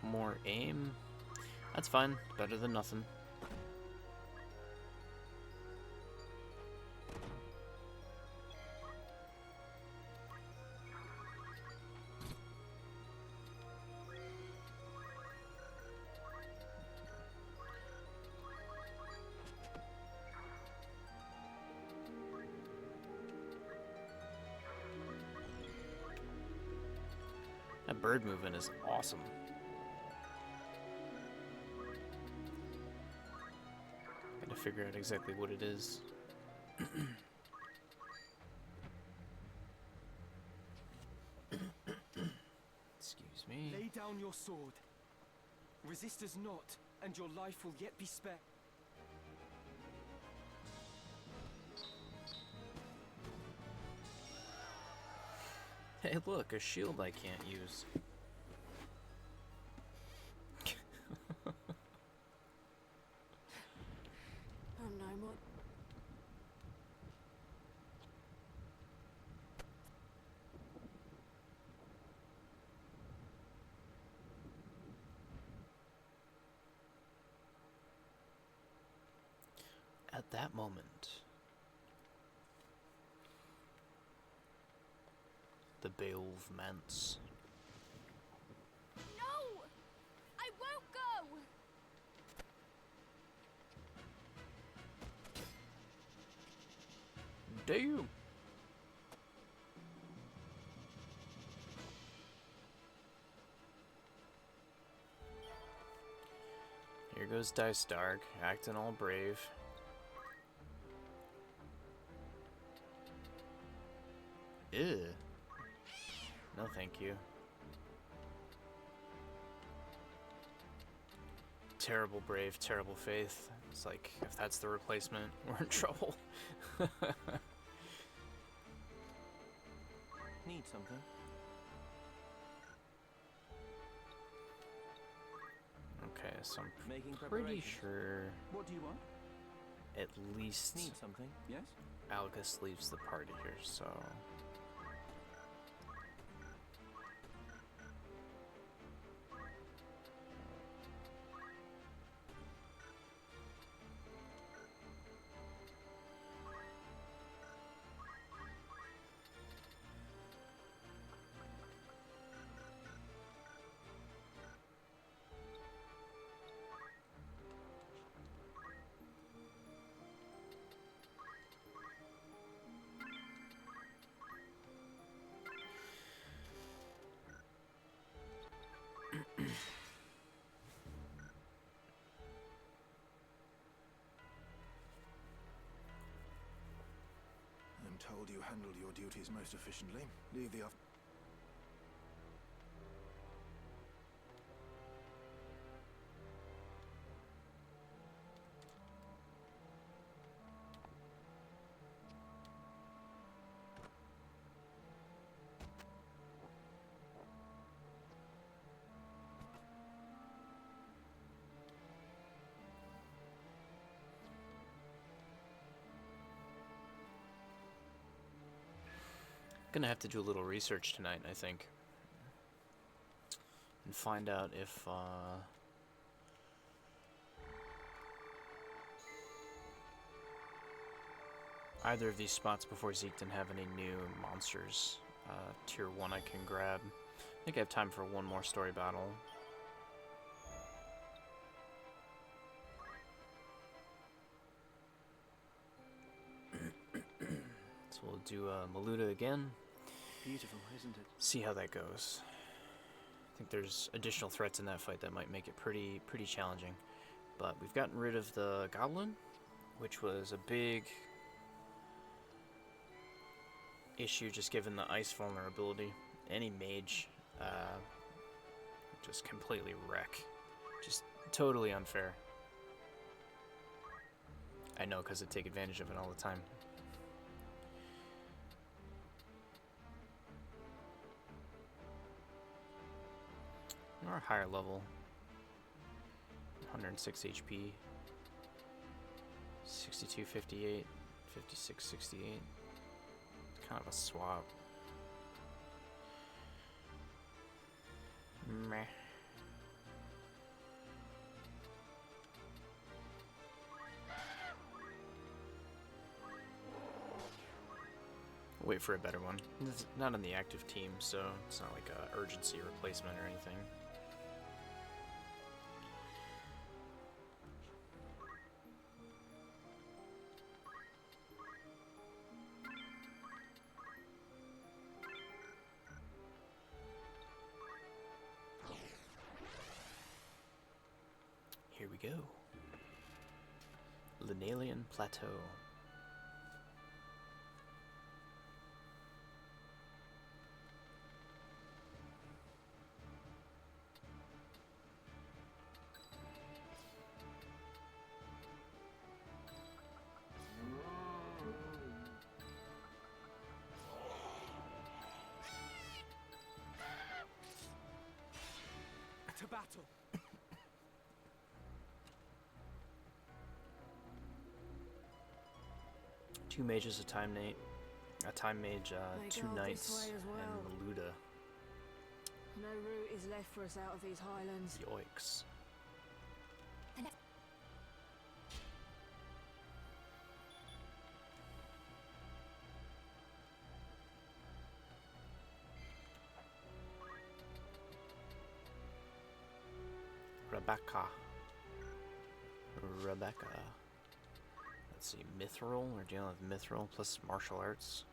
Speaker 1: More aim. That's fine. Better than nothing. That bird movement is awesome. Gotta figure out exactly what it is. Excuse me.
Speaker 2: Lay down your sword. Resist us not, and your life will yet be spared.
Speaker 1: Hey, look, a shield I can't use.
Speaker 9: Oh no more.
Speaker 1: At that moment, the Beowulf Manse.
Speaker 10: No! I won't go!
Speaker 1: Damn! Here goes Dice Dark, acting all brave. Ew. No, thank you. Terrible brave, terrible faith. It's like, if that's the replacement, we're in trouble.
Speaker 6: Need something?
Speaker 1: Okay, so I'm
Speaker 6: Making
Speaker 1: pretty
Speaker 6: preparations.
Speaker 1: sure...
Speaker 2: What do you want?
Speaker 1: at least
Speaker 2: Need something, yes?
Speaker 1: Algus leaves the party here, so...
Speaker 11: I'm told you handled your duties most efficiently. Leave the off.
Speaker 1: Gonna have to do a little research tonight, I think, and find out if either of these spots before Zeekton have any new monsters. Tier 1 I can grab. I think I have time for one more story battle. So we'll do Maluda again.
Speaker 2: Beautiful, isn't it?
Speaker 1: See how that goes. I think there's additional threats in that fight that might make it pretty challenging. But we've gotten rid of the goblin, which was a big issue just given the ice vulnerability. Any mage just completely wreck. Just totally unfair. I know, because I take advantage of it all the time. Or higher level. 106 HP. 6258. 5668. Kind of a swap. Meh. Wait for a better one. It's not on the active team, so it's not like a urgency replacement or anything. Here we go. Linalian Plateau.
Speaker 2: To battle!
Speaker 1: Two mages, a time mage,
Speaker 9: They
Speaker 1: two
Speaker 9: go this
Speaker 1: knights,
Speaker 9: way as well.
Speaker 1: and Maluda.
Speaker 9: No route is left for us out of these highlands.
Speaker 1: Yoicks. Rebecca. Let's see, Mithril. We're dealing with Mithril plus martial arts.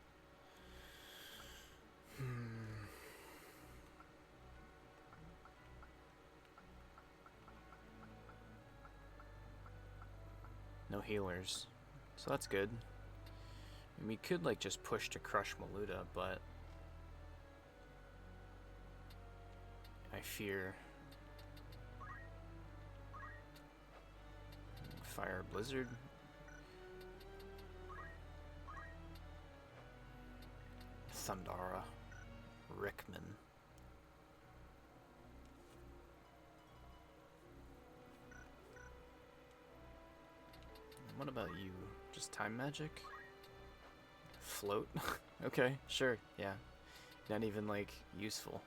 Speaker 1: No healers, so that's good. And we could like just push to crush Maluda, but I fear Fire Blizzard. Thundara. Rickman. What about you? Just time magic? Float? Okay, sure, yeah. Not even, like, useful.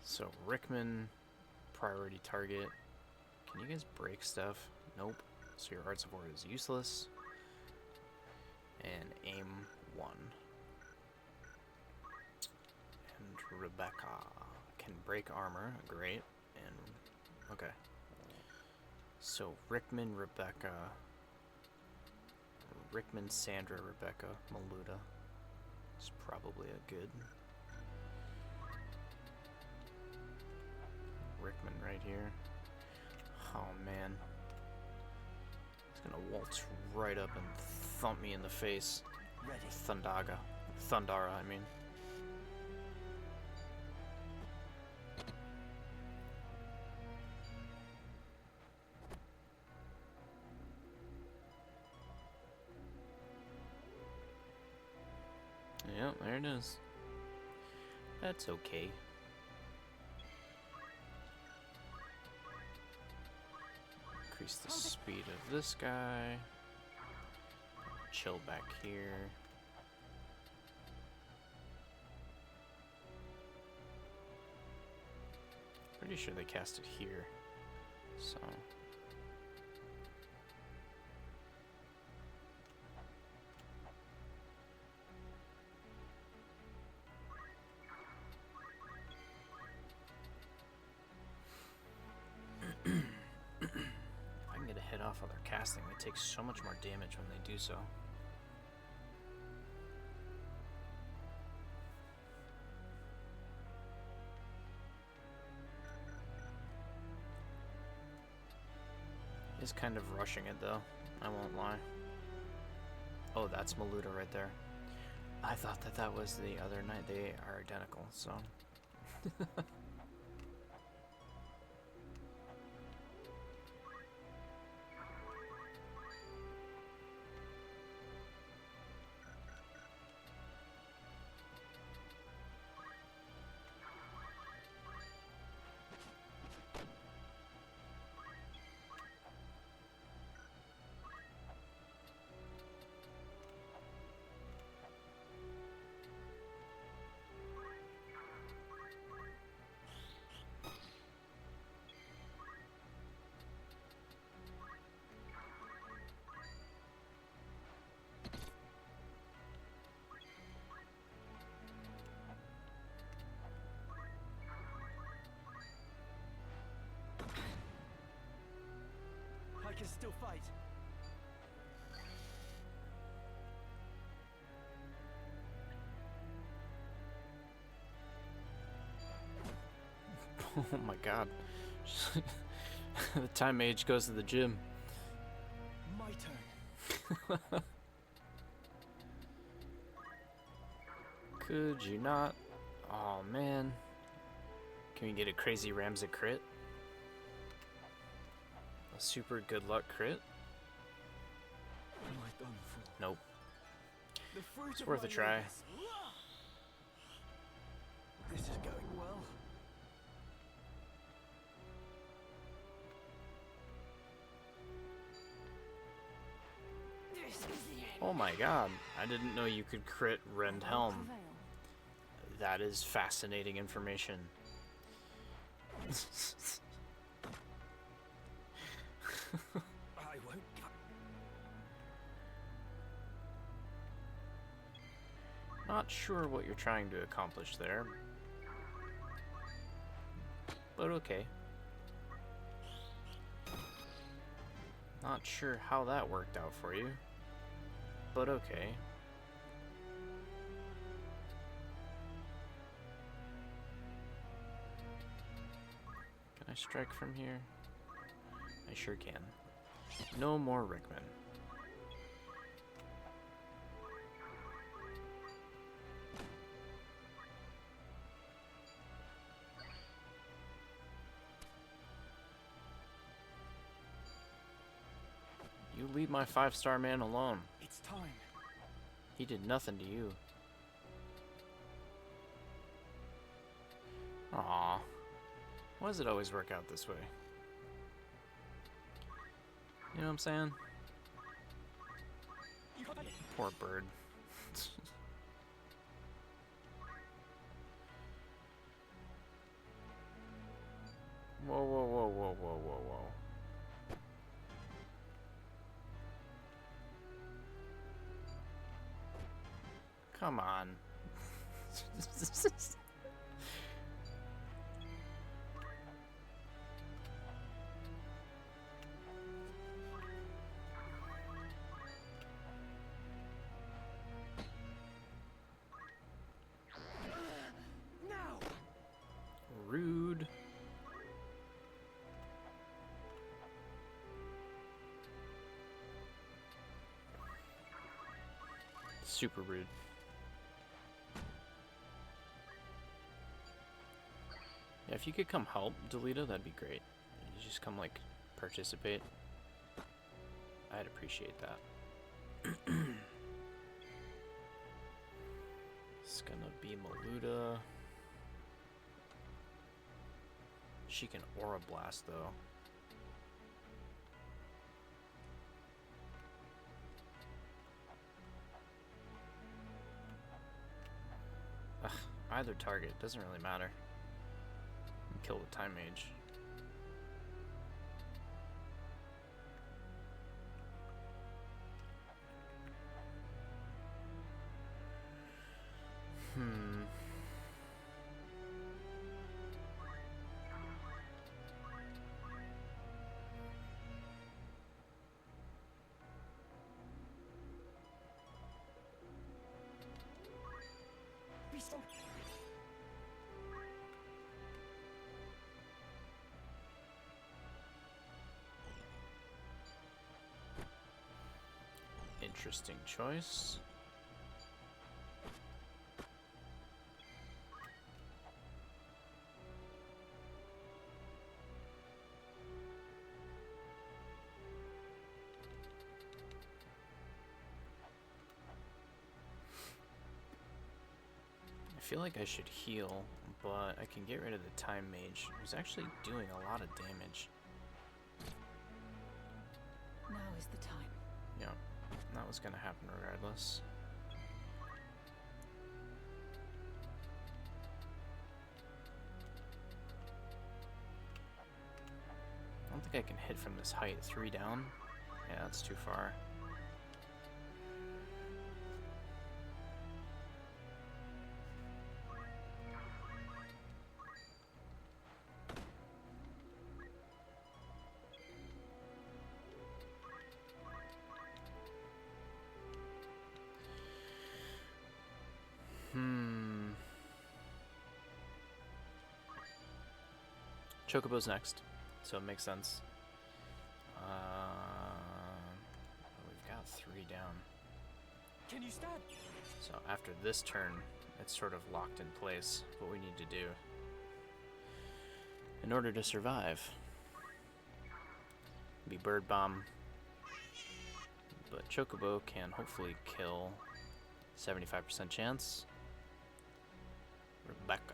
Speaker 1: So, Rickman, priority target. Can you guys break stuff? Nope. So your Arts of War is useless. And aim 1. And Rebecca can break armor. Great. And, okay. So, Rickman, Rebecca. Rickman, Sandra, Rebecca, Maluda. Is probably a good. Rickman right here. Oh man. He's gonna waltz right up and thump me in the face.
Speaker 6: Ready.
Speaker 1: Thundara, I mean. Yep, there it is. That's okay. Increase the speed of this guy. Chill back here. Pretty sure they cast it here. So. Off while they're casting, they take so much more damage when they do so. He's kind of rushing it though, I won't lie. Oh, that's Maluda right there. I thought that that was the other knight. They are identical, so.
Speaker 2: I can still fight.
Speaker 1: Oh my god. The time mage goes to the gym.
Speaker 2: My turn.
Speaker 1: Could you not? Oh man. Can we get a crazy Ramsey crit? A super good luck crit?
Speaker 2: What am I done for?
Speaker 1: Nope.
Speaker 2: The fruit
Speaker 1: It's
Speaker 2: of
Speaker 1: worth
Speaker 2: my
Speaker 1: a try.
Speaker 2: labors. This is going well.
Speaker 9: This is the end.
Speaker 1: Oh my god. I didn't know you could crit Rend Helm. That is fascinating information.
Speaker 2: I won't give up.
Speaker 1: Not sure what you're trying to accomplish there. But okay. Not sure how that worked out for you. But okay. Can I strike from here? I sure can. No more Rickman. You leave my 5-star man alone.
Speaker 2: It's time.
Speaker 1: He did nothing to you. Aww. Why does it always work out this way? You know what I'm saying? Poor bird. Whoa, whoa, whoa, whoa, whoa, whoa, whoa. Come on.
Speaker 2: Now!
Speaker 1: Rude. Super rude. Yeah, if you could come help Delita, that'd be great. You just come, like, participate. I'd appreciate that. It's gonna be Maluda. She can Aura Blast, though. Ugh, either target, doesn't really matter. Kill the Time Mage.
Speaker 2: Be strong.
Speaker 1: Interesting choice. I feel like I should heal, but I can get rid of the Time Mage, who's actually doing a lot of damage.
Speaker 9: Now is the time.
Speaker 1: Yeah, that was gonna happen regardless. I don't think I can hit from this height. 3 down? Yeah, that's too far. Chocobo's next, so it makes sense. We've got 3 down.
Speaker 2: Can you stand?
Speaker 1: So after this turn, it's sort of locked in place what we need to do in order to survive. Be Bird Bomb, but Chocobo can hopefully kill. 75% chance. Rebecca.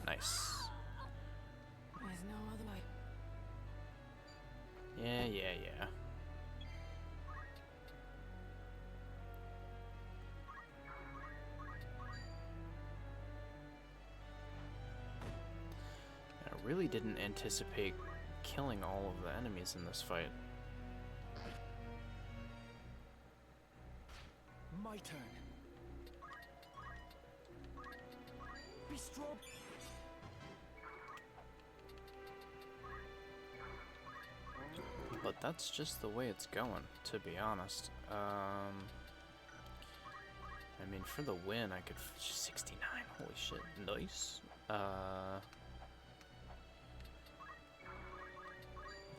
Speaker 1: Nice.
Speaker 9: There's no other way.
Speaker 1: Yeah. I really didn't anticipate killing all of the enemies in this fight.
Speaker 2: My turn. Be strong.
Speaker 1: But that's just the way it's going, to be honest. I mean, for the win, I could 69. Holy shit, nice.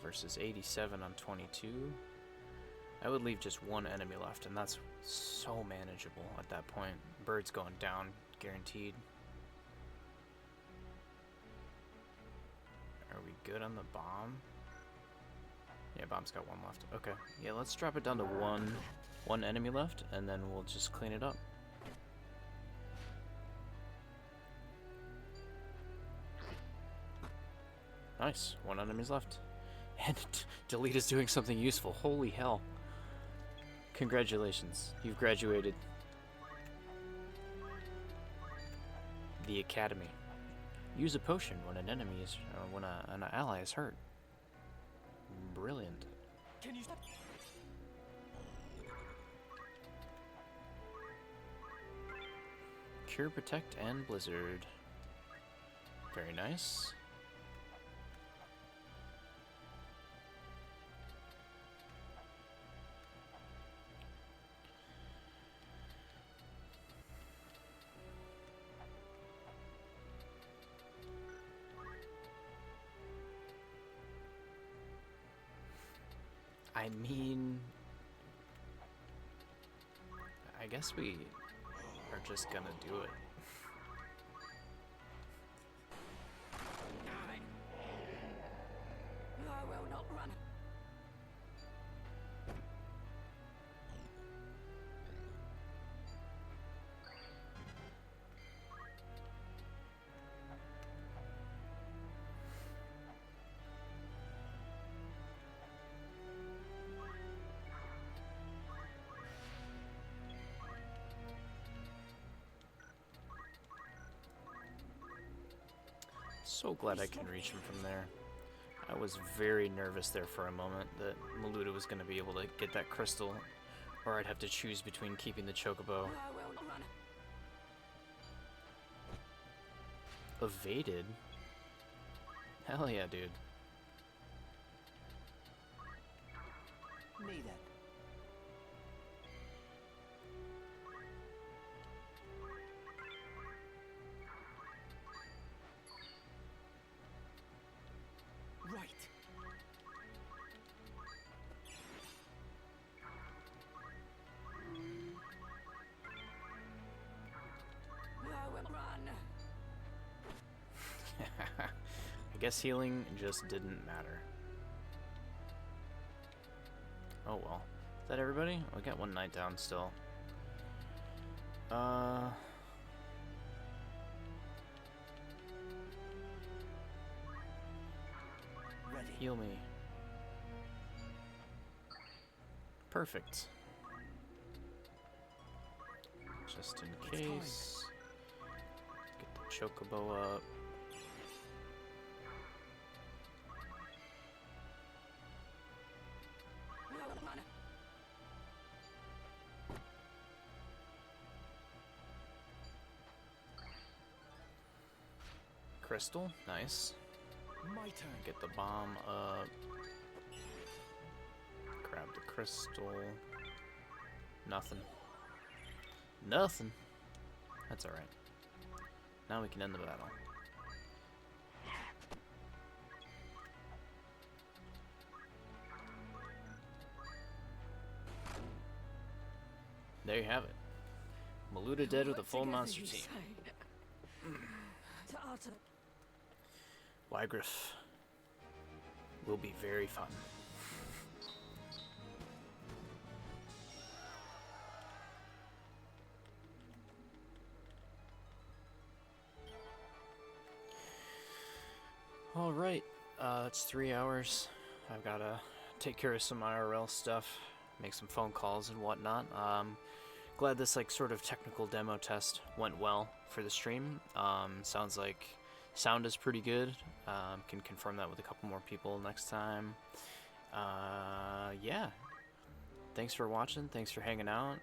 Speaker 1: Versus 87 on 22. I would leave just one enemy left, and that's so manageable at that point. Bird's going down, guaranteed. Are we good on the bomb? Yeah, bomb's got 1 left. Okay, yeah, let's drop it down to one enemy left, and then we'll just clean it up. Nice. 1 enemy's left. And delete is doing something useful. Holy hell. Congratulations. You've graduated the academy. Use a potion when an enemy is, or when an ally is hurt. Brilliant.
Speaker 2: Can you stop?
Speaker 1: Cure, Protect, and Blizzard. Very nice. I mean, I guess we are just gonna do it.
Speaker 9: I will not run.
Speaker 1: So glad I can reach him from there. I was very nervous there for a moment that Maluda was going to be able to get that crystal, or I'd have to choose between keeping the chocobo.
Speaker 9: I will not run.
Speaker 1: Evaded? Hell yeah, dude.
Speaker 6: Me then.
Speaker 2: Right.
Speaker 9: I will run.
Speaker 1: I guess healing just didn't matter. Oh well. Is that everybody? We got 1 night down still.
Speaker 6: Ready.
Speaker 1: Heal me. Perfect. Just in case. Get the chocobo up.
Speaker 9: I will run.
Speaker 1: Crystal, nice.
Speaker 2: My turn.
Speaker 1: Get the bomb up. Grab the crystal. Nothing. Nothing. That's alright. Now we can end the battle. There you have it. Maluda dead with a
Speaker 9: Work
Speaker 1: full
Speaker 9: together,
Speaker 1: monster
Speaker 9: you
Speaker 1: team.
Speaker 9: say. To utter.
Speaker 1: Wygriff will be very fun. Alright, it's 3 hours. I've gotta take care of some IRL stuff, make some phone calls and whatnot. Glad this like sort of technical demo test went well for the stream. Sounds like sound is pretty good. Can confirm that with a couple more people next time. Yeah. Thanks for watching. Thanks for hanging out.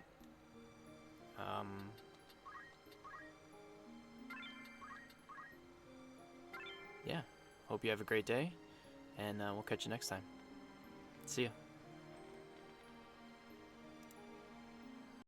Speaker 1: Yeah. Hope you have a great day, and we'll catch you next time. See ya.